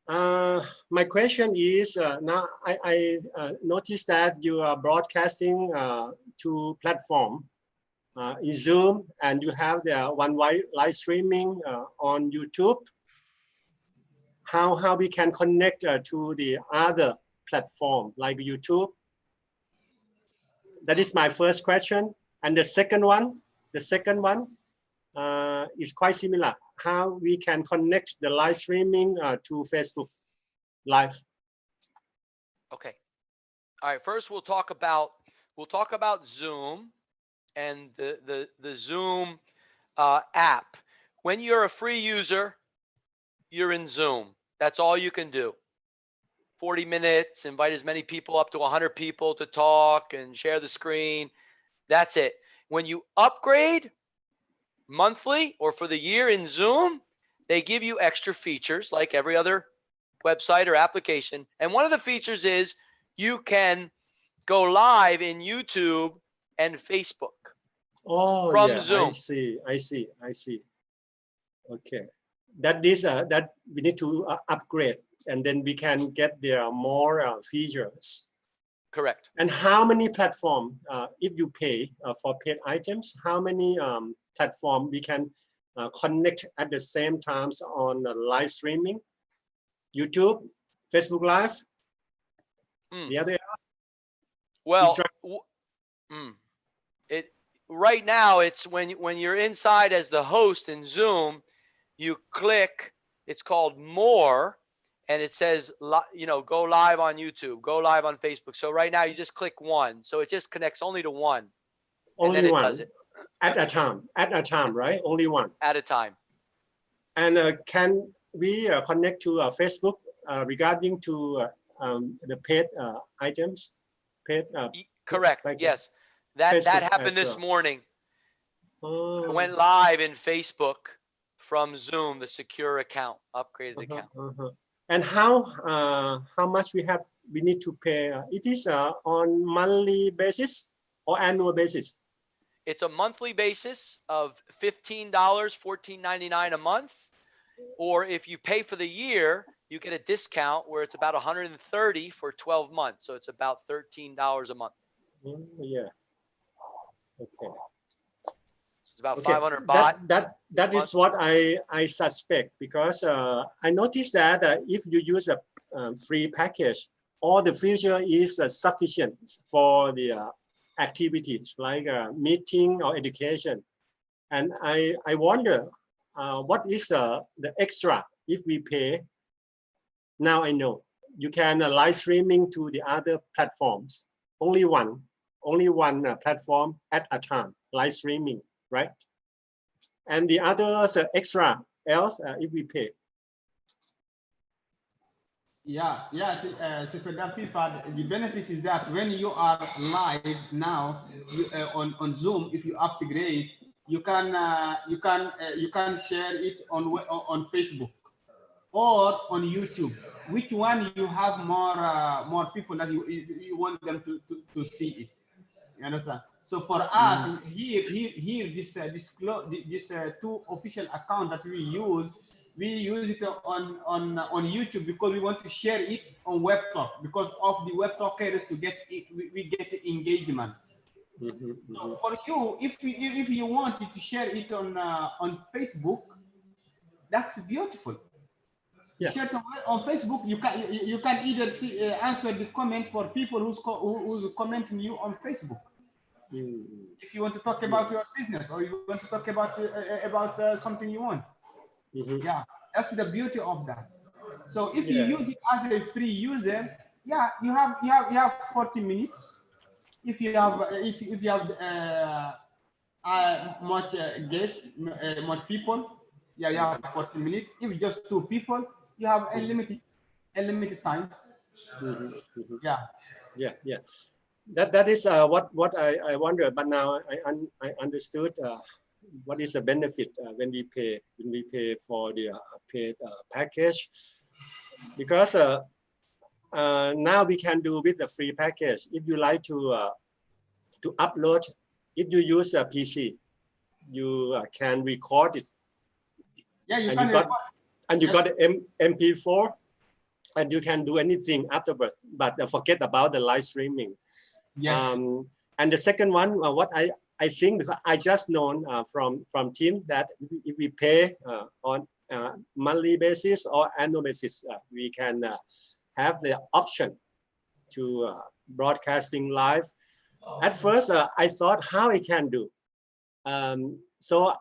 My question is, now I noticed that you are broadcasting to platform in Zoom, and you have the one live streaming on YouTube. How we can connect to the other platform like YouTube? That is my first question. And the second one is quite similar. How we can connect the live streaming to Facebook Live? Okay. All right. First, we'll talk about Zoom and the Zoom app. When you're a free user, you're in Zoom. That's all you can do. 40 minutes, invite as many people, up to 100 people to talk and share the screen. That's it. When you upgrade monthly or for the year in Zoom, they give you extra features like every other website or application. And one of the features is you can go live in YouTube and Facebook from Zoom. I see. Okay. That is that we need to upgrade, and then we can get there more features. Correct. And how many platforms, if you pay for paid items, how many platforms we can connect at the same times on live streaming? YouTube, Facebook Live, the other. Well, right now it's when you're inside as the host in Zoom, you click. It's called More, and it says go live on YouTube, go live on Facebook. So right now you just click one, so it just connects only to one. Only one. Does it at a time, right? Only one at a time. And can we connect to Facebook regarding to the paid items? Paid. Correct. Like yes, that happened this morning. I went live in Facebook from Zoom, the secure account, upgraded account. And how much we need to pay? It is on monthly basis or annual basis? It's a monthly basis of $15, $14.99 a month. Or if you pay for the year, you get a discount where it's about $130 for 12 months. So it's about $13 a month. Yeah. Okay. about Okay, 500 baht. that is what I suspect, because I noticed that if you use a free package, all the feature is sufficient for the activities like meeting or education. And I wonder what is the extra if we pay. Now I know you can live streaming to the other platforms. Only one platform at a time, live streaming, right? And the others extra else if we pay. Yeah, so for that people, the benefit is that when you are live now on Zoom, if you upgrade, you can share it on Facebook or on YouTube. Which one you have more people that you want them to see it? You understand? So for us here, this two official account that we use it on YouTube because we want to share it on Web Talk because of the Web Talkers to get it, we get engagement. So for you, if you want to share it on Facebook, that's beautiful. Yeah. Share it on Facebook. You can either see answer the comment for people who's commenting you on Facebook. If you want to talk about your business or you want to talk about something you want. Yeah, that's the beauty of that. So if you use it as a free user, yeah, you have 40 minutes. If you have much guests, much people, yeah, you have 40 minutes. If just two people, you have unlimited time. Yeah. That is what I wonder. But now I understood what is the benefit when we pay for the paid package, because now we can do with the free package. If you like to upload, if you use a PC, you can record it. Yeah, you got an MP4, and you can do anything afterwards. But forget about the live streaming. Yes. And the second one, what I think, because I just known from Tim that if we pay on monthly basis or annual basis, we can have the option to broadcasting live. At first, I thought how I can do. So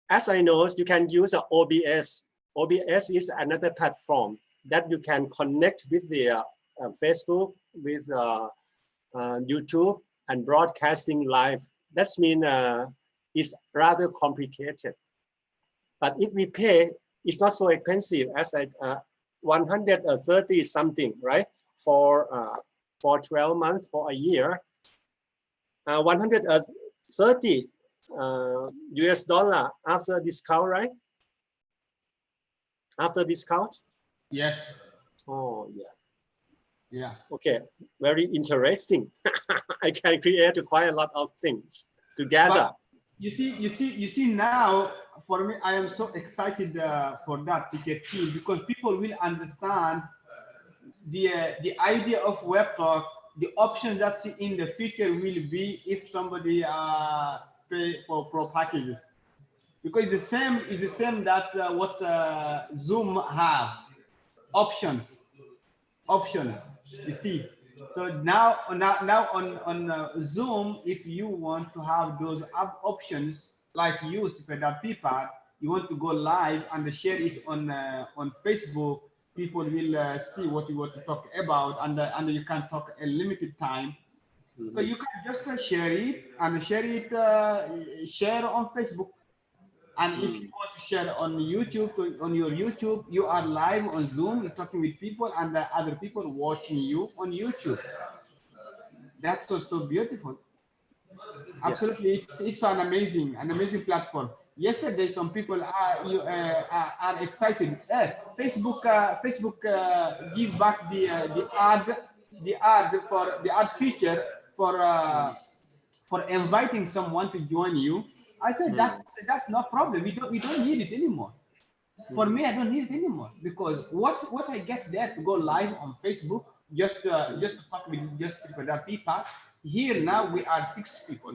as I know, you can use OBS. OBS is another platform that you can connect with the Facebook, with YouTube, and broadcasting live. That means it's rather complicated. But if we pay, it's not so expensive as 130 something, right? For 12 months, for a year. 130 US dollar after discount, right? After discount? Yes. Oh, yeah. Yeah. Okay, very interesting. I can create quite a lot of things together. But you see now, for me, I am so excited for that ticket too, because people will understand the idea of web talk, the option that in the future will be if somebody pay for pro packages, because it's the same that what Zoom have options. You see, so now on Zoom, if you want to have those options like you, that people, you want to go live and share it on Facebook, people will see what you want to talk about, and you can talk a limited time. So you can just share it share on Facebook. And if you want to share on YouTube, you are live on Zoom, you're talking with people, and other people watching you on YouTube. That's also beautiful. Absolutely, it's an amazing platform. Yesterday, some people are excited. Facebook give back the ad feature for inviting someone to join you. I said that's no problem. We don't need it anymore. For me, I don't need it anymore, because what I get there to go live on Facebook just to talk with just with other people. Here now we are six people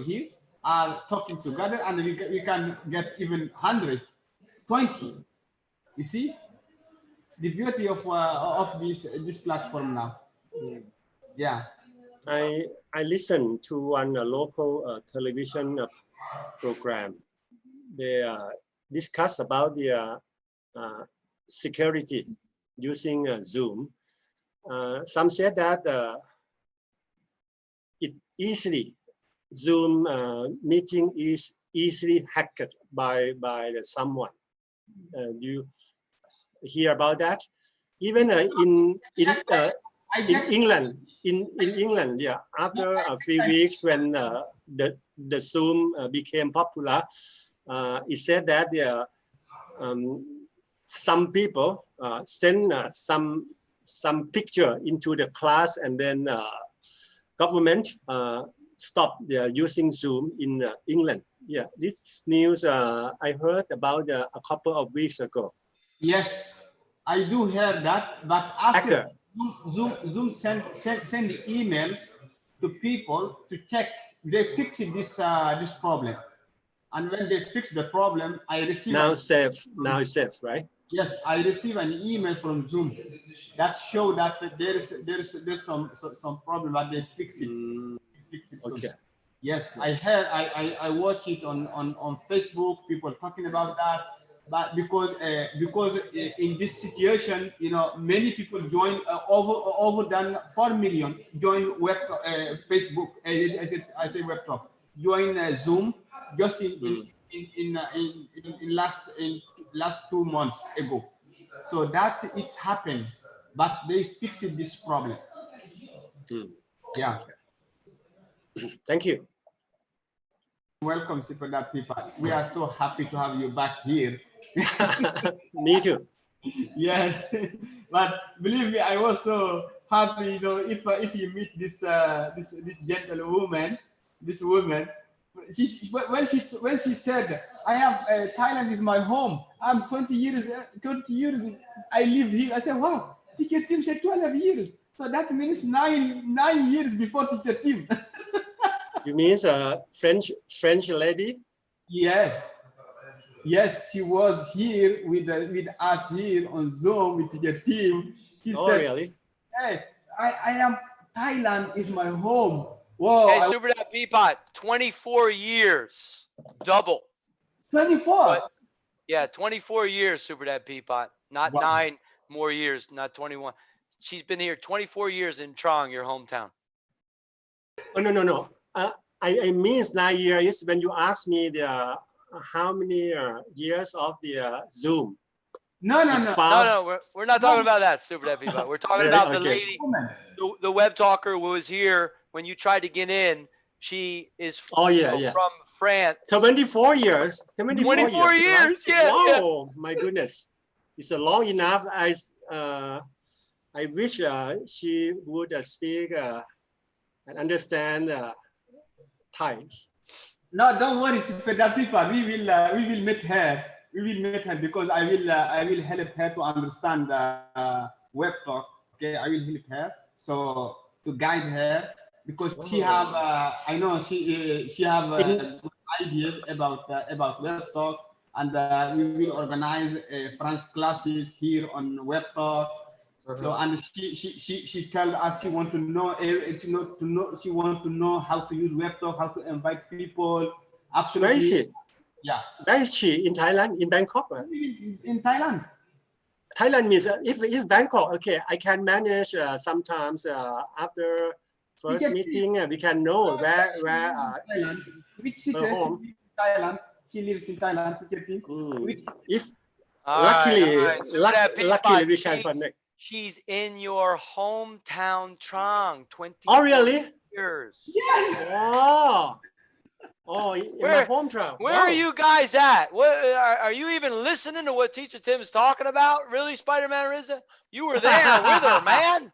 here. are talking together, and we can get even 100, 20. You see the beauty of this platform now. Yeah. I listened to one local television program. They discuss about the security using Zoom. Some said that it easily Zoom meeting is easily hacked by someone. Do you hear about that? Even in England, in England, yeah. After a few weeks, when the Zoom became popular, it said that some people send some picture into the class, and then government stopped using Zoom in England. Yeah, this news I heard about a couple of weeks ago. Yes, I do hear that, but after Zoom send the emails to people to check, they fix this problem, and when they fix the problem, I receive now safe, right? Yes, I receive an email from Zoom that show that there's some problem, but they fix it. Okay. Yes, I heard, I watch it on Facebook, people talking about that. But because in this situation, you know, many people join, over than 4 million join web Facebook. I say web talk. Join Zoom just in last 2 months ago. So that's it's happened, but they fixed this problem. Yeah. Thank you. Welcome, Super Dad people. We are so happy to have you back here. Me too. Yes, but believe me, I was so happy. You know, if you meet this gentlewoman, this woman, when she said, "I have Thailand is my home. I'm 20 years I live here." I said, "Wow." Teacher Tim said 12 years, so that means nine years before Teacher Tim. You mean French lady? Yes. Yes, she was here with us here on Zoom with Teacher Tim. She said, really? "Hey, I am Thailand is my home." Whoa. Hey, Super Dad Peapot, 24 years, double. 24. But yeah, 24 years, Super Dad Peapot, not 9 more years, not 21. She's been here 24 years in Trang, your hometown. Oh no. I mean 9 years when you ask me how many years of the Zoom. No. No, we're not talking about that, Super Dad Peapot. We're talking about the lady, the web talker who was here when you tried to get in. She is from France. 24 years. 24 years. Right? Yeah. Wow, my goodness. It's long enough. I wish she would speak and understand Thai. No, don't worry, Super Dad people. We will meet her. We will meet her because I will help her to understand web talk. Okay, I will help her so to guide her because she have I know she have good ideas about web talk, and we will organize French classes here on web talk. So and she tell us she want to know she want to know how to use web talk, how to invite people. Absolutely. Where is she? Yeah. Where is she? In Thailand? In Bangkok? In Thailand. Thailand means if Bangkok, okay, I can manage sometimes after first meeting we can know where Thailand. Which city in Thailand? She lives in Thailand. If luckily we can connect. She's in your hometown, Trang. 20 years. Yes. Oh, in my hometown. Where are you guys at? What are you even listening to what Teacher Tim's talking about? Really, Spider-Man Rizza? You were there with her, man.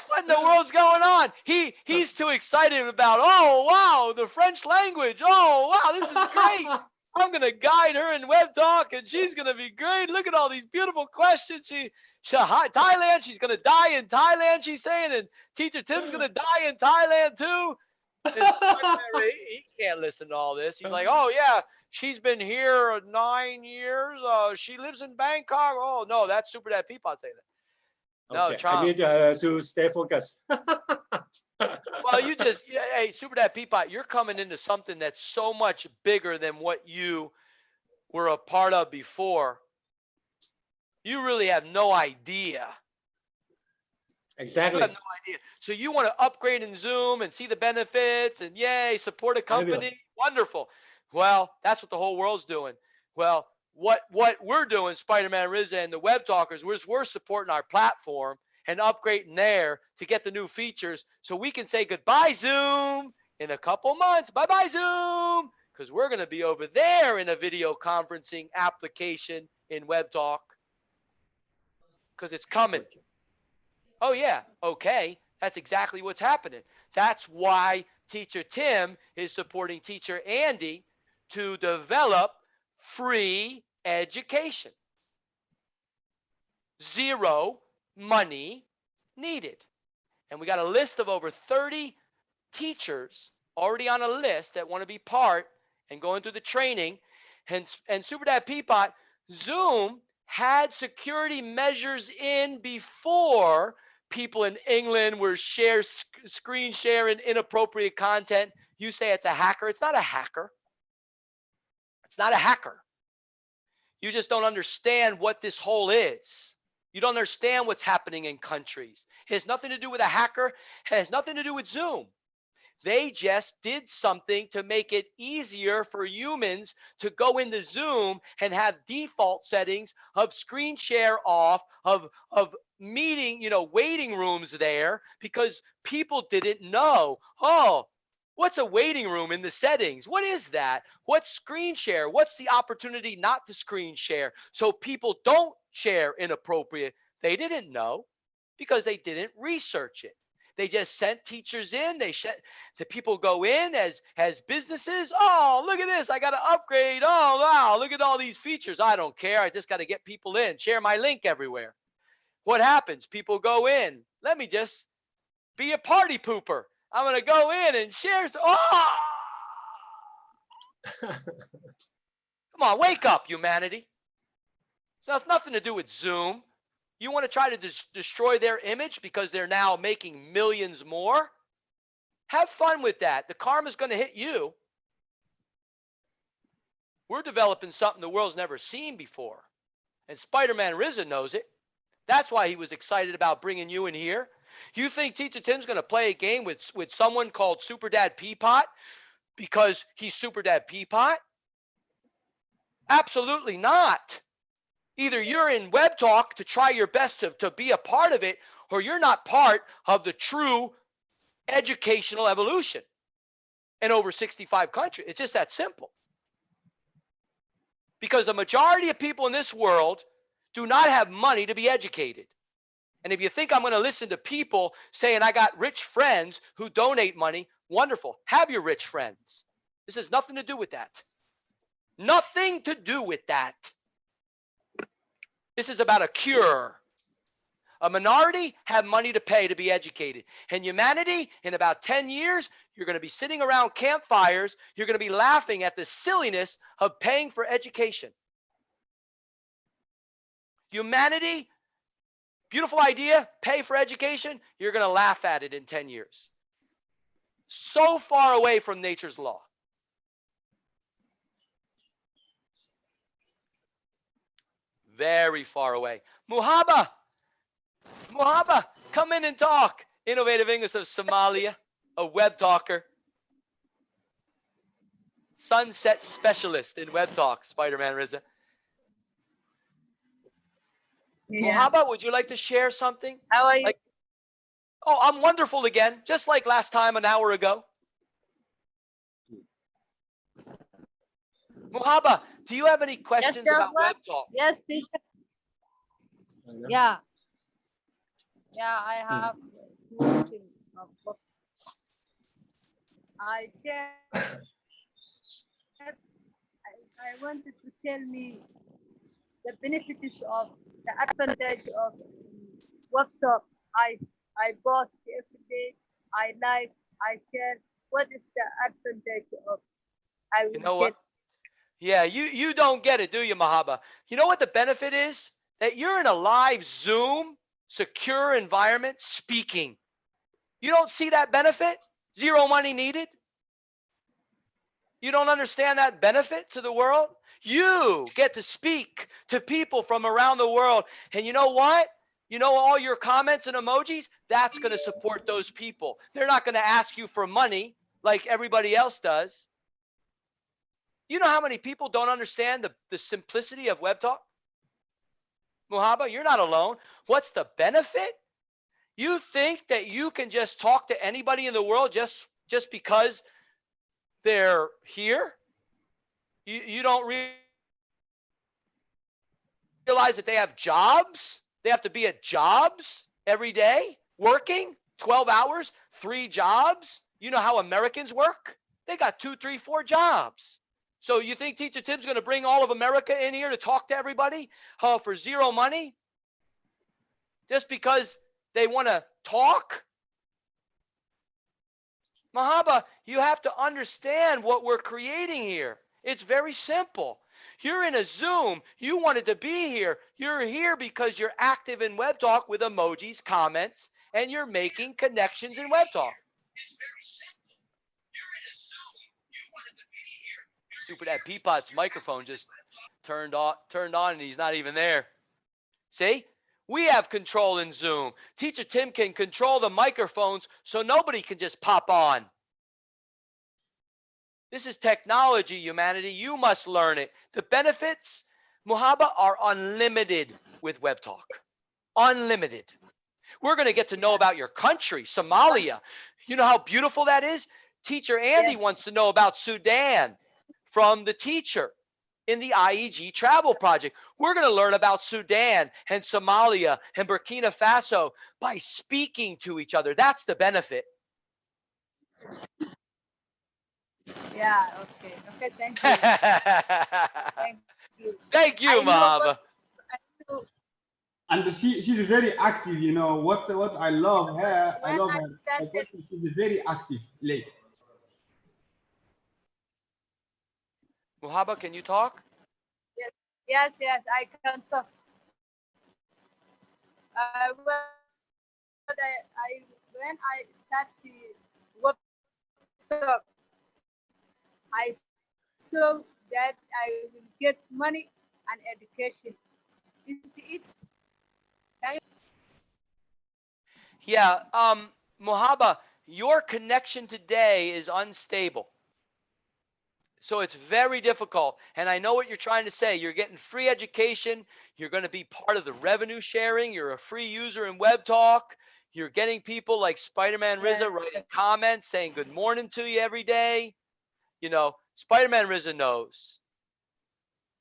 What in the world's going on? He's too excited about, oh wow, the French language. Oh wow, this is great. I'm gonna guide her in web talk, and she's gonna be great. Look at all these beautiful questions. Thailand. She's gonna die in Thailand. She's saying, and Teacher Tim's gonna die in Thailand too. He can't listen to all this. He's like, oh yeah, she's been here 9 years. She lives in Bangkok. Oh no, that's Super Dad Peapod saying that. No, Okay, I Tom. need to stay focused. Well, hey, Super Dad Peapod, you're coming into something that's so much bigger than what you were a part of before. You really have no idea. You Exactly. have no idea. So you want to upgrade in Zoom and see the benefits and yay, support a company. Wonderful. Well, that's what the whole world's doing. Well, what we're doing, Spider-Man Riza and the Web Talkers, we're supporting our platform and upgrading there to get the new features so we can say goodbye Zoom in a couple months. Bye-bye Zoom. Because we're going to be over there in a video conferencing application in Web Talk. Because it's coming. Oh, yeah. Okay. That's exactly what's happening. That's why Teacher Tim is supporting Teacher Andy to develop free education. Zero money needed. And we got a list of over 30 teachers already on a list that want to be part and going through the training. And Super Dad Peapod, Zoom had security measures in before people in England were screen sharing inappropriate content. You say it's a hacker. It's not a hacker. It's not a hacker. You just don't understand what this whole is. You don't understand what's happening in countries. It has nothing to do with a hacker. It has nothing to do with Zoom. They just did something to make it easier for humans to go into Zoom and have default settings of screen share off, of meeting, waiting rooms there, because people didn't know, oh, what's a waiting room in the settings? What is that? What's screen share? What's the opportunity not to screen share so people don't share inappropriate? They didn't know because they didn't research it. They just sent teachers in. The people go in as businesses. Oh, look at this. I got to upgrade. Oh, wow. Look at all these features. I don't care. I just got to get people in. Share my link everywhere. What happens? People go in. Let me just be a party pooper. I'm going to go in and share. Oh! Come on, wake up, humanity. So it's nothing to do with Zoom. You want to try to destroy their image because they're now making millions more? Have fun with that. The karma's going to hit you. We're developing something the world's never seen before. And Spider-Man Riza knows it. That's why he was excited about bringing you in here. You think Teacher Tim's going to play a game with someone called Super Dad Peapod because he's Super Dad Peapod? Absolutely not. Either you're in Web Talk to try your best to be a part of it, or you're not part of the true educational evolution in over 65 countries. It's just that simple. Because the majority of people in this world do not have money to be educated. And if you think I'm going to listen to people saying I got rich friends who donate money, wonderful. Have your rich friends. This has nothing to do with that. Nothing to do with that. This is about a cure. A minority have money to pay to be educated. And humanity, in about 10 years, you're going to be sitting around campfires. You're going to be laughing at the silliness of paying for education. Humanity, beautiful idea, pay for education. You're going to laugh at it in 10 years. So far away from nature's law. Very far away. Muhaba, come in and talk. Innovative English of Somalia, a web talker. Sunset specialist in web talk, Spider-Man Riza. Yeah. Muhaba, would you like to share something? How are you? Oh, I'm wonderful again, just like last time an hour ago. Muhaba, do you have any questions Yes, about what? web talk? Yes, teacher. Yeah. Yeah, I have question. I wanted to tell me the benefits of the advantage of WhatsApp. I post every day. I like, I share what is the advantage of I will You know get? what? Yeah, you don't get it, do you, Mahaba? You know what the benefit is? That you're in a live Zoom, secure environment speaking. You don't see that benefit? Zero money needed? You don't understand that benefit to the world? You get to speak to people from around the world. And you know what? You know, all your comments and emojis, that's going to support those people. They're not going to ask you for money like everybody else does. You know how many people don't understand the simplicity of web talk? Muhaba, you're not alone. What's the benefit? You think that you can just talk to anybody in the world just because they're here? You don't realize that they have jobs? They have to be at jobs every day, working 12 hours, 3 jobs. You know how Americans work? They got 2, 3, 4 jobs. So you think Teacher Tim's going to bring all of America in here to talk to everybody for zero money? Just because they want to talk? Mahaba, you have to understand what we're creating here. It's very simple. You're in a Zoom. You wanted to be here. You're here because you're active in Web Talk with emojis, comments, and you're making connections in Web Talk. It's very simple. You're in a Zoom. You wanted to be here. Stupid, that Peapod's microphone just turned on and he's not even there. See? We have control in Zoom. Teacher Tim can control the microphones so nobody can just pop on. This is technology, humanity. You must learn it. The benefits, Muhaba, are unlimited with Web Talk. Unlimited. We're going to get to know about your country, Somalia. You know how beautiful that is? Teacher Andy wants to know about Sudan from the teacher in the IEG travel project. We're going to learn about Sudan and Somalia and Burkina Faso by speaking to each other. That's the benefit. Yeah, okay. Okay, thank you. Thank you. Thank you, I know Mahaba. what I do. And she's very active, you know. What I love her, I When love I her. started, She's a very active lady. Muhaba, can you talk? yes, I can talk. When I started work talk, I saw that I will get money and education. Isn't it? Yeah, Muhaba, your connection today is unstable. So it's very difficult. And I know what you're trying to say. You're getting free education. You're going to be part of the revenue sharing. You're a free user in Web Talk. You're getting people like Spider-Man Rizza writing comments saying good morning to you every day. You know, Spider-Man Rizza knows.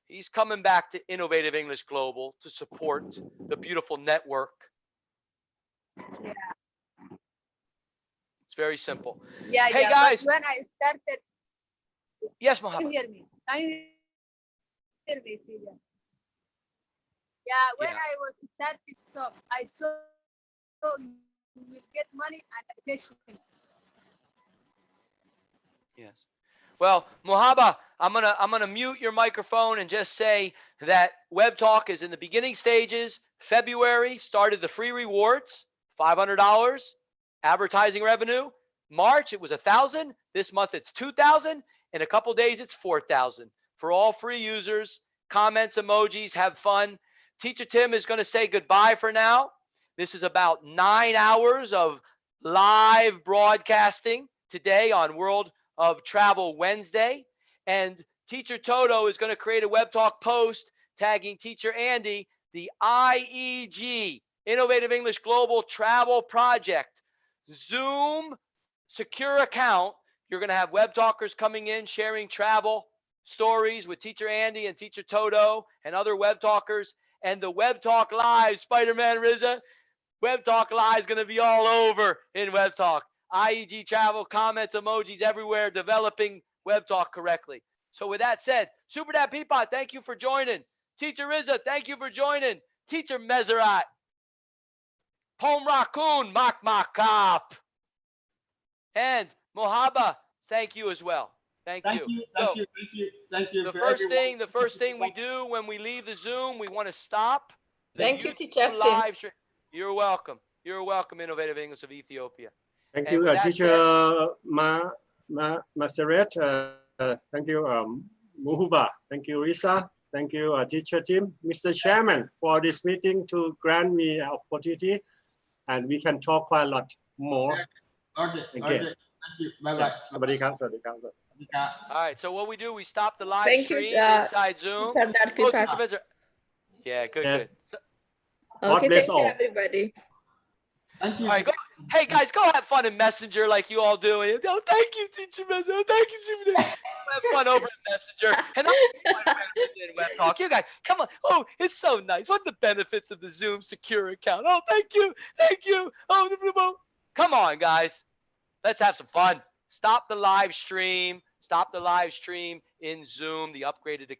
He's coming back to Innovative English Global to support the beautiful network. Yeah. It's very simple. Yeah, hey, yeah. guys. But when I started, Yes, can Muhammad. you hear me? Can you hear me, Celia? Yeah, when I was starting top, I saw you will get money and education. Yes. Well, Muhaba, I'm gonna mute your microphone and just say that Web Talk is in the beginning stages. February started the free rewards, $500 advertising revenue. March it was 1,000. This month it's 2,000. In a couple days it's 4,000 for all free users. Comments, emojis, have fun. Teacher Tim is going to say goodbye for now. This is about 9 hours of live broadcasting today on World of Travel Wednesday. And Teacher Toto is going to create a Web Talk post tagging Teacher Andy, the IEG, Innovative English Global Travel Project, Zoom secure account. You're going to have Web Talkers coming in, sharing travel stories with Teacher Andy and Teacher Toto and other Web Talkers. And the Web Talk Live, Spider-Man Rizza, Web Talk Live is going to be all over in Web Talk. IEG travel, comments, emojis everywhere, developing Web Talk correctly. So with that said, Super Dad Peapod, thank you for joining. Teacher Rizza, thank you for joining. Teacher Mezerat, Pom Raccoon, Mak Makap. And Mohaba, thank you as well. Thank Thank you. you, So, thank you, thank you, thank you. the to first thing everyone. we do when we leave the Zoom, we want to stop the Thank you, YouTube Teacher Tim. live stream. You're welcome. You're welcome, Innovative English of Ethiopia. Thank And you, with that teacher said, Maseret. Thank you, Muhuba. Thank you, Risa. Thank you, teacher Tim, Mr. Chairman, for this meeting to grant me an opportunity, and we can talk quite a lot more. Okay, Again. okay. Thank you. Bye bye. สวัสดีครับ สวัสดีครับ all right, so what we do, we stop the live Thank you, stream inside Zoom. Teacher Dar Oh, Pipat. Teacher Visor. Yeah, good, Yes. good. So, God Okay, bless thank you, all. everybody. Thank you. all right, go. Hey guys, go have fun in Messenger like you all do. Oh, thank you, Teacher Messenger. Oh, thank you, Super. Have fun over in Messenger. And in Web Talk. You guys, come on. Oh, it's so nice. What are the benefits of the Zoom secure account? Oh, thank you. Thank you. Oh, come on, guys. Let's have some fun. Stop the live stream. Stop the live stream in Zoom, the upgraded